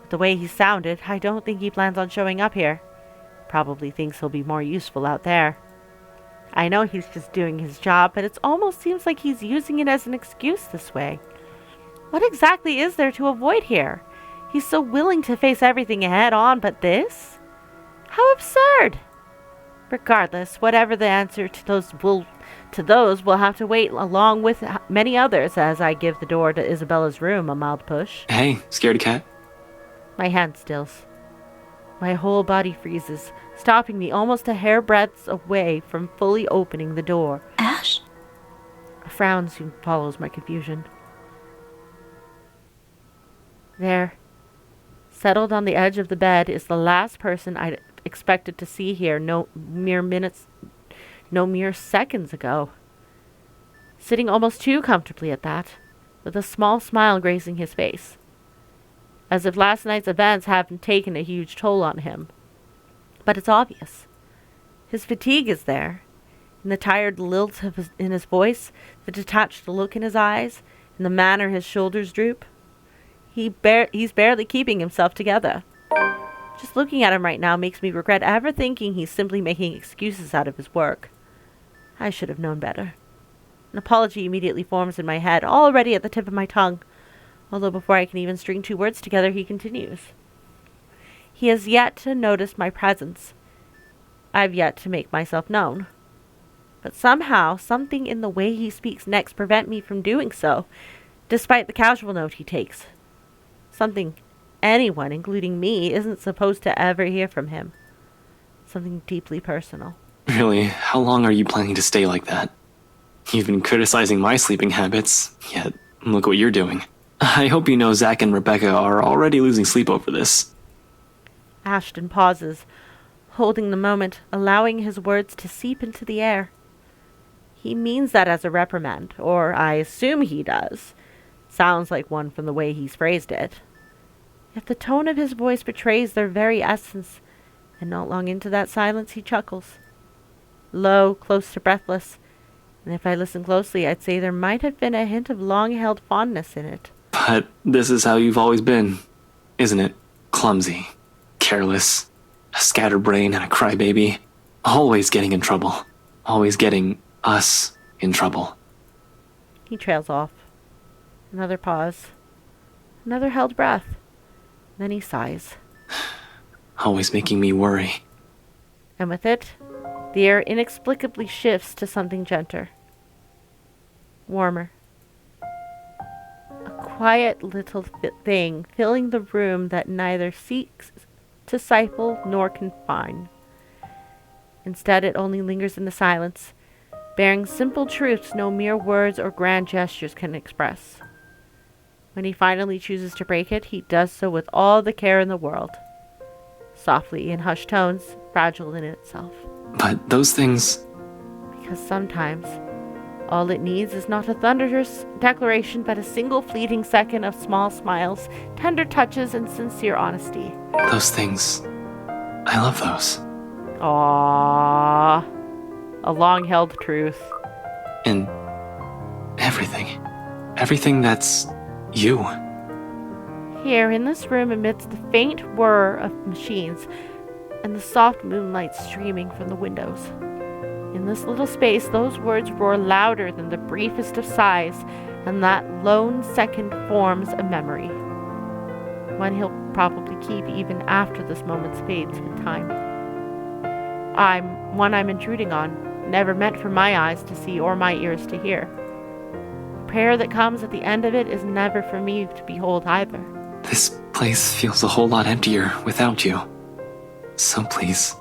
with the way he sounded, I don't think he plans on showing up here. Probably thinks he'll be more useful out there. I know he's just doing his job, but it almost seems like he's using it as an excuse this way. What exactly is there to avoid here? He's so willing to face everything head on, but this? How absurd! Regardless, whatever the answer to those will have to wait along with many others as I give the door to Isabella's room a mild push. Hey, scaredy cat? My hand stills. My whole body freezes, stopping me almost a hairbreadth away from fully opening the door. Ash? A frown soon follows my confusion. There, settled on the edge of the bed, is the last person I'd expected to see here no mere seconds ago. Sitting almost too comfortably at that, with a small smile gracing his face. As if last night's events haven't taken a huge toll on him. But it's obvious. His fatigue is there, in the tired lilt in his voice, the detached look in his eyes, and the manner his shoulders droop. He's barely keeping himself together. Just looking at him right now makes me regret ever thinking he's simply making excuses out of his work. I should have known better. An apology immediately forms in my head, already at the tip of my tongue. Although before I can even string two words together, he continues. He has yet to notice my presence. I've yet to make myself known. But somehow, something in the way he speaks next prevents me from doing so, despite the casual note he takes. Something anyone, including me, isn't supposed to ever hear from him. Something deeply personal. Really, how long are you planning to stay like that? You've been criticizing my sleeping habits, yet look what you're doing. I hope you know Zach and Rebecca are already losing sleep over this. Ashton pauses, holding the moment, allowing his words to seep into the air. He means that as a reprimand, or I assume he does. Sounds like one from the way he's phrased it. Yet the tone of his voice betrays their very essence, and not long into that silence he chuckles. Low, close to breathless, and if I listen closely, I'd say there might have been a hint of long-held fondness in it. But this is how you've always been, isn't it? Clumsy, careless, a scatterbrain and a crybaby. Always getting in trouble. Always getting us in trouble. He trails off. Another pause. Another held breath. Then he sighs. Always making me worry. And with it, the air inexplicably shifts to something gentler. Warmer. quiet little thing filling the room that neither seeks to stifle nor confine. Instead, it only lingers in the silence, bearing simple truths no mere words or grand gestures can express. When he finally chooses to break it, he does so with all the care in the world. Softly, in hushed tones, fragile in itself. But those things... Because sometimes, all it needs is not a thunderous declaration, but a single fleeting second of small smiles, tender touches, and sincere honesty. Those things... I love those. Aww. A long-held truth. And everything. Everything that's you. Here, in this room, amidst the faint whir of machines and the soft moonlight streaming from the windows. In this little space, those words roar louder than the briefest of sighs, and that lone second forms a memory. One he'll probably keep even after this moment fades with time. I'm intruding on, never meant for my eyes to see or my ears to hear. The prayer that comes at the end of it is never for me to behold either. This place feels a whole lot emptier without you. So please,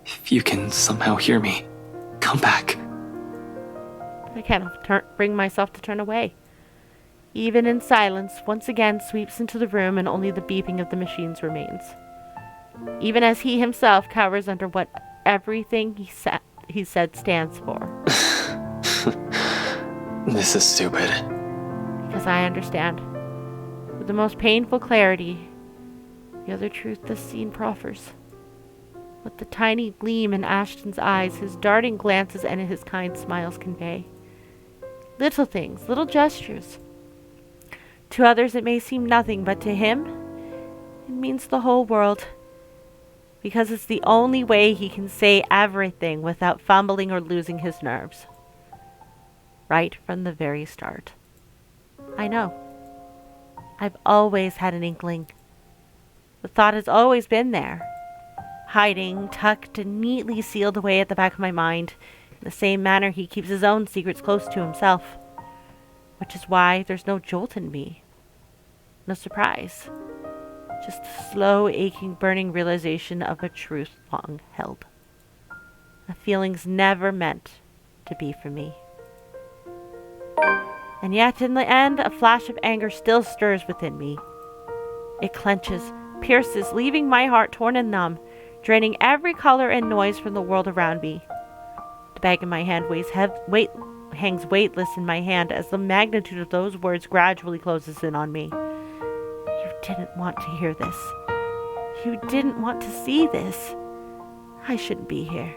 if you can somehow hear me, come back. I can't bring myself to turn away. Even in silence, once again sweeps into the room and only the beeping of the machines remains. Even as he himself cowers under what everything he said stands for. This is stupid. Because I understand. With the most painful clarity, the other truth this scene proffers. What the tiny gleam in Ashton's eyes, his darting glances, and his kind smiles convey. Little things, little gestures. To others it may seem nothing, but to him, it means the whole world. Because it's the only way he can say everything without fumbling or losing his nerves. Right from the very start. I know. I've always had an inkling. The thought has always been there. Hiding, tucked, and neatly sealed away at the back of my mind, in the same manner he keeps his own secrets close to himself. Which is why there's no jolt in me. No surprise. Just a slow, aching, burning realization of a truth long held. A feeling's never meant to be for me. And yet, in the end, a flash of anger still stirs within me. It clenches, pierces, leaving my heart torn and numb, draining every color and noise from the world around me. The bag in my hand hangs weightless in my hand as the magnitude of those words gradually closes in on me. You didn't want to hear this. You didn't want to see this. I shouldn't be here.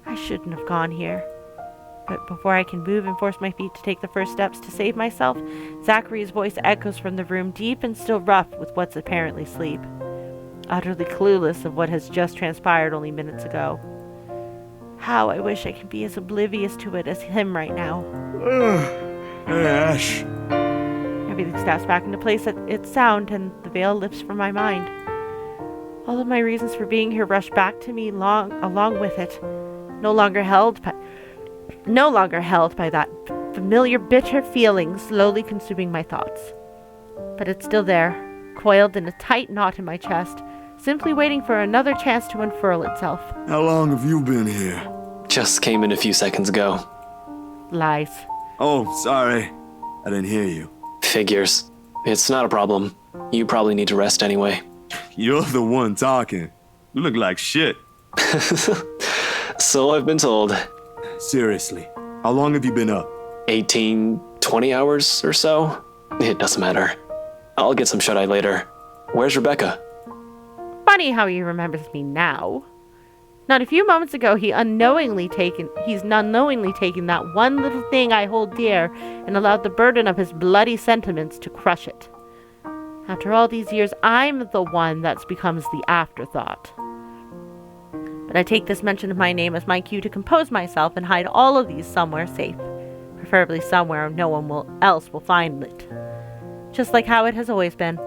I shouldn't have gone here. But before I can move and force my feet to take the first steps to save myself, Zachary's voice echoes from the room, deep and still rough with what's apparently sleep. Utterly clueless of what has just transpired only minutes ago. How I wish I could be as oblivious to it as him right now. Hey, Ash. Everything snaps back into place at its sound, and the veil lifts from my mind. All of my reasons for being here rush back to me along with it, no longer held by that familiar bitter feeling slowly consuming my thoughts. But it's still there, coiled in a tight knot in my chest, simply waiting for another chance to unfurl itself. How long have you been here? Just came in a few seconds ago. Lies. Oh, sorry. I didn't hear you. Figures. It's not a problem. You probably need to rest anyway. You're the one talking. You look like shit. So I've been told. Seriously, how long have you been up? 18, 20 hours or so? It doesn't matter. I'll get some shut-eye later. Where's Rebecca? Funny how he remembers me now. Not a few moments ago, he's unknowingly taken that one little thing I hold dear and allowed the burden of his bloody sentiments to crush it. After all these years, I'm the one that becomes the afterthought. But I take this mention of my name as my cue to compose myself and hide all of these somewhere safe. Preferably somewhere no one else will find it. Just like how it has always been.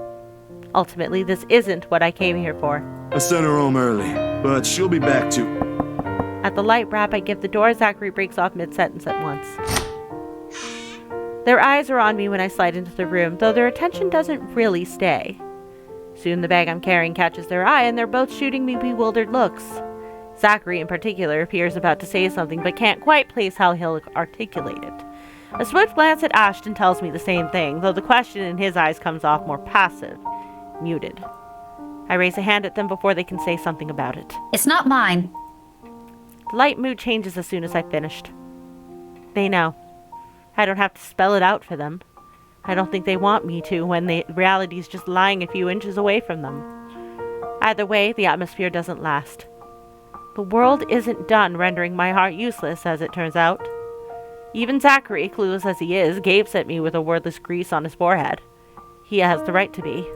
Ultimately, this isn't what I came here for. I sent her home early, but she'll be back too. At the light rap I give the door, Zachary breaks off mid-sentence at once. Their eyes are on me when I slide into the room, though their attention doesn't really stay. Soon the bag I'm carrying catches their eye, and they're both shooting me bewildered looks. Zachary, in particular, appears about to say something, but can't quite place how he'll articulate it. A swift glance at Ashton tells me the same thing, though the question in his eyes comes off more passive, muted. I raise a hand at them before they can say something about it. It's not mine. The light mood changes as soon as I've finished. They know. I don't have to spell it out for them. I don't think they want me to when the reality's just lying a few inches away from them. Either way, the atmosphere doesn't last. The world isn't done rendering my heart useless, as it turns out. Even Zachary, clueless as he is, gapes at me with a wordless grease on his forehead. He has the right to be.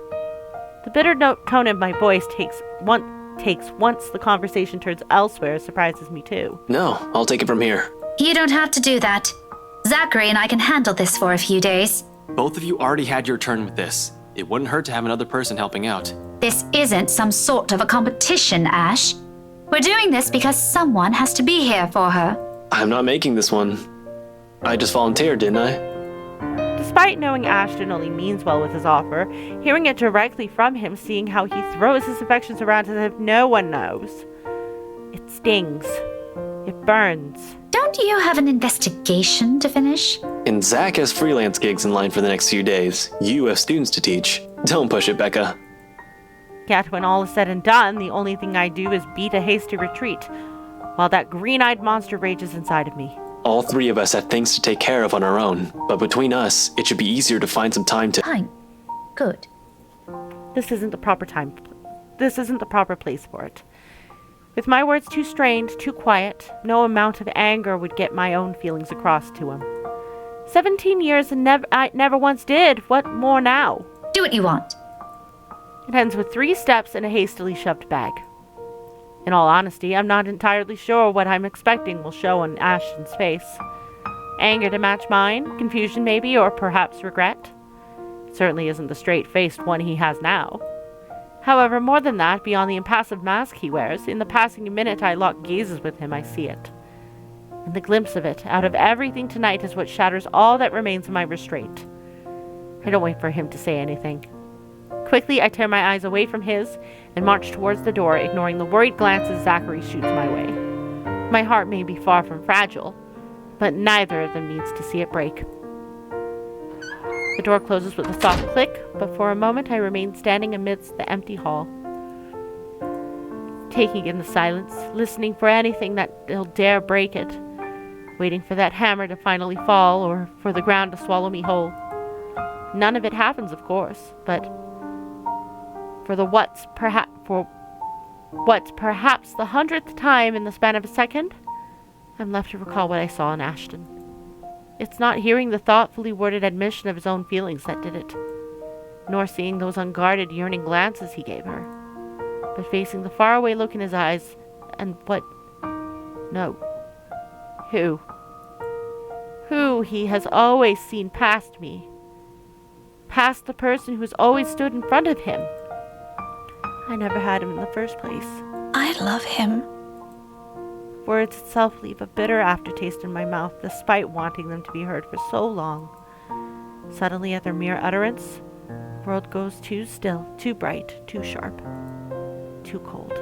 The bitter tone in my voice takes once the conversation turns elsewhere surprises me too. No, I'll take it from here. You don't have to do that. Zachary and I can handle this for a few days. Both of you already had your turn with this. It wouldn't hurt to have another person helping out. This isn't some sort of a competition, Ash. We're doing this because someone has to be here for her. I'm not making this one. I just volunteered, didn't I? Despite knowing Ashton only means well with his offer, hearing it directly from him, seeing how he throws his affections around as if no one knows. It stings. It burns. Don't you have an investigation to finish? And Zach has freelance gigs in line for the next few days. You have students to teach. Don't push it, Becca. Yet when all is said and done, the only thing I do is beat a hasty retreat, while that green-eyed monster rages inside of me. All three of us have things to take care of on our own, but between us, it should be easier to find some time to— Fine. Good. This isn't the proper time. This isn't the proper place for it. With my words too strained, too quiet, no amount of anger would get my own feelings across to him. 17 years and I never once did. What more now? Do what you want. It ends with 3 steps and a hastily shoved bag. In all honesty, I'm not entirely sure what I'm expecting will show on Ashton's face. Anger to match mine, confusion maybe, or perhaps regret. It certainly isn't the straight-faced one he has now. However, more than that, beyond the impassive mask he wears, in the passing minute I lock gazes with him, I see it. And the glimpse of it, out of everything tonight, is what shatters all that remains of my restraint. I don't wait for him to say anything. Quickly, I tear my eyes away from his and march towards the door, ignoring the worried glances Zachary shoots my way. My heart may be far from fragile, but neither of them needs to see it break. The door closes with a soft click, but for a moment I remain standing amidst the empty hall, taking in the silence, listening for anything that'll dare break it, waiting for that hammer to finally fall or for the ground to swallow me whole. None of it happens, of course, but for what's perhaps the 100th time in the span of a second, I'm left to recall what I saw in Ashton. It's not hearing the thoughtfully worded admission of his own feelings that did it, nor seeing those unguarded, yearning glances he gave her, but facing the faraway look in his eyes and who he has always seen past me, past the person who's always stood in front of him. I never had him in the first place. I love him. Words itself leave a bitter aftertaste in my mouth, despite wanting them to be heard for so long. Suddenly, at their mere utterance, the world goes too still, too bright, too sharp, too cold.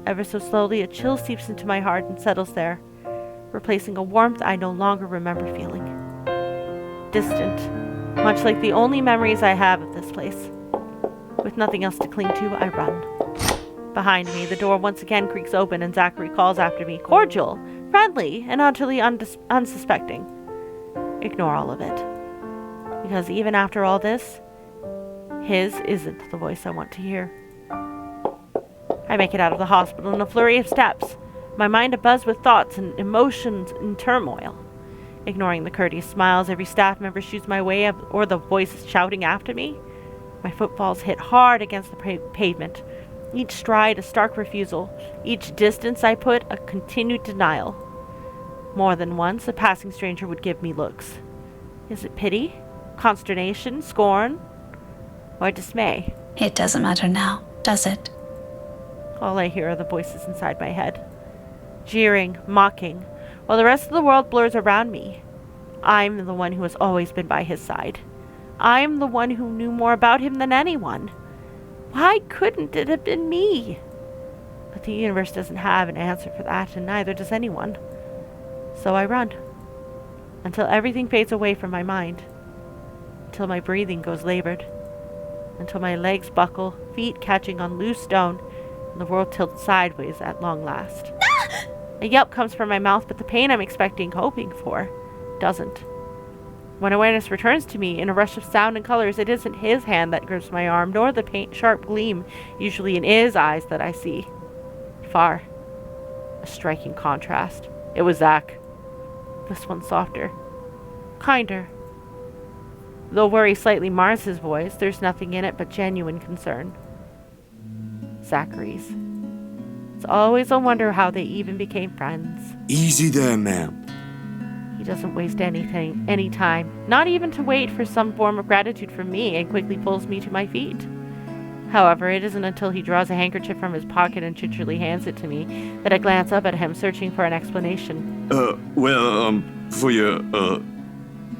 Ever so slowly, a chill seeps into my heart and settles there, replacing a warmth I no longer remember feeling. Distant, much like the only memories I have of this place. With nothing else to cling to, I run. Behind me, the door once again creaks open and Zachary calls after me, cordial, friendly, and utterly unsuspecting. Ignore all of it. Because even after all this, his isn't the voice I want to hear. I make it out of the hospital in a flurry of steps, my mind abuzz with thoughts and emotions in turmoil. Ignoring the courteous smiles every staff member shoots my way or the voices shouting after me, my footfalls hit hard against the pavement. Each stride a stark refusal, each distance I put a continued denial. More than once, a passing stranger would give me looks. Is it pity, consternation, scorn, or dismay? It doesn't matter now, does it? All I hear are the voices inside my head, jeering, mocking, while the rest of the world blurs around me. I'm the one who has always been by his side. I'm the one who knew more about him than anyone. Why couldn't it have been me? But the universe doesn't have an answer for that, and neither does anyone. So I run. Until everything fades away from my mind. Until my breathing goes labored. Until my legs buckle, feet catching on loose stone, and the world tilts sideways at long last. A yelp comes from my mouth, but the pain I'm expecting, hoping for, doesn't. When awareness returns to me in a rush of sound and colors, it isn't his hand that grips my arm, nor the sharp gleam, usually in his eyes, that I see. Far. A striking contrast. It was Zach. This one softer. Kinder. Though worry slightly mars his voice, there's nothing in it but genuine concern. Zachary's. It's always a wonder how they even became friends. Easy there, ma'am. He doesn't waste any time, not even to wait for some form of gratitude from me, and quickly pulls me to my feet. However, it isn't until he draws a handkerchief from his pocket and gingerly hands it to me that I glance up at him, searching for an explanation. For your,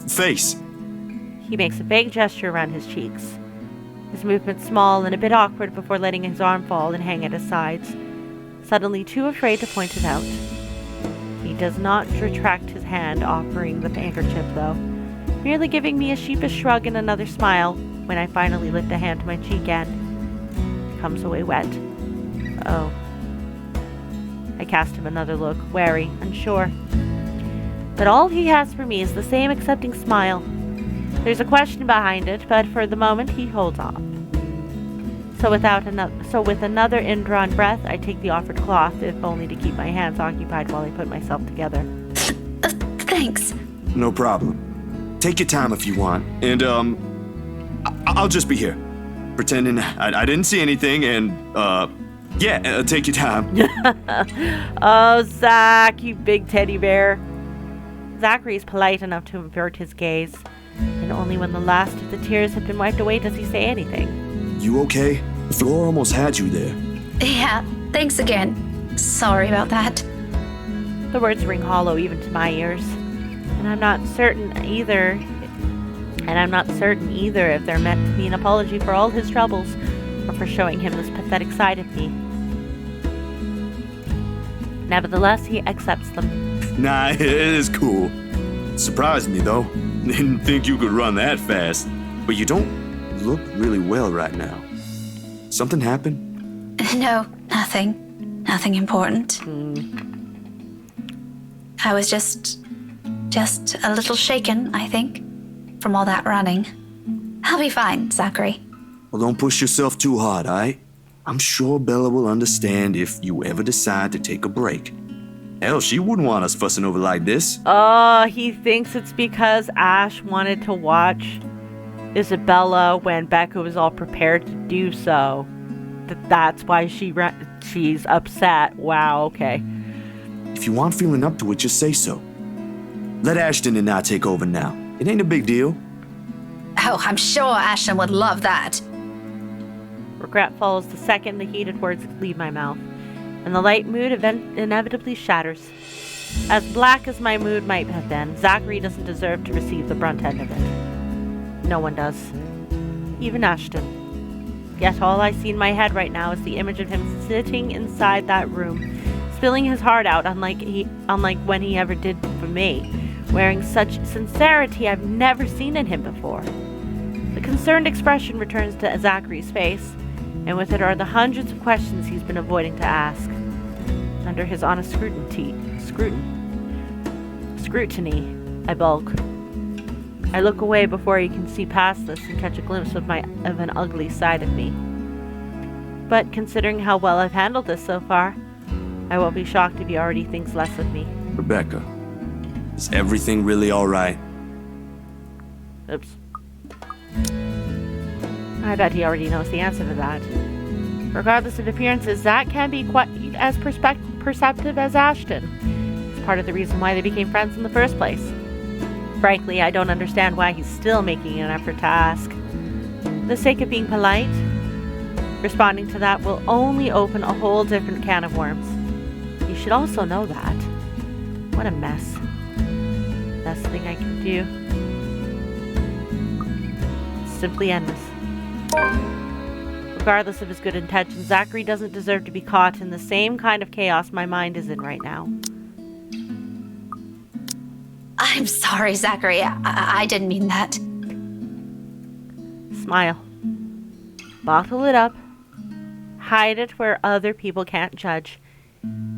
face. He makes a vague gesture around his cheeks. His movement small and a bit awkward before letting his arm fall and hang at his sides, suddenly too afraid to point it out. He does not retract his hand, offering the handkerchief, though, merely giving me a sheepish shrug and another smile when I finally lift a hand to my cheek and it comes away wet. Oh. I cast him another look, wary, unsure. But all he has for me is the same accepting smile. There's a question behind it, but for the moment he holds off. So with another indrawn breath, I take the offered cloth, if only to keep my hands occupied while I put myself together. Thanks. No problem. Take your time if you want, and I'll just be here, pretending I didn't see anything, and take your time. Oh, Zach, you big teddy bear. Zachary is polite enough to avert his gaze, and only when the last of the tears have been wiped away does he say anything. You okay? The floor almost had you there. Yeah, thanks again. Sorry about that. The words ring hollow even to my ears, and I'm not certain either if they're meant to be an apology for all his troubles or for showing him this pathetic side of me. Nevertheless, he accepts them. Nah, it is cool. Surprised me, though. Didn't think you could run that fast. But you don't look really well right now. Something happened? No, nothing. Nothing important. I was just a little shaken, I think, from all that running. I'll be fine, Zachary. Well, don't push yourself too hard, alright? I'm sure Bella will understand if you ever decide to take a break. Hell, she wouldn't want us fussing over like this. Oh, he thinks it's because Ash wanted to watch Isabella when Becca was all prepared to do so. That's why she's upset. Wow, okay. If you aren't feeling up to it, just say so. Let Ashton and I take over now. It ain't a big deal. Oh, I'm sure Ashton would love that. Regret follows the second the heated words leave my mouth, and the light mood inevitably shatters. As black as my mood might have been, Zachary doesn't deserve to receive the brunt end of it. No one does. Even Ashton. Yet all I see in my head right now is the image of him sitting inside that room, spilling his heart out unlike when he ever did for me, wearing such sincerity I've never seen in him before. The concerned expression returns to Zachary's face, and with it are the hundreds of questions he's been avoiding to ask. Under his honest scrutiny, I bulk. I look away before he can see past this and catch a glimpse of an ugly side of me. But considering how well I've handled this so far, I won't be shocked if he already thinks less of me. Rebecca, is everything really all right? Oops. I bet he already knows the answer to that. Regardless of appearances, Zach can be quite as perceptive as Ashton. It's part of the reason why they became friends in the first place. Frankly, I don't understand why he's still making an effort to ask. For the sake of being polite, responding to that will only open a whole different can of worms. You should also know that. What a mess. best thing I can do. Simply end this. Regardless of his good intentions, Zachary doesn't deserve to be caught in the same kind of chaos my mind is in right now. I'm sorry, Zachary. I didn't mean that. Smile. Bottle it up. Hide it where other people can't judge,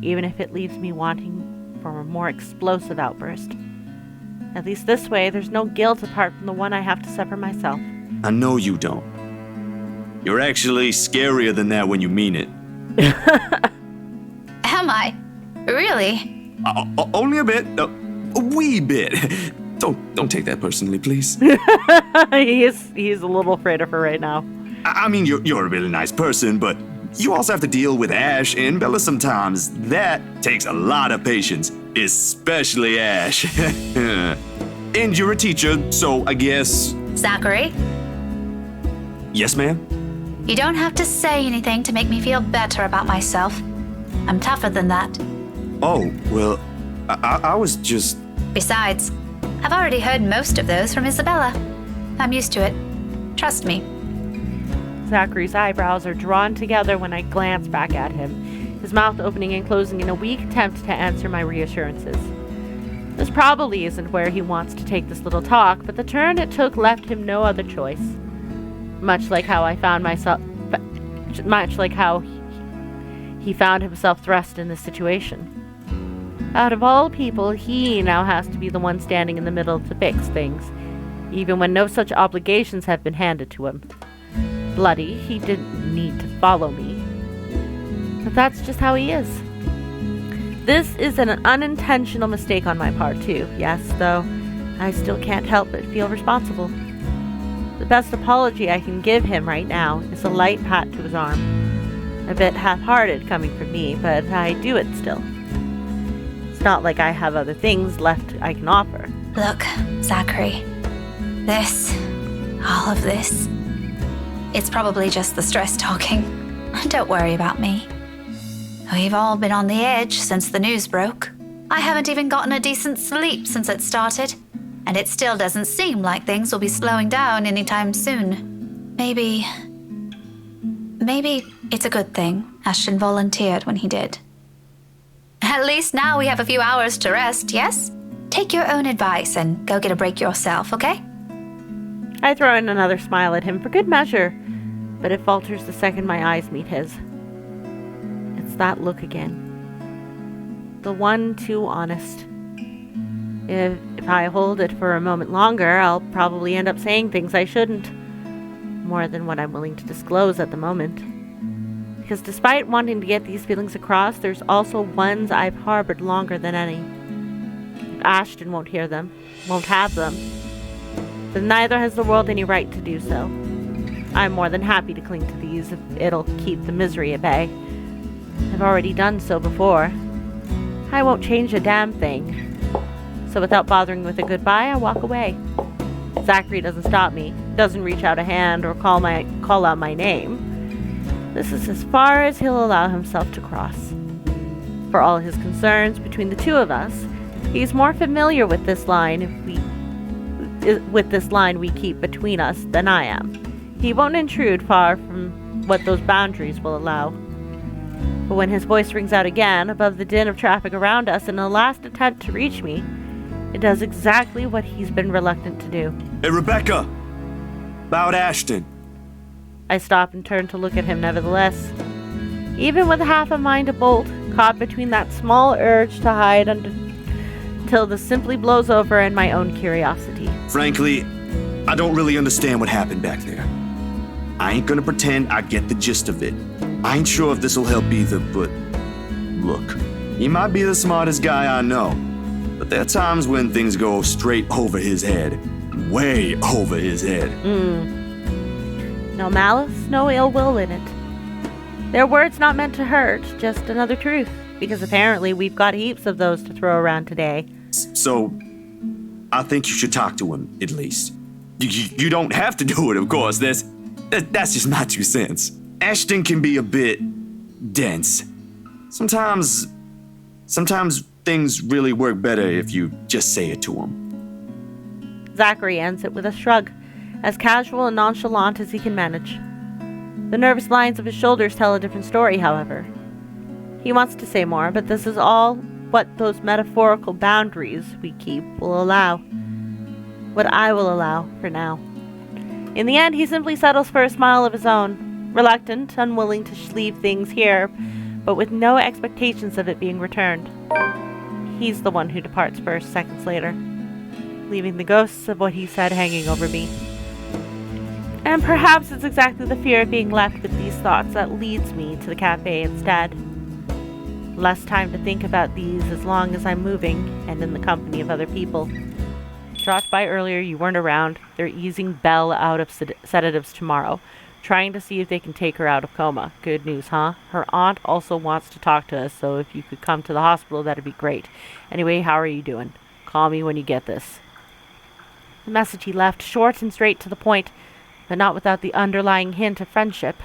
even if it leaves me wanting for a more explosive outburst. At least this way, there's no guilt apart from the one I have to suffer myself. I know you don't. You're actually scarier than that when you mean it. Am I? Really? Only a bit. A wee bit. Don't take that personally, please. He's a little afraid of her right now. I mean, you're a really nice person, but you also have to deal with Ash and Bella sometimes. That takes a lot of patience, especially Ash. And you're a teacher, so I guess... Zachary? Yes, ma'am? You don't have to say anything to make me feel better about myself. I'm tougher than that. Oh, well, I was just... Besides, I've already heard most of those from Isabella. I'm used to it. Trust me. Zachary's eyebrows are drawn together when I glance back at him, his mouth opening and closing in a weak attempt to answer my reassurances. This probably isn't where he wants to take this little talk, but the turn it took left him no other choice. Much like how he found himself thrust in this situation. Out of all people, he now has to be the one standing in the middle to fix things, even when no such obligations have been handed to him. Bloody, he didn't need to follow me. But that's just how he is. This is an unintentional mistake on my part, too. Yes, though, I still can't help but feel responsible. The best apology I can give him right now is a light pat to his arm. A bit half-hearted coming from me, but I do it still. It's not like I have other things left I can offer. Look, Zachary. All of this. It's probably just the stress talking. Don't worry about me. We've all been on the edge since the news broke. I haven't even gotten a decent sleep since it started. And it still doesn't seem like things will be slowing down anytime soon. Maybe it's a good thing Ashton volunteered when he did. At least now we have a few hours to rest, yes? Take your own advice and go get a break yourself, okay? I throw in another smile at him for good measure, but it falters the second my eyes meet his. It's that look again. The one too honest. If I hold it for a moment longer, I'll probably end up saying things I shouldn't. More than what I'm willing to disclose at the moment. Because despite wanting to get these feelings across, there's also ones I've harbored longer than any. If Ashton won't have them, then neither has the world any right to do so. I'm more than happy to cling to these if it'll keep the misery at bay. I've already done so before. I won't change a damn thing. So without bothering with a goodbye, I walk away. Zachary doesn't stop me, doesn't reach out a hand or call out my name. This is as far as he'll allow himself to cross. For all his concerns between the two of us, he's more familiar with this line we keep between us than I am. He won't intrude far from what those boundaries will allow. But when his voice rings out again above the din of traffic around us in a last attempt to reach me, it does exactly what he's been reluctant to do. Hey, Rebecca! About Ashton. I stop and turn to look at him nevertheless. Even with half a mind to bolt, caught between that small urge to hide until this simply blows over in my own curiosity. Frankly, I don't really understand what happened back there. I ain't gonna pretend I get the gist of it. I ain't sure if this'll help either, but look, he might be the smartest guy I know, but there are times when things go straight over his head. Way over his head. No malice, no ill will in it. Their words not meant to hurt, just another truth, because apparently we've got heaps of those to throw around today. So, I think you should talk to him, at least. You don't have to do it, of course. That's just my 2 cents. Ashton can be a bit dense. Sometimes things really work better if you just say it to him. Zachary ends it with a shrug, as casual and nonchalant as he can manage. The nervous lines of his shoulders tell a different story, however. He wants to say more, but this is all what those metaphorical boundaries we keep will allow. What I will allow for now. In the end, he simply settles for a smile of his own, reluctant, unwilling to leave things here, but with no expectations of it being returned. He's the one who departs first, seconds later, leaving the ghosts of what he said hanging over me. And perhaps it's exactly the fear of being left with these thoughts that leads me to the cafe instead. Less time to think about these as long as I'm moving and in the company of other people. Dropped by earlier, you weren't around. They're easing Belle out of sedatives tomorrow, trying to see if they can take her out of coma. Good news, huh? Her aunt also wants to talk to us, so if you could come to the hospital, that'd be great. Anyway, how are you doing? Call me when you get this. The message he left, short and straight to the point, but not without the underlying hint of friendship.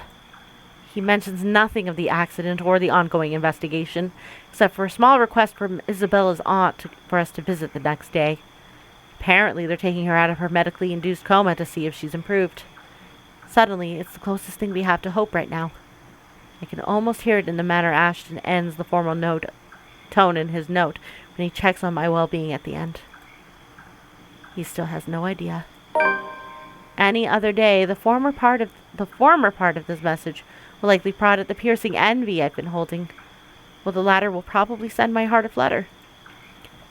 He mentions nothing of the accident or the ongoing investigation, except for a small request from Isabella's aunt for us to visit the next day. Apparently, they're taking her out of her medically induced coma to see if she's improved. Suddenly, it's the closest thing we have to hope right now. I can almost hear it in the manner Ashton ends the formal tone in his note when he checks on my well-being at the end. He still has no idea. Any other day, the former part of this message will likely prod at the piercing envy I've been holding, while the latter will probably send my heart aflutter.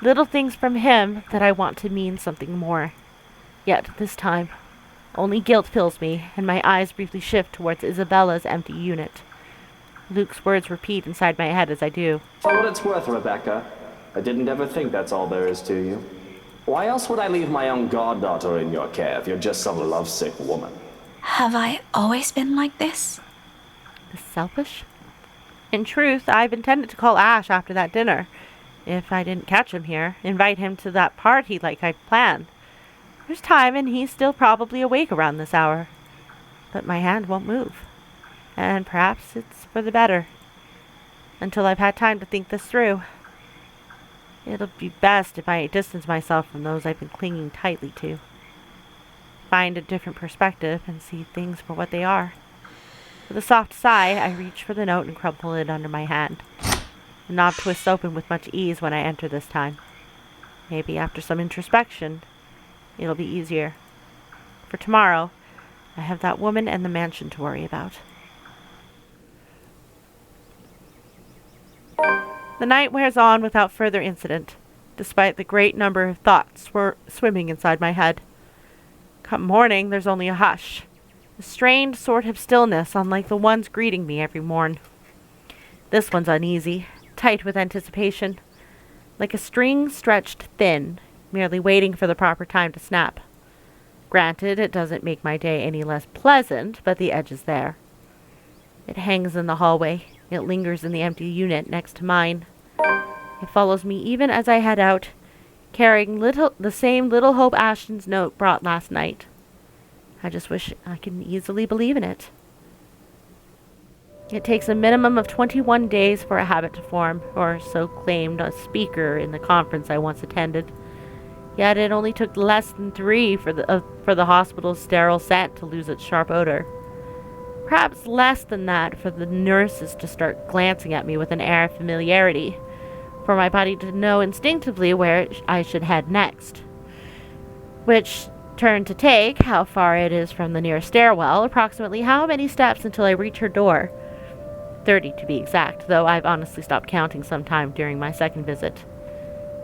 Little things from him that I want to mean something more. Yet, this time, only guilt fills me, and my eyes briefly shift towards Isabella's empty unit. Luke's words repeat inside my head as I do. For what it's worth, Rebecca, I didn't ever think that's all there is to you. Why else would I leave my own goddaughter in your care if you're just some lovesick woman? Have I always been like this? Selfish? In truth, I've intended to call Ash after that dinner. If I didn't catch him here, invite him to that party like I planned. There's time, and he's still probably awake around this hour. But my hand won't move. And perhaps it's for the better. Until I've had time to think this through. It'll be best if I distance myself from those I've been clinging tightly to. Find a different perspective and see things for what they are. With a soft sigh, I reach for the note and crumple it under my hand. The knob twists open with much ease when I enter this time. Maybe after some introspection, it'll be easier. For tomorrow, I have that woman and the mansion to worry about. The night wears on without further incident, despite the great number of thoughts swimming inside my head. Come morning, there's only a hush. A strained sort of stillness, unlike the ones greeting me every morn. This one's uneasy, tight with anticipation, like a string stretched thin, merely waiting for the proper time to snap. Granted, it doesn't make my day any less pleasant, but the edge is there. It hangs in the hallway. It lingers in the empty unit next to mine. It follows me even as I head out, carrying the same Little Hope Ashton's note brought last night. I just wish I could easily believe in it. It takes a minimum of 21 days for a habit to form, or so claimed a speaker in the conference I once attended. Yet it only took less than 3 for the hospital's sterile scent to lose its sharp odor. Perhaps less than that for the nurses to start glancing at me with an air of familiarity, for my body to know instinctively where I should head next. Which turn to take, how far it is from the nearest stairwell, approximately how many steps until I reach her door. 30 to be exact, though I've honestly stopped counting sometime during my second visit.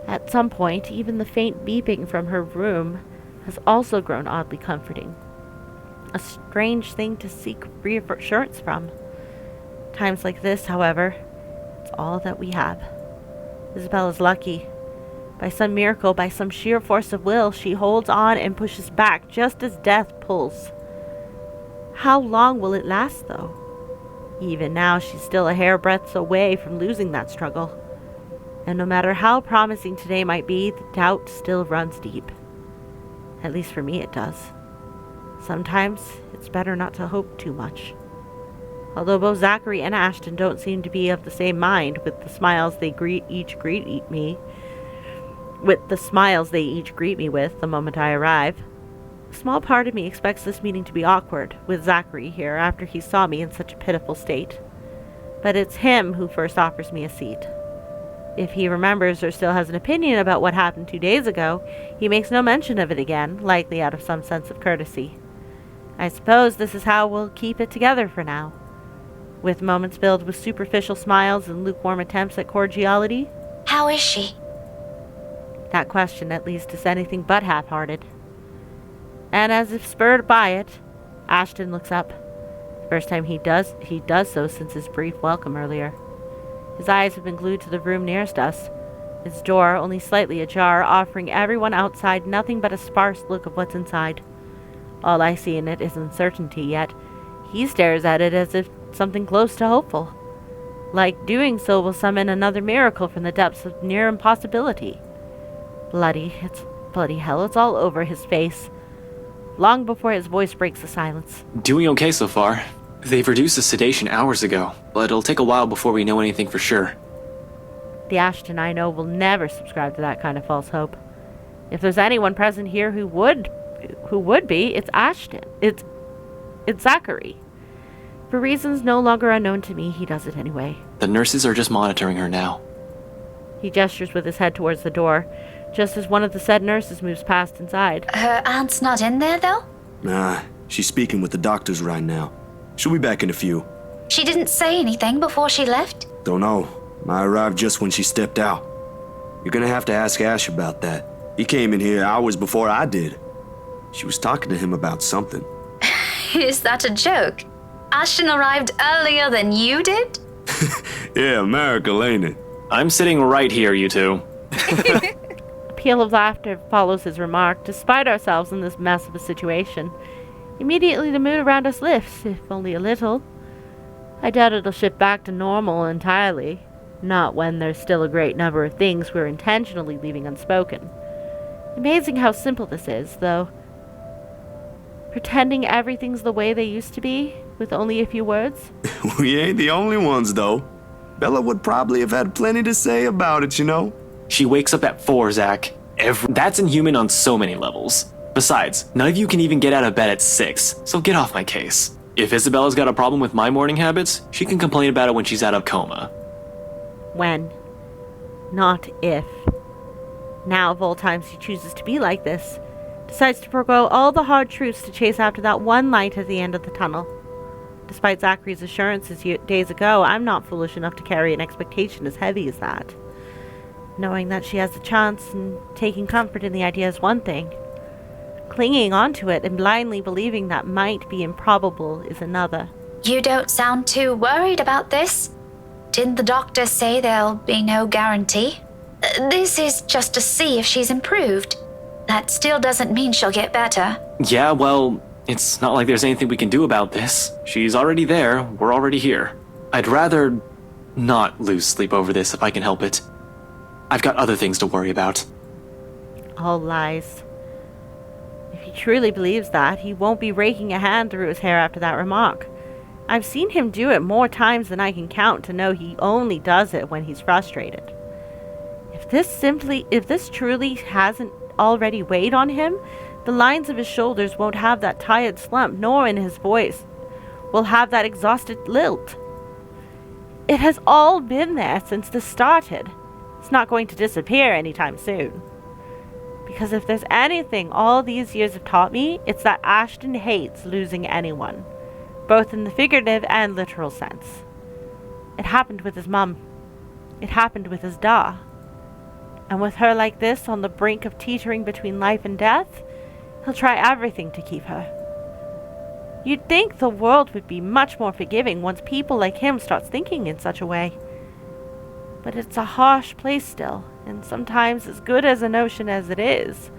At some point, even the faint beeping from her room has also grown oddly comforting. A strange thing to seek reassurance from. Times like this, however, it's all that we have. Isabella's lucky. By some miracle, by some sheer force of will, she holds on and pushes back just as death pulls. How long will it last, though? Even now, she's still a hairbreadth away from losing that struggle. And no matter how promising today might be, the doubt still runs deep. At least for me it does. Sometimes it's better not to hope too much. Although both Zachary and Ashton don't seem to be of the same mind with the smiles they each greet me, with the smiles they each greet me with the moment I arrive. A small part of me expects this meeting to be awkward, with Zachary here after he saw me in such a pitiful state. But it's him who first offers me a seat. If he remembers or still has an opinion about what happened 2 days ago, he makes no mention of it again, likely out of some sense of courtesy. I suppose this is how we'll keep it together for now. With moments filled with superficial smiles and lukewarm attempts at cordiality. How is she? That question, at least, is anything but half-hearted. And as if spurred by it, Ashton looks up. First time he does so since his brief welcome earlier. His eyes have been glued to the room nearest us, its door only slightly ajar, offering everyone outside nothing but a sparse look of what's inside. All I see in it is uncertainty, yet he stares at it as if something close to hopeful. Like doing so will summon another miracle from the depths of near impossibility. Bloody hell, it's all over his face. Long before his voice breaks the silence. Doing okay so far. They've reduced the sedation hours ago, but it'll take a while before we know anything for sure. The Ashton I know will never subscribe to that kind of false hope. If there's anyone present here who would be, it's Ashton. It's Zachary. For reasons no longer unknown to me, he does it anyway. The nurses are just monitoring her now. He gestures with his head towards the door, just as one of the said nurses moves past inside. Her aunt's not in there, though? Nah, she's speaking with the doctors right now. She'll be back in a few. She didn't say anything before she left? Don't know. I arrived just when she stepped out. You're gonna have to ask Ash about that. He came in here hours before I did. She was talking to him about something. Is that a joke? Ashton arrived earlier than you did? Yeah, miracle, ain't it? I'm sitting right here, you two. A peal of laughter follows his remark, despite ourselves in this mess of a situation. Immediately the mood around us lifts, if only a little. I doubt it'll shift back to normal entirely. Not when there's still a great number of things we're intentionally leaving unspoken. Amazing how simple this is, though. Pretending everything's the way they used to be, with only a few words. We ain't the only ones, though. Bella would probably have had plenty to say about it, you know? She wakes up at 4, Zach. That's inhuman on so many levels. Besides, none of you can even get out of bed at 6, so get off my case. If Isabella's got a problem with my morning habits, she can complain about it when she's out of coma. When. Not if. Now, of all times, he chooses to be like this. Decides to forego all the hard truths to chase after that one light at the end of the tunnel. Despite Zachary's assurances days ago, I'm not foolish enough to carry an expectation as heavy as that. Knowing that she has a chance and taking comfort in the idea is one thing. Clinging onto it and blindly believing that might be improbable is another. You don't sound too worried about this. Didn't the doctor say there'll be no guarantee? This is just to see if she's improved. That still doesn't mean she'll get better. Yeah, well, it's not like there's anything we can do about this. She's already there, we're already here. I'd rather not lose sleep over this if I can help it. I've got other things to worry about. All lies. If he truly believes that, he won't be raking a hand through his hair after that remark. I've seen him do it more times than I can count to know he only does it when he's frustrated. If this truly hasn't already weighed on him, the lines of his shoulders won't have that tired slump, nor in his voice will have that exhausted lilt. It has all been there since this started. It's not going to disappear anytime soon. Because if there's anything all these years have taught me, it's that Ashton hates losing anyone, both in the figurative and literal sense. It happened with his mum. It happened with his da. And with her like this, on the brink of teetering between life and death, he'll try everything to keep her. You'd think the world would be much more forgiving once people like him starts thinking in such a way. But it's a harsh place still, and sometimes as good as a notion as it is,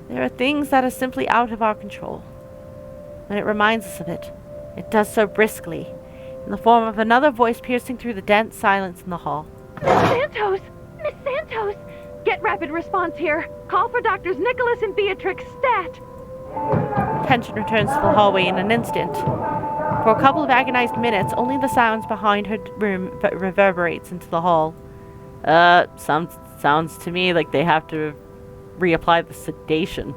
there are things that are simply out of our control. When it reminds us of it, it does so briskly, in the form of another voice piercing through the dense silence in the hall. Santos! Miss Santos! Get rapid response here. Call for Doctors Nicholas and Beatrix stat. Tension returns to the hallway in an instant. For a couple of agonized minutes, only the sounds behind her room reverberates into the hall. Sounds to me like they have to reapply the sedation.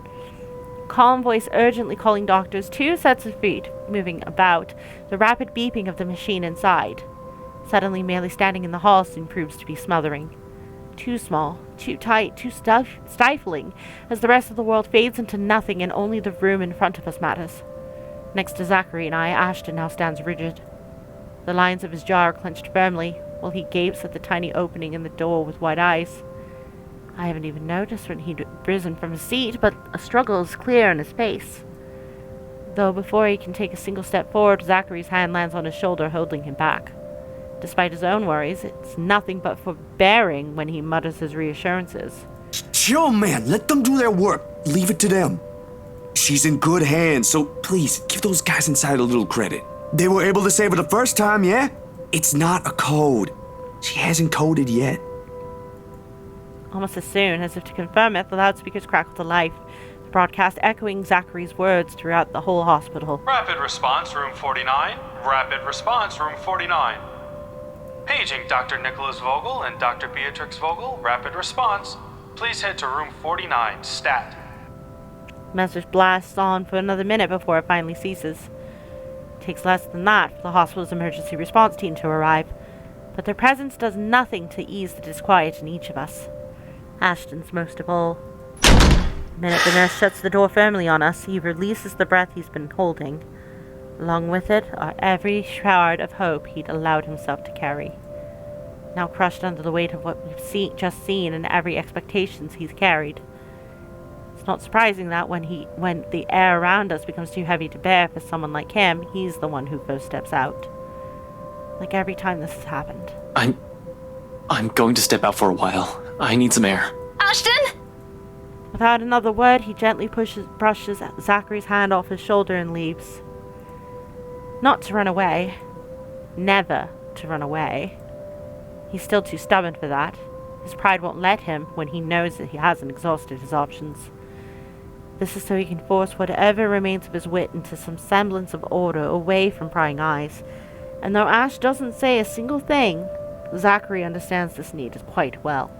Calm voice urgently calling doctors, 2 sets of feet moving about, the rapid beeping of the machine inside. Suddenly, merely standing in the hall soon proves to be smothering. Too small, too tight, too stifling, as the rest of the world fades into nothing and only the room in front of us matters. Next to Zachary and I, Ashton now stands rigid. The lines of his jaw are clenched firmly, while he gapes at the tiny opening in the door with wide eyes. I haven't even noticed when he'd risen from his seat, but a struggle is clear in his face. Though before he can take a single step forward, Zachary's hand lands on his shoulder, holding him back. Despite his own worries, it's nothing but forbearing when he mutters his reassurances. Chill, man. Let them do their work. Leave it to them. She's in good hands, so please, give those guys inside a little credit. They were able to save her the first time, yeah? It's not a code. She hasn't coded yet. Almost as soon, as if to confirm it, the loudspeakers crackled to life, the broadcast echoing Zachary's words throughout the whole hospital. Rapid response, room 49. Rapid response, room 49. Paging Dr. Nicholas Vogel and Dr. Beatrix Vogel. Rapid response. Please head to room 49, stat. The message blasts on for another minute before it finally ceases. It takes less than that for the hospital's emergency response team to arrive, but their presence does nothing to ease the disquiet in each of us. Ashton's most of all. The minute the nurse shuts the door firmly on us, he releases the breath he's been holding. Along with it are every shroud of hope he'd allowed himself to carry. Now crushed under the weight of what we've just seen and every expectations he's carried. It's not surprising that when the air around us becomes too heavy to bear for someone like him, he's the one who first steps out. Like every time this has happened. I'm going to step out for a while. I need some air. Ashton! Without another word, he gently brushes Zachary's hand off his shoulder and leaves. Not to run away. Never to run away. He's still too stubborn for that. His pride won't let him when he knows that he hasn't exhausted his options. This is so he can force whatever remains of his wit into some semblance of order away from prying eyes. And though Ash doesn't say a single thing, Zachary understands this need quite well.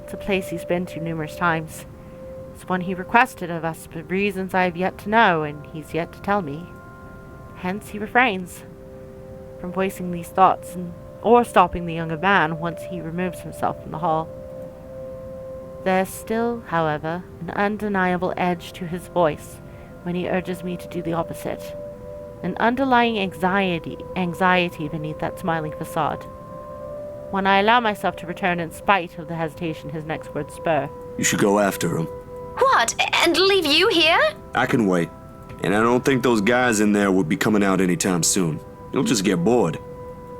It's a place he's been to numerous times. It's one he requested of us for reasons I have yet to know, and he's yet to tell me. Hence he refrains from voicing these thoughts or stopping the younger man once he removes himself from the hall. There's still, however, an undeniable edge to his voice when he urges me to do the opposite. An underlying anxiety beneath that smiling facade. When I allow myself to return in spite of the hesitation his next words spur. You should go after him. What? And leave you here? I can wait. And I don't think those guys in there will be coming out anytime soon. You'll just get bored.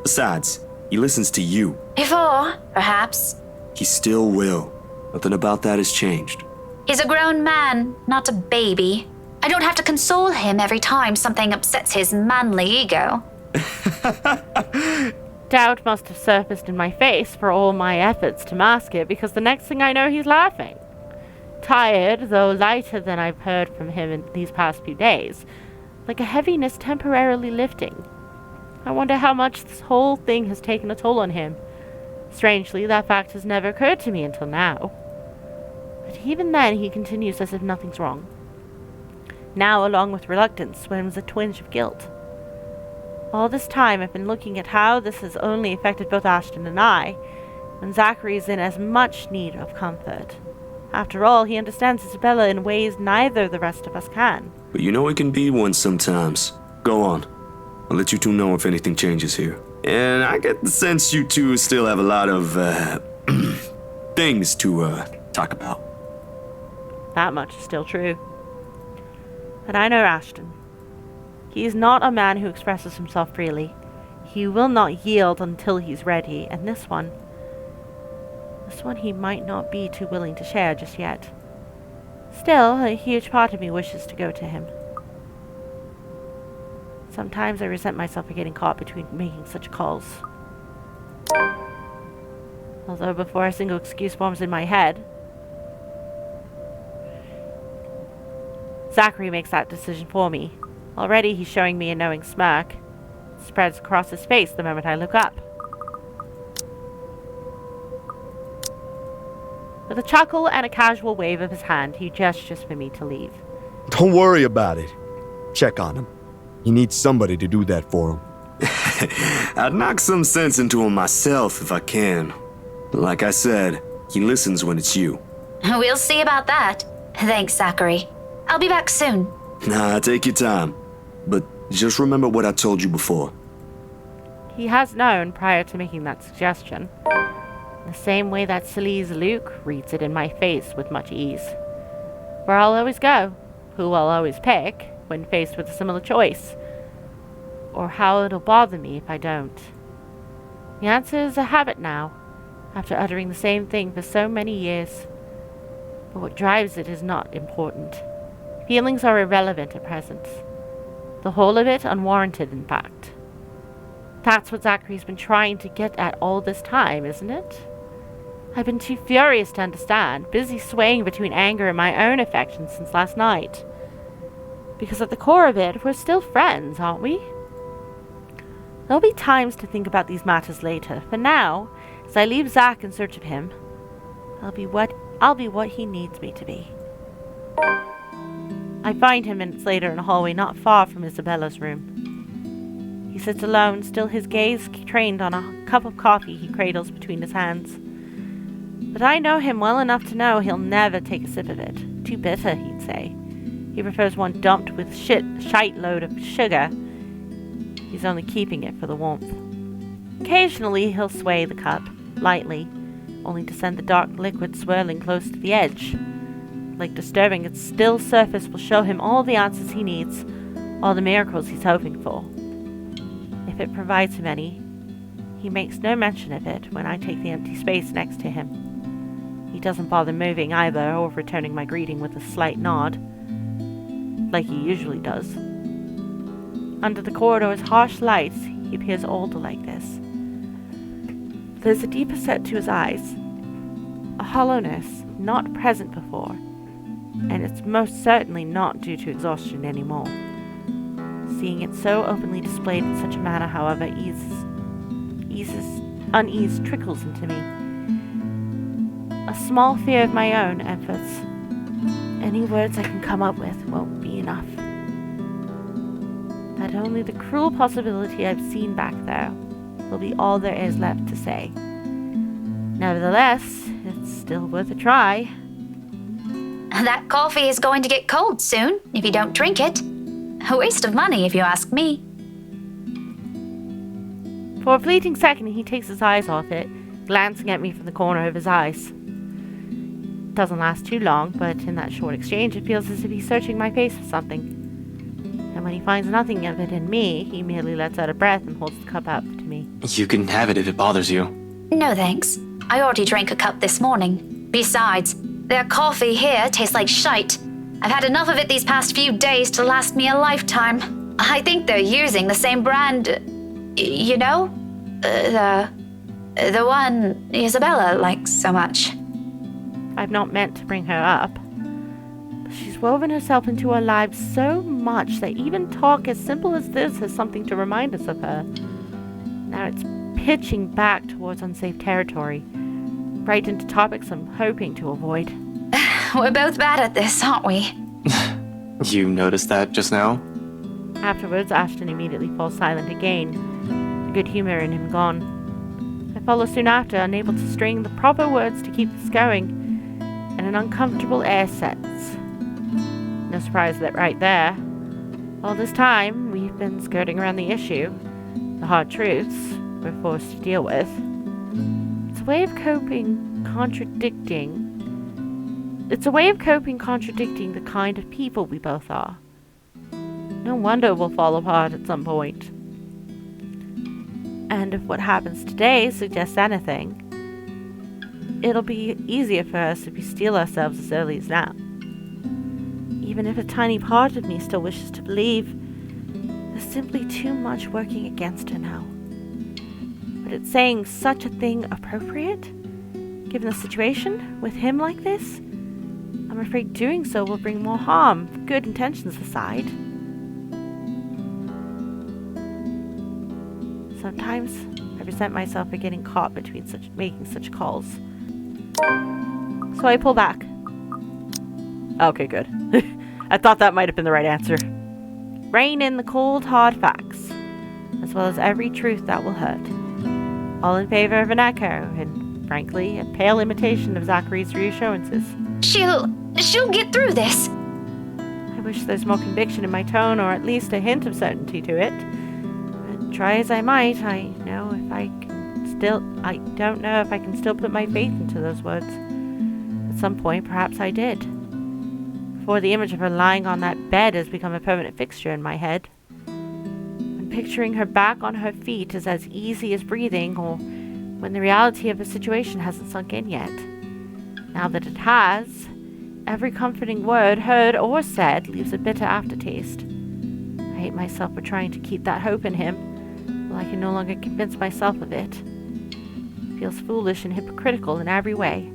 Besides, he listens to you. Before, perhaps. He still will. Nothing about that has changed. He's a grown man, not a baby. I don't have to console him every time something upsets his manly ego. Doubt must have surfaced in my face for all my efforts to mask it, because the next thing I know he's laughing. Tired, though lighter than I've heard from him in these past few days, like a heaviness temporarily lifting. I wonder how much this whole thing has taken a toll on him. Strangely, that fact has never occurred to me until now. But even then, he continues as if nothing's wrong. Now, along with reluctance, swims a twinge of guilt. All this time, I've been looking at how this has only affected both Ashton and I, when Zachary is in as much need of comfort. After all, he understands Isabella in ways neither the rest of us can. But you know it can be one sometimes. Go on. I'll let you two know if anything changes here. And I get the sense you two still have a lot of, things to, talk about. That much is still true. But I know Ashton. He is not a man who expresses himself freely. He will not yield until he's ready, and this one he might not be too willing to share just yet. Still, a huge part of me wishes to go to him. Sometimes I resent myself for getting caught between making such calls. Although before a single excuse forms in my head, Zachary makes that decision for me. Already he's showing me a knowing smirk. It spreads across his face the moment I look up. With a chuckle and a casual wave of his hand, he gestures for me to leave. Don't worry about it. Check on him. He needs somebody to do that for him. I'd knock some sense into him myself if I can. Like I said, he listens when it's you. We'll see about that. Thanks, Zachary. I'll be back soon. Nah, take your time. But just remember what I told you before. He has known prior to making that suggestion. The same way that Celise Luke reads it in my face with much ease. Where I'll always go, who I'll always pick when faced with a similar choice, or how it'll bother me if I don't. The answer is a habit now, after uttering the same thing for so many years. But what drives it is not important. Feelings are irrelevant at present. The whole of it unwarranted, in fact. That's what Zachary's been trying to get at all this time, isn't it? I've been too furious to understand, busy swaying between anger and my own affections since last night. Because at the core of it, we're still friends, aren't we? There'll be times to think about these matters later. For now, as I leave Zach in search of him, I'll be what he needs me to be. I find him minutes later in a hallway not far from Isabella's room. He sits alone, still his gaze trained on a cup of coffee he cradles between his hands. But I know him well enough to know he'll never take a sip of it. Too bitter, he'd say. He prefers one dumped with shite load of sugar. He's only keeping it for the warmth. Occasionally he'll sway the cup, lightly, only to send the dark liquid swirling close to the edge. Like disturbing its still surface will show him all the answers he needs, all the miracles he's hoping for. If it provides him any, he makes no mention of it when I take the empty space next to him. He doesn't bother moving either, or returning my greeting with a slight nod, like he usually does. Under the corridor's harsh lights, he appears older like this. There's a deeper set to his eyes, a hollowness not present before, and it's most certainly not due to exhaustion anymore. Seeing it so openly displayed in such a manner, however, unease trickles into me. A small fear of my own efforts. Any words I can come up with won't be enough. That only the cruel possibility I've seen back there will be all there is left to say. Nevertheless, it's still worth a try. That coffee is going to get cold soon if you don't drink it. A waste of money, if you ask me. For a fleeting second, he takes his eyes off it, glancing at me from the corner of his eyes. It doesn't last too long, but in that short exchange, it feels as if he's searching my face for something. And when he finds nothing of it in me, he merely lets out a breath and holds the cup out to me. You can have it if it bothers you. No thanks. I already drank a cup this morning. Besides, their coffee here tastes like shite. I've had enough of it these past few days to last me a lifetime. I think they're using the same brand, you know? The one Isabella likes so much. I've not meant to bring her up, but she's woven herself into our lives so much that even talk as simple as this has something to remind us of her. Now it's pitching back towards unsafe territory, right into topics I'm hoping to avoid. We're both bad at this, aren't we? You noticed that just now? Afterwards, Ashton immediately falls silent again, the good humor in him gone. I follow soon after, unable to string the proper words to keep this going, and an uncomfortable air sets. No surprise that right there, all this time, we've been skirting around the issue, the hard truths we're forced to deal with. It's a way of coping contradicting the kind of people we both are. No wonder we'll fall apart at some point. And if what happens today suggests anything, it'll be easier for us if we steel ourselves as early as now. Even if a tiny part of me still wishes to believe, there's simply too much working against her now. But it's saying such a thing appropriate? Given the situation, with him like this? I'm afraid doing so will bring more harm, good intentions aside. Sometimes I resent myself for getting caught between making such calls. So I pull back. Okay, good. I thought that might have been the right answer. Rein in the cold, hard facts, as well as every truth that will hurt. All in favor of an echo, and frankly, a pale imitation of Zachary's reassurances. She'll get through this. I wish there's more conviction in my tone, or at least a hint of certainty to it. But try as I might, I don't know if I can still put my faith into those words. At some point, perhaps I did. Before the image of her lying on that bed has become a permanent fixture in my head. When picturing her back on her feet is as easy as breathing, or when the reality of the situation hasn't sunk in yet. Now that it has, every comforting word heard or said leaves a bitter aftertaste. I hate myself for trying to keep that hope in him, while I can no longer convince myself of it. It feels foolish and hypocritical in every way.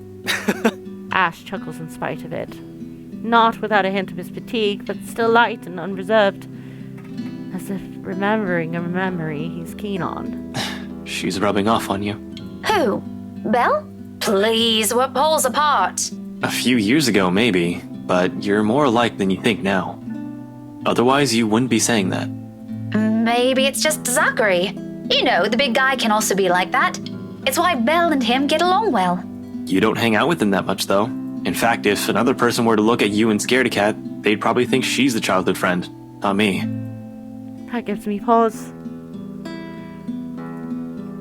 Ash chuckles in spite of it. Not without a hint of his fatigue, but still light and unreserved. As if remembering a memory he's keen on. She's rubbing off on you. Who? Belle? Please, we're poles apart. A few years ago, maybe, but you're more alike than you think now. Otherwise, you wouldn't be saying that. Maybe it's just Zachary. You know, the big guy can also be like that. It's why Belle and him get along well. You don't hang out with him that much, though. In fact, if another person were to look at you and Scaredy-Cat, they'd probably think she's the childhood friend, not me. That gives me pause.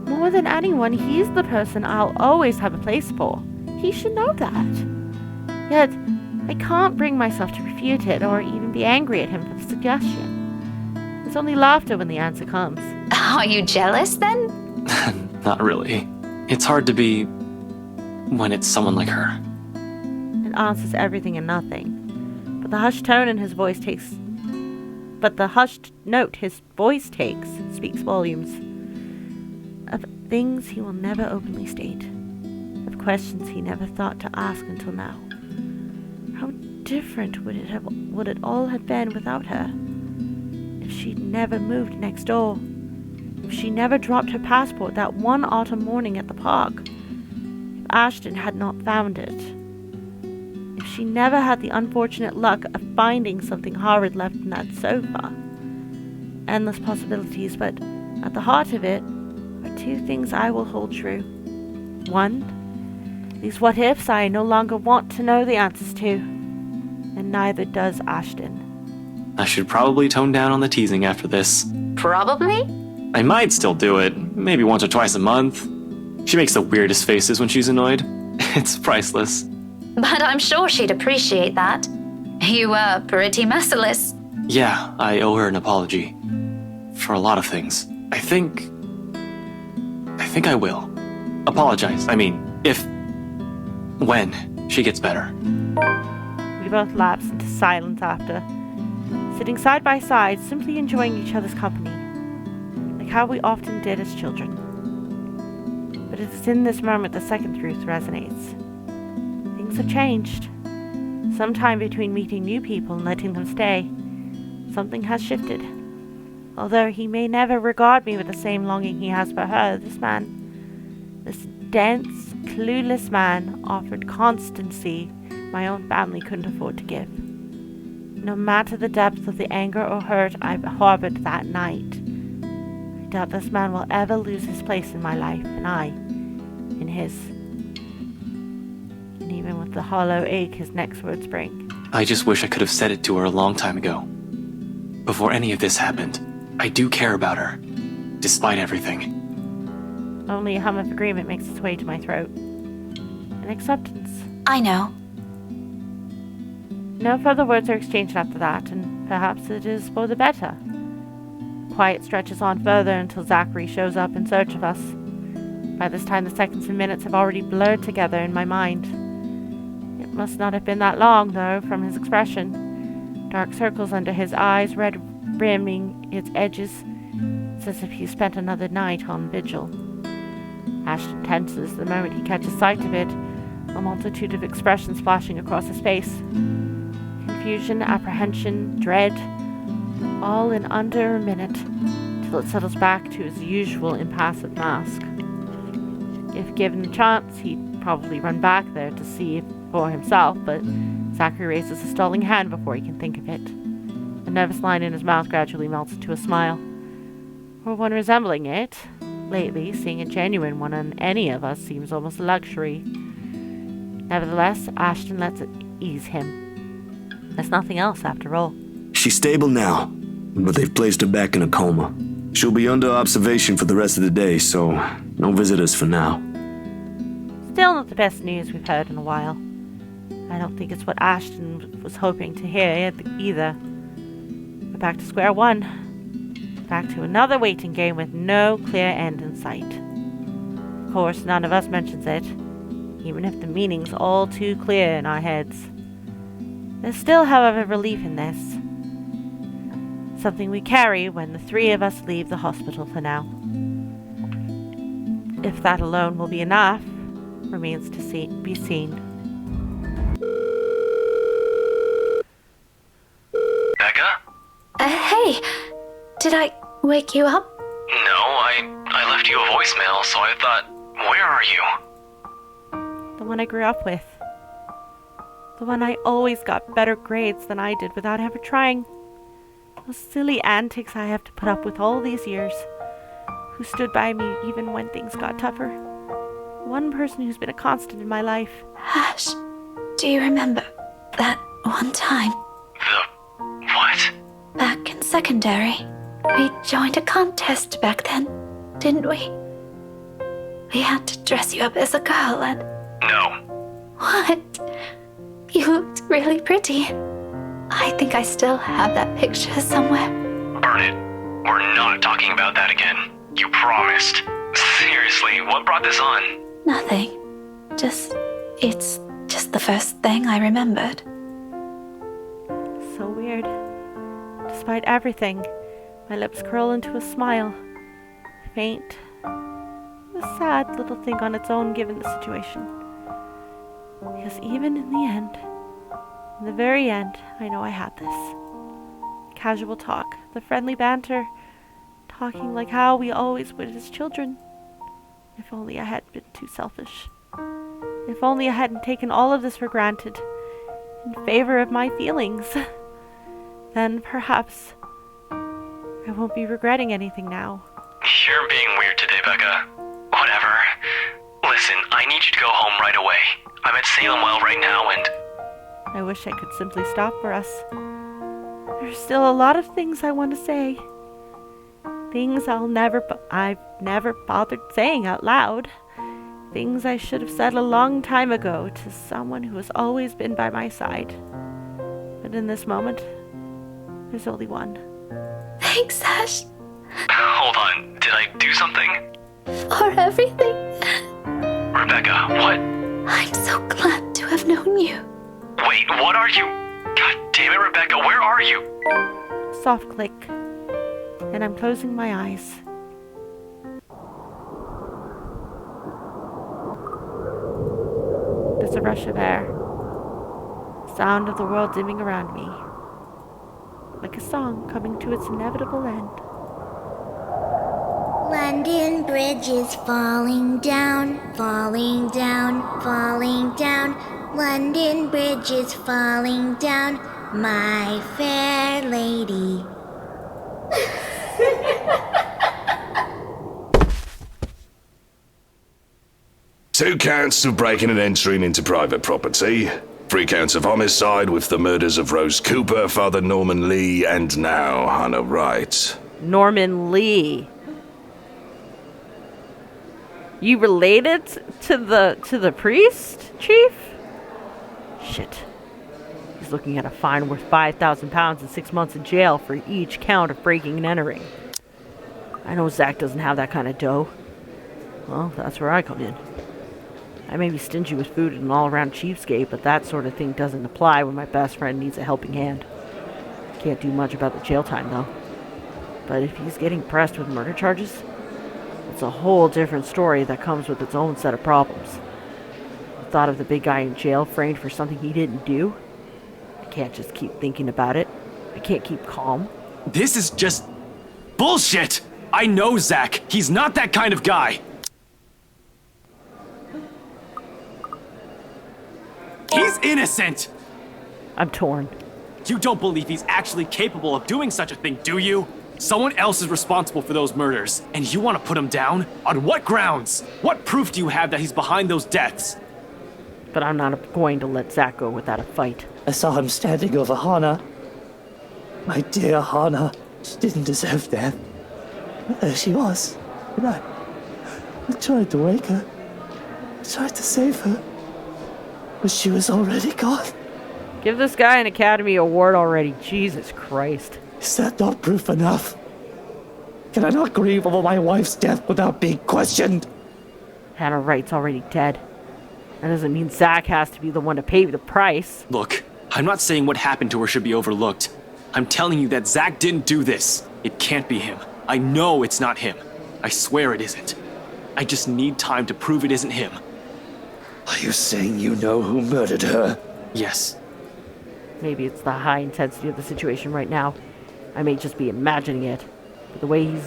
More than anyone, he's the person I'll always have a place for. He should know that. Yet, I can't bring myself to refute it or even be angry at him for the suggestion. It's only laughter when the answer comes. Are you jealous, then? Not really. It's hard to be when it's someone like her. It answers everything and nothing. But the hushed note his voice takes speaks volumes. Of things he will never openly state. Of questions he never thought to ask until now. How different would it all have been without her? If she'd never moved next door. If she never dropped her passport that one autumn morning at the park. If Ashton had not found it. If she never had the unfortunate luck of finding something horrid left in that sofa. Endless possibilities, but at the heart of it are two things I will hold true. One, these what-ifs I no longer want to know the answers to, and neither does Ashton. I should probably tone down on the teasing after this. Probably? I might still do it, maybe once or twice a month. She makes the weirdest faces when she's annoyed. It's priceless. But I'm sure she'd appreciate that. You were pretty merciless. Yeah, I owe her an apology. For a lot of things. I think I will. Apologize. When she gets better. We both lapse into silence after, sitting side by side, simply enjoying each other's company, like how we often did as children. But it is in this moment the second truth resonates. Things have changed. Sometime between meeting new people and letting them stay, something has shifted. Although he may never regard me with the same longing he has for her, this dense, clueless man offered constancy my own family couldn't afford to give. No matter the depth of the anger or hurt I harbored that night, I doubt this man will ever lose his place in my life, and I in his. And even with the hollow ache his next words bring. I just wish I could have said it to her a long time ago. Before any of this happened. I do care about her, despite everything. Only a hum of agreement makes its way to my throat. An acceptance. I know. No further words are exchanged after that, and perhaps it is for the better. Quiet stretches on further until Zachary shows up in search of us. By this time the seconds and minutes have already blurred together in my mind. It must not have been that long, though, from his expression. Dark circles under his eyes, red rimming its edges. It's as if he spent another night on vigil. Ashton tenses the moment he catches sight of it, a multitude of expressions flashing across his face. Confusion, apprehension, dread, all in under a minute, till it settles back to his usual impassive mask. If given the chance, he'd probably run back there to see if for himself, but Zachary raises a stalling hand before he can think of it. The nervous line in his mouth gradually melts into a smile, or one resembling it. Lately, seeing a genuine one on any of us seems almost a luxury. Nevertheless, Ashton lets it ease him. There's nothing else, after all. She's stable now, but they've placed her back in a coma. She'll be under observation for the rest of the day, so no visitors for now. Still not the best news we've heard in a while. I don't think it's what Ashton was hoping to hear either. We're back to square one. Back to another waiting game with no clear end in sight. Of course, none of us mentions it, even if the meaning's all too clear in our heads. There's still, however, relief in this. Something we carry when the three of us leave the hospital for now. If that alone will be enough, remains to be seen. Becca? Hey, did I wake you up? No, I left you a voicemail, so I thought, where are you? The one I grew up with. The one I always got better grades than I did without ever trying. Those silly antics I have to put up with all these years. Who stood by me even when things got tougher. One person who's been a constant in my life. Ash, do you remember that one time? The what? Back in secondary. We joined a contest back then, didn't we? We had to dress you up as a girl and... No. What? You looked really pretty. I think I still have that picture somewhere. Burn it. We're not talking about that again. You promised. Seriously, what brought this on? Nothing. It's just the first thing I remembered. So weird. Despite everything, my lips curl into a smile. Faint. A sad little thing on its own given the situation. Because even in the end, in the very end, I know I had this. Casual talk, the friendly banter, talking like how we always would as children. If only I hadn't been too selfish. If only I hadn't taken all of this for granted, in favor of my feelings. Then perhaps I won't be regretting anything now. You're being weird today, Becca. Whatever. Listen, I need you to go home right away. I'm at Salem Well right now and... I wish I could simply stop for us. There's still a lot of things I want to say. Things I've never bothered saying out loud. Things I should have said a long time ago to someone who has always been by my side. But in this moment, there's only one. Thanks, Ash. Hold on, did I do something? For everything. Rebecca, what? I'm so glad to have known you. Wait, what are you? God damn it, Rebecca, where are you? Soft click. And I'm closing my eyes. There's a rush of air. Sound of the world dimming around me. Like a song coming to its inevitable end. London Bridge is falling down, falling down, falling down. London Bridge is falling down, my fair lady. Two counts of breaking and entering into private property. 3 counts of homicide with the murders of Rose Cooper, Father Norman Lee, and now Hannah Wright. Norman Lee. You related to the priest, Chief? Shit. He's looking at a fine worth 5,000 pounds and 6 months in jail for each count of breaking and entering. I know Zach doesn't have that kind of dough. Well, that's where I come in. I may be stingy with food and an all-around cheapskate, but that sort of thing doesn't apply when my best friend needs a helping hand. Can't do much about the jail time, though. But if he's getting pressed with murder charges, it's a whole different story that comes with its own set of problems. The thought of the big guy in jail framed for something he didn't do? I can't just keep thinking about it. I can't keep calm. This is just bullshit! I know Zach. He's not that kind of guy. He innocent! I'm torn. You don't believe he's actually capable of doing such a thing, do you? Someone else is responsible for those murders, and you want to put him down? On what grounds? What proof do you have that he's behind those deaths? But I'm not going to let Zach go without a fight. I saw him standing over Hannah. My dear Hannah. She didn't deserve death. But there she was. And I tried to wake her. I tried to save her. But she was already gone. Give this guy an Academy Award already. Jesus Christ. Is that not proof enough? Can I not grieve over my wife's death without being questioned? Hannah Wright's already dead. That doesn't mean Zach has to be the one to pay the price. Look, I'm not saying what happened to her should be overlooked. I'm telling you that Zach didn't do this. It can't be him. I know it's not him. I swear it isn't. I just need time to prove it isn't him. Are you saying you know who murdered her? Yes. Maybe it's the high intensity of the situation right now. I may just be imagining it. But the way he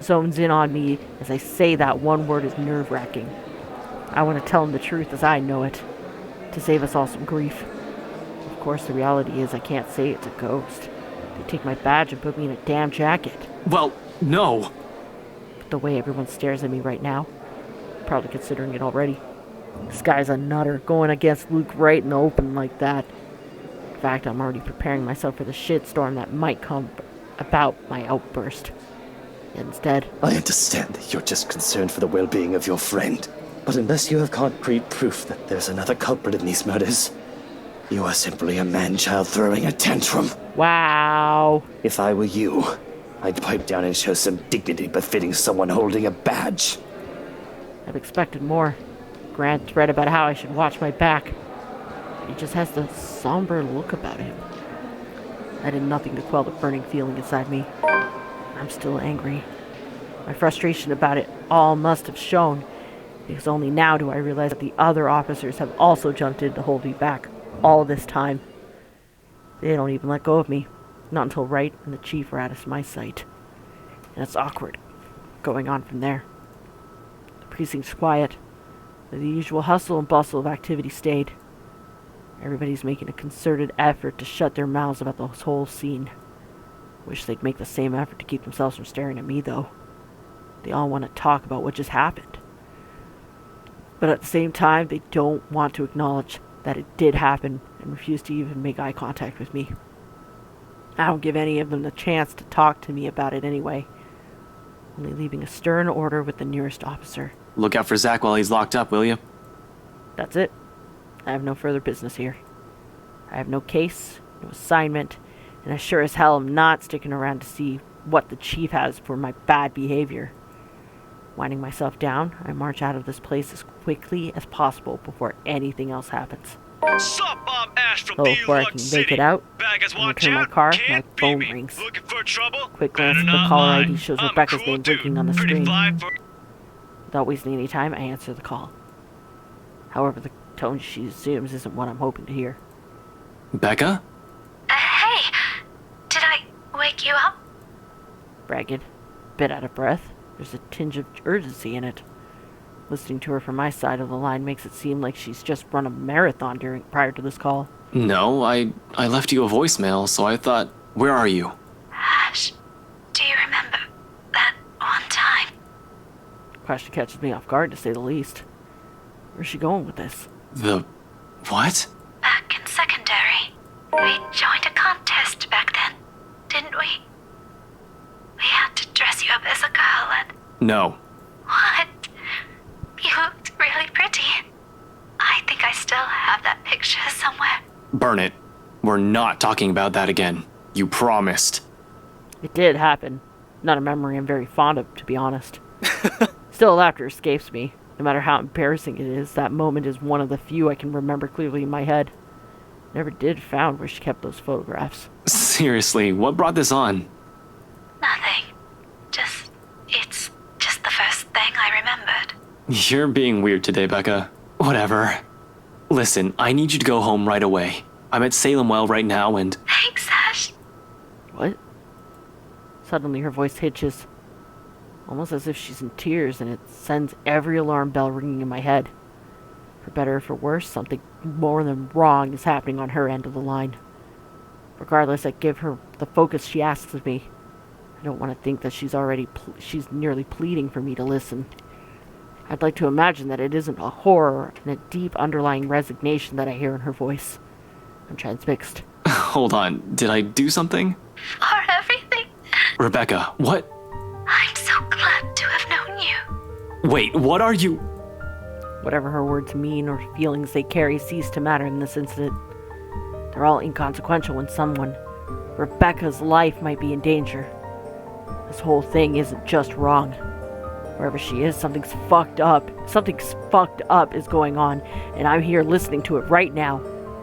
zones in on me as I say that one word is nerve-wracking. I want to tell him the truth as I know it. To save us all some grief. Of course, the reality is I can't say it's a ghost. They take my badge and put me in a damn jacket. Well, no. But the way everyone stares at me right now, probably considering it already. This guy's a nutter, going against Luke right in the open like that. In fact, I'm already preparing myself for the shitstorm that might come about my outburst. Instead, I understand that you're just concerned for the well-being of your friend. But unless you have concrete proof that there's another culprit in these murders, you are simply a man-child throwing a tantrum. Wow. If I were you, I'd pipe down and show some dignity befitting someone holding a badge. I've expected more. Grant read about how I should watch my back. He just has the somber look about him. I did nothing to quell the burning feeling inside me. I'm still angry. My frustration about it all must have shown, because only now do I realize that the other officers have also jumped in to hold me back all this time. They don't even let go of me. Not until Wright and the chief are out of my sight. And it's awkward going on from there. The precinct's quiet. The usual hustle and bustle of activity stayed. Everybody's making a concerted effort to shut their mouths about this whole scene. Wish they'd make the same effort to keep themselves from staring at me, though. They all want to talk about what just happened. But at the same time, they don't want to acknowledge that it did happen and refuse to even make eye contact with me. I don't give any of them the chance to talk to me about it anyway, only leaving a stern order with the nearest officer. Look out for Zach while he's locked up, will you? That's it. I have no further business here. I have no case, no assignment, and I sure as hell am not sticking around to see what the chief has for my bad behavior. Winding myself down, I march out of this place as quickly as possible before anything else happens. Sup, I'm Ash from Before I can make it out, I return my car, my phone rings. Quick glance at the caller ID shows Rebecca's name blinking on the screen. Without wasting any time, I answer the call. However, the tone she assumes isn't what I'm hoping to hear. Becca? Hey, did I wake you up? Ragged, bit out of breath. There's a tinge of urgency in it. Listening to her from my side of the line makes it seem like she's just run a marathon prior to this call. No, I left you a voicemail, so I thought, where are you? Ash, do you remember that one time? Question catches me off guard, to say the least. Where's she going with this? The... what? Back in secondary, we joined a contest back then, didn't we? We had to dress you up as a girl and... No. What? You looked really pretty. I think I still have that picture somewhere. Burn it. We're not talking about that again. You promised. It did happen. Not a memory I'm very fond of, to be honest. Still, laughter escapes me. No matter how embarrassing it is, that moment is one of the few I can remember clearly in my head. Never did found where she kept those photographs. Seriously, what brought this on? Nothing. It's just the first thing I remembered. You're being weird today, Becca. Whatever. Listen, I need you to go home right away. I'm at Salem Well right now and... Thanks, Ash. What? Suddenly her voice hitches. Almost as if she's in tears, and it sends every alarm bell ringing in my head. For better or for worse, something more than wrong is happening on her end of the line. Regardless, I give her the focus she asks of me. I don't want to think that she's nearly pleading for me to listen. I'd like to imagine that it isn't a horror and a deep underlying resignation that I hear in her voice. I'm transfixed. Hold on, did I do something? For everything. Rebecca, what? I'm so glad to have known you. Wait, what are you? Whatever her words mean or feelings they carry cease to matter in this incident. They're all inconsequential when someone, Rebecca's life, might be in danger. This whole thing isn't just wrong. Wherever she is, something's fucked up. Something's fucked up is going on, and I'm here listening to it right now,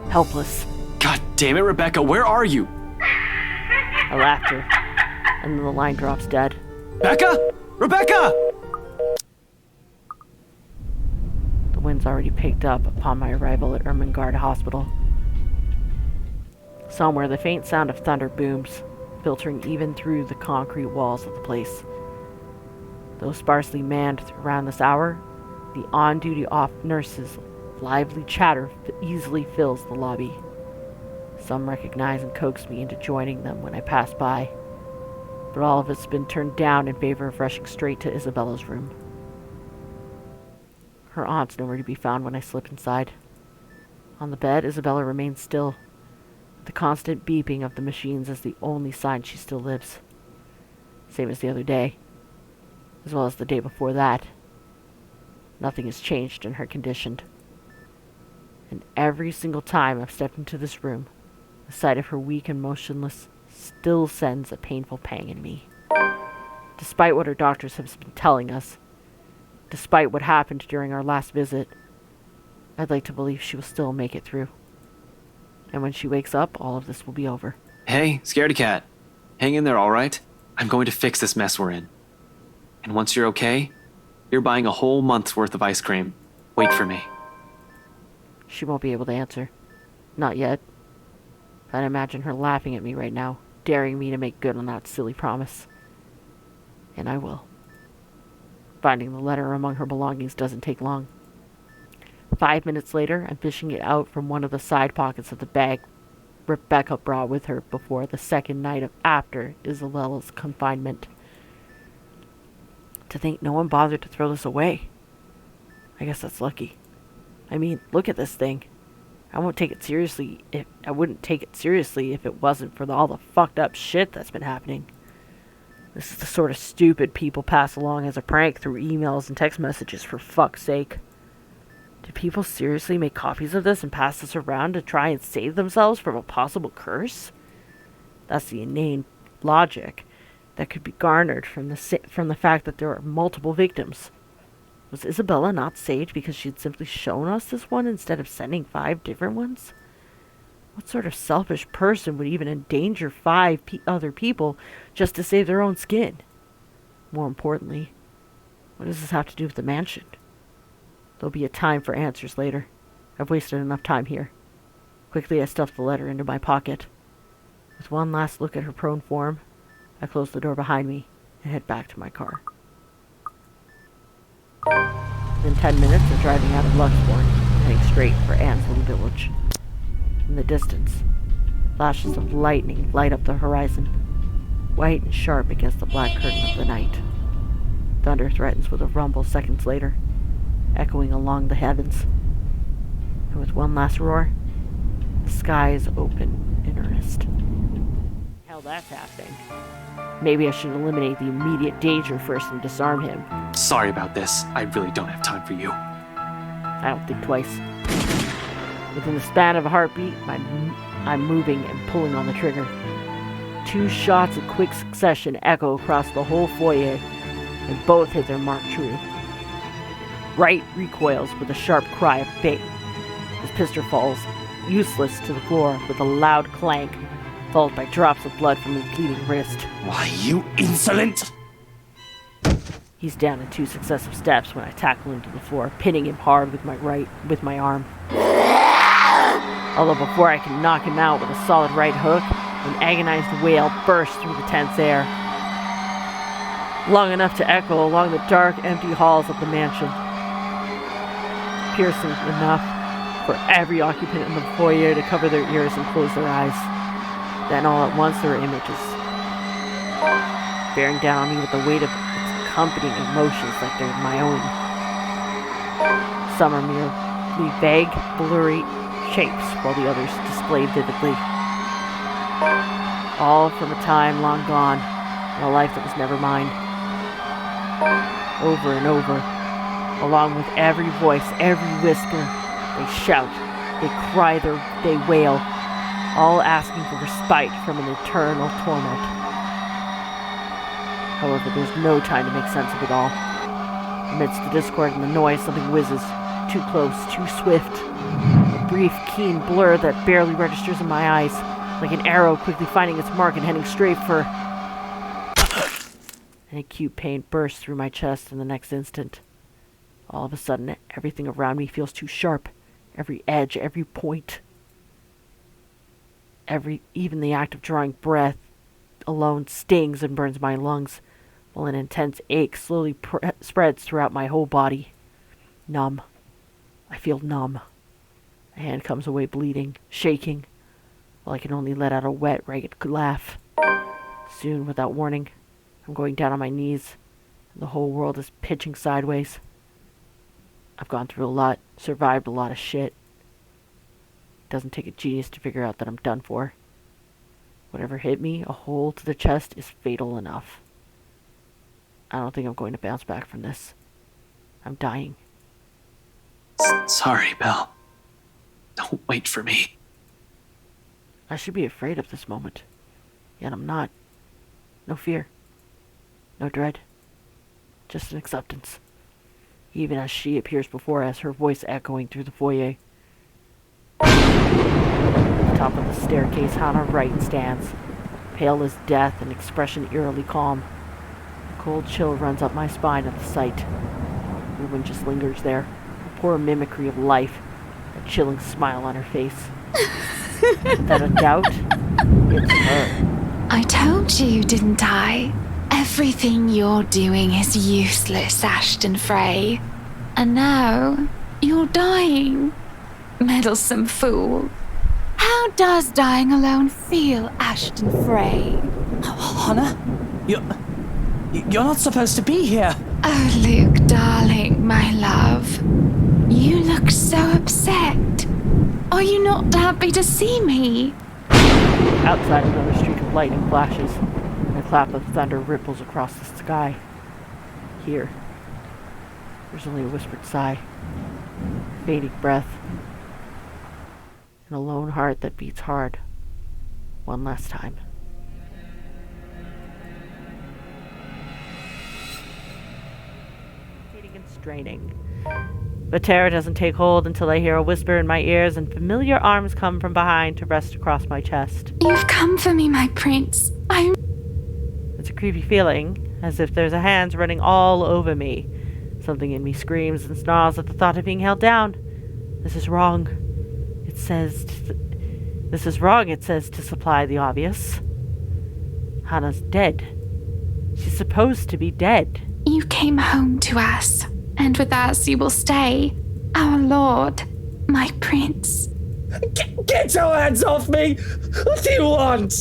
helpless. God damn it, Rebecca, where are you? I laughed her, and then the line drops dead. Becca! Rebecca! The wind's already picked up upon my arrival at Ermengarde Hospital. Somewhere, the faint sound of thunder booms, filtering even through the concrete walls of the place. Though sparsely manned around this hour, the on-duty off nurses' lively chatter easily fills the lobby. Some recognize and coax me into joining them when I pass by, but all of it's been turned down in favor of rushing straight to Isabella's room. Her aunt's nowhere to be found when I slip inside. On the bed, Isabella remains still. The constant beeping of the machines is the only sign she still lives. Same as the other day, as well as the day before that. Nothing has changed in her condition. And every single time I've stepped into this room, the sight of her weak and motionless still sends a painful pang in me. Despite what her doctors have been telling us, despite what happened during our last visit, I'd like to believe she will still make it through. And when she wakes up, all of this will be over. Hey, scaredy cat. Hang in there, alright? I'm going to fix this mess we're in. And once you're okay, you're buying a whole month's worth of ice cream. Wait for me. She won't be able to answer. Not yet. I'd imagine her laughing at me right now, daring me to make good on that silly promise. And I will. Finding the letter among her belongings doesn't take long. 5 minutes later, I'm fishing it out from one of the side pockets of the bag Rebecca brought with her before the second night after Isabella's confinement. To think no one bothered to throw this away. I guess that's lucky. I mean, look at this thing. I wouldn't take it seriously if it wasn't for all the fucked up shit that's been happening. This is the sort of stupid people pass along as a prank through emails and text messages, for fuck's sake. Do people seriously make copies of this and pass this around to try and save themselves from a possible curse? That's the inane logic that could be garnered from the fact that there are multiple victims. Was Isabella not saved because she had simply shown us this one instead of sending 5 different ones? What sort of selfish person would even endanger 5 other people just to save their own skin? More importantly, what does this have to do with the mansion? There'll be a time for answers later. I've wasted enough time here. Quickly, I stuffed the letter into my pocket. With one last look at her prone form, I closed the door behind me and head back to my car. Within 10 minutes of driving out of Luxembourg, heading straight for Anne's little village. In the distance, flashes of lightning light up the horizon, white and sharp against the black curtain of the night. Thunder threatens with a rumble seconds later, echoing along the heavens. And with one last roar, the sky is open in earnest. Hell, that's happening. Maybe I should eliminate the immediate danger first and disarm him. Sorry about this. I really don't have time for you. I don't think twice. Within the span of a heartbeat, I'm moving and pulling on the trigger. 2 shots in quick succession echo across the whole foyer, and both hit their mark true. Wright recoils with a sharp cry of pain. His pistol falls, useless, to the floor with a loud clank, followed by drops of blood from his bleeding wrist. Why, you insolent! He's down in 2 successive steps when I tackle him to the floor, pinning him hard with my arm. Although before I can knock him out with a solid right hook, an agonized wail bursts through the tense air, long enough to echo along the dark, empty halls of the mansion. piercing enough for every occupant in the foyer to cover their ears and close their eyes. Then all at once there were images, bearing down on me with the weight of its accompanying emotions like they're my own. Some are merely vague, blurry shapes, while the others display vividly. All from a time long gone, and a life that was never mine. Over and over, along with every voice, every whisper, they shout, they cry, they wail, all asking for respite from an eternal torment. However, there's no time to make sense of it all. Amidst the discord and the noise, something whizzes, too close, too swift. A brief, keen blur that barely registers in my eyes, like an arrow quickly finding its mark and heading straight for... An acute pain bursts through my chest in the next instant. All of a sudden, everything around me feels too sharp. Every edge, every point. Even the act of drawing breath alone stings and burns my lungs, while an intense ache slowly spreads throughout my whole body. Numb. I feel numb. A hand comes away bleeding, shaking, while I can only let out a wet, ragged laugh. Soon, without warning, I'm going down on my knees, and the whole world is pitching sideways. I've gone through a lot, survived a lot of shit. It doesn't take a genius to figure out that I'm done for. Whatever hit me, a hole to the chest is fatal enough. I don't think I'm going to bounce back from this. I'm dying. Sorry, Belle. Don't wait for me. I should be afraid of this moment. Yet I'm not. No fear. No dread. Just an acceptance. Even as she appears before us, her voice echoing through the foyer. At the top of the staircase, Hannah Wright stands, pale as death and expression eerily calm. A cold chill runs up my spine at the sight. The woman just lingers there, a poor mimicry of life, a chilling smile on her face. Without a doubt, it's her. I told you, didn't I? Everything you're doing is useless, Ashton Frey. And now, you're dying. Meddlesome fool. How does dying alone feel, Ashton Frey? Hannah? You're not supposed to be here. Oh, Luke, darling, my love. You look so upset. Are you not happy to see me? Outside, another streak of lightning flashes, and a clap of thunder ripples across the sky. Here, there's only a whispered sigh, a fading breath, and a lone heart that beats hard one last time. And straining. But terror doesn't take hold until I hear a whisper in my ears and familiar arms come from behind to rest across my chest. You've come for me, my prince. It's a creepy feeling, as if there's a hand running all over me. Something in me screams and snarls at the thought of being held down. This is wrong. It says to supply the obvious. Hannah's dead. She's supposed to be dead. You came home to us, and with us you will stay. Our lord, my prince. Get your hands off me! What do you want?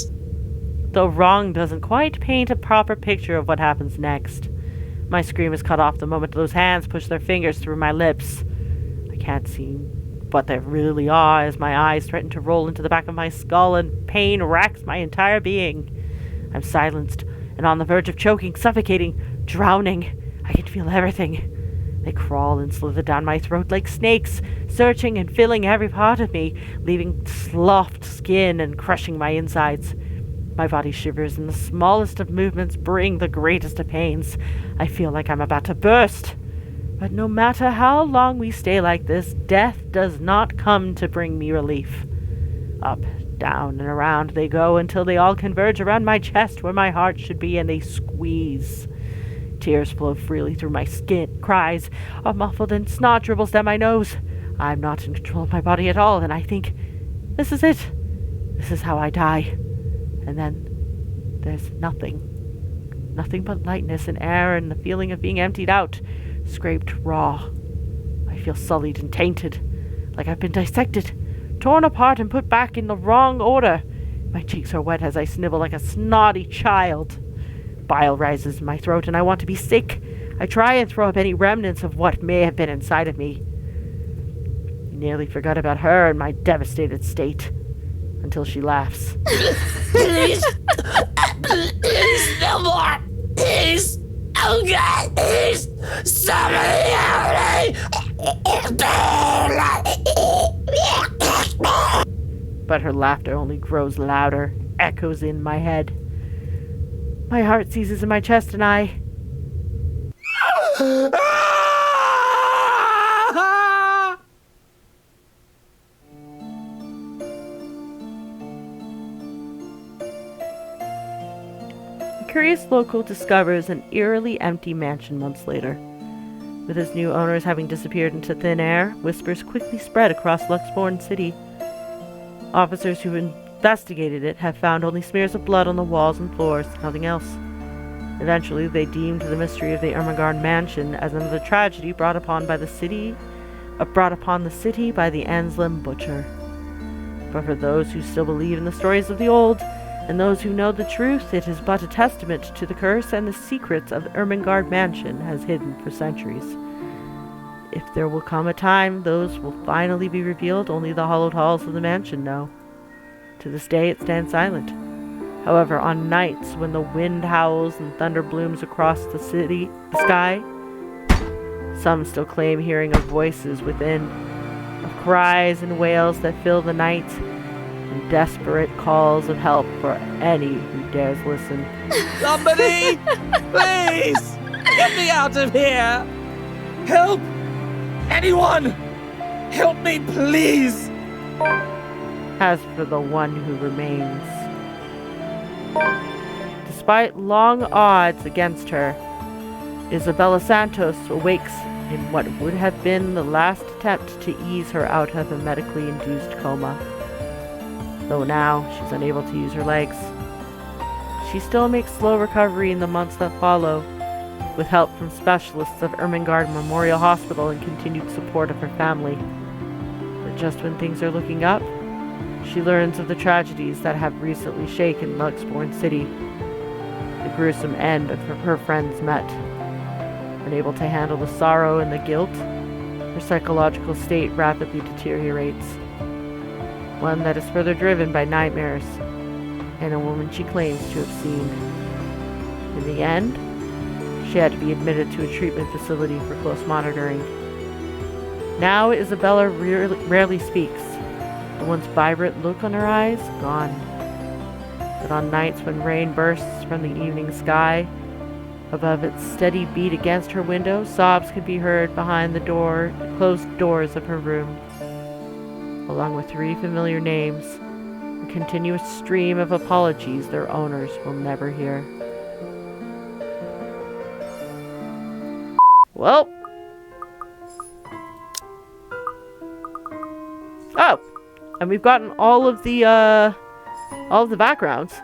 Though wrong doesn't quite paint a proper picture of what happens next. My scream is cut off the moment those hands push their fingers through my lips. I can't see what they really are as my eyes threaten to roll into the back of my skull and pain racks my entire being. I'm silenced and on the verge of choking, suffocating, drowning. I can feel everything. They crawl and slither down my throat like snakes, searching and filling every part of me, leaving sloughed skin and crushing my insides. My body shivers, and the smallest of movements bring the greatest of pains. I feel like I'm about to burst. But no matter how long we stay like this, death does not come to bring me relief. Up, down, and around they go until they all converge around my chest where my heart should be, and they squeeze. Tears flow freely through my skin. Cries are muffled and snot dribbles down my nose. I'm not in control of my body at all, and I think, this is it. This is how I die. And then there's nothing. Nothing but lightness and air and the feeling of being emptied out, scraped raw. My I feel sullied and tainted, like I've been dissected, torn apart and put back in the wrong order. My cheeks are wet as I snivel like a snotty child. Bile rises in my throat and I want to be sick. I try and throw up any remnants of what may have been inside of me. I nearly forgot about her and my devastated state, until she laughs. Please. Please, no more. Please. Oh God, please. Somebody help me. But her laughter only grows louder, echoes in my head. My heart seizes in my chest and I... A curious local discovers an eerily empty mansion months later. With its new owners having disappeared into thin air, whispers quickly spread across Luxborn City. Officers who investigated it have found only smears of blood on the walls and floors, nothing else. Eventually, they deemed the mystery of the Ermengarde Mansion as another tragedy brought upon the city by the Anslem Butcher. But for those who still believe in the stories of the old, and those who know the truth, it is but a testament to the curse and the secrets of Ermengarde Mansion has hidden for centuries. If there will come a time those will finally be revealed, only the hallowed halls of the mansion know. To this day it stands silent. However, on nights when the wind howls and thunder blooms across the sky, some still claim hearing of voices within, of cries and wails that fill the night, and desperate calls of help for any who dares listen. Somebody! Please! Get me out of here! Help! Anyone! Help me, please! As for the one who remains, despite long odds against her, Isabella Santos awakes in what would have been the last attempt to ease her out of a medically induced coma. Though now she's unable to use her legs, she still makes slow recovery in the months that follow, with help from specialists of Ermengarde Memorial Hospital and continued support of her family. But just when things are looking up, she learns of the tragedies that have recently shaken Luxborn City. The gruesome end of her friends met. Unable to handle the sorrow and the guilt, her psychological state rapidly deteriorates. One that is further driven by nightmares, and a woman she claims to have seen. In the end, she had to be admitted to a treatment facility for close monitoring. Now Isabella rarely speaks, the once vibrant look on her eyes gone. But on nights when rain bursts from the evening sky, above its steady beat against her window, sobs could be heard behind the closed doors of her room. Along with 3 familiar names, a continuous stream of apologies their owners will never hear. Well. Oh, and we've gotten all of the backgrounds.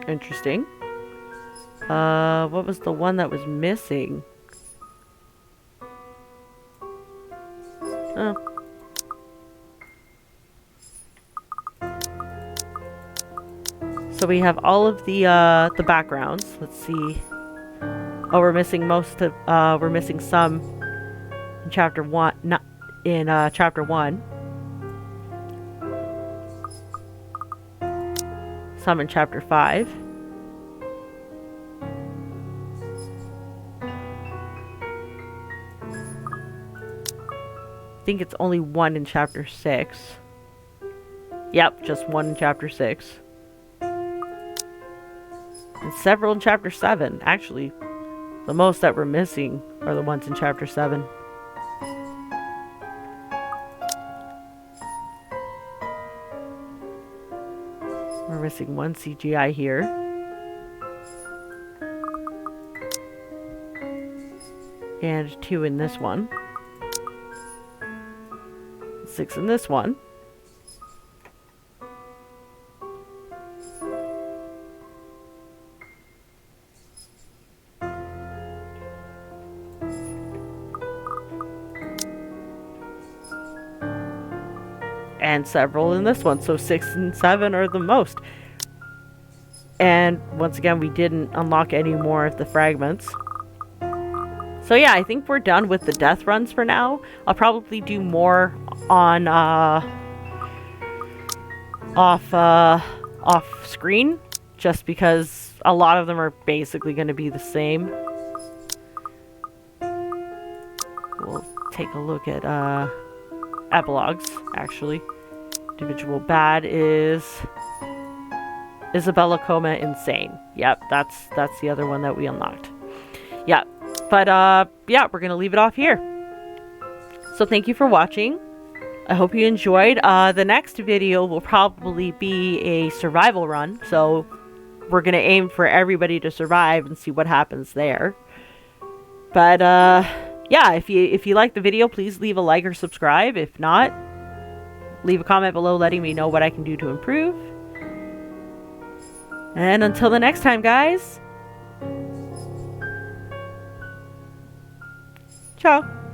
Interesting. What was the one that was missing? Oh. So we have all of the backgrounds. Let's see. Oh, we're missing we're missing some in chapter 1, not in chapter 1. Some in chapter 5. I think it's only 1 in chapter 6. Yep, just 1 in chapter 6. And several in chapter 7. Actually, the most that we're missing are the ones in chapter 7. We're missing 1 CGI here. And 2 in this one. 6 in this one. and several in this one. So 6 and 7 are the most. And once again, we didn't unlock any more of the fragments. So yeah, I think we're done with the death runs for now. I'll probably do more on off screen, just because a lot of them are basically going to be the same. We'll take a look at epilogues, actually. Individual bad is Isabella Coma Insane. Yep, that's the other one that we unlocked. Yep. But, yeah, we're going to leave it off here. So thank you for watching. I hope you enjoyed. The next video will probably be a survival run. So we're going to aim for everybody to survive and see what happens there. But, yeah, if you like the video, please leave a like or subscribe. If not, leave a comment below letting me know what I can do to improve. And until the next time, guys. Ciao.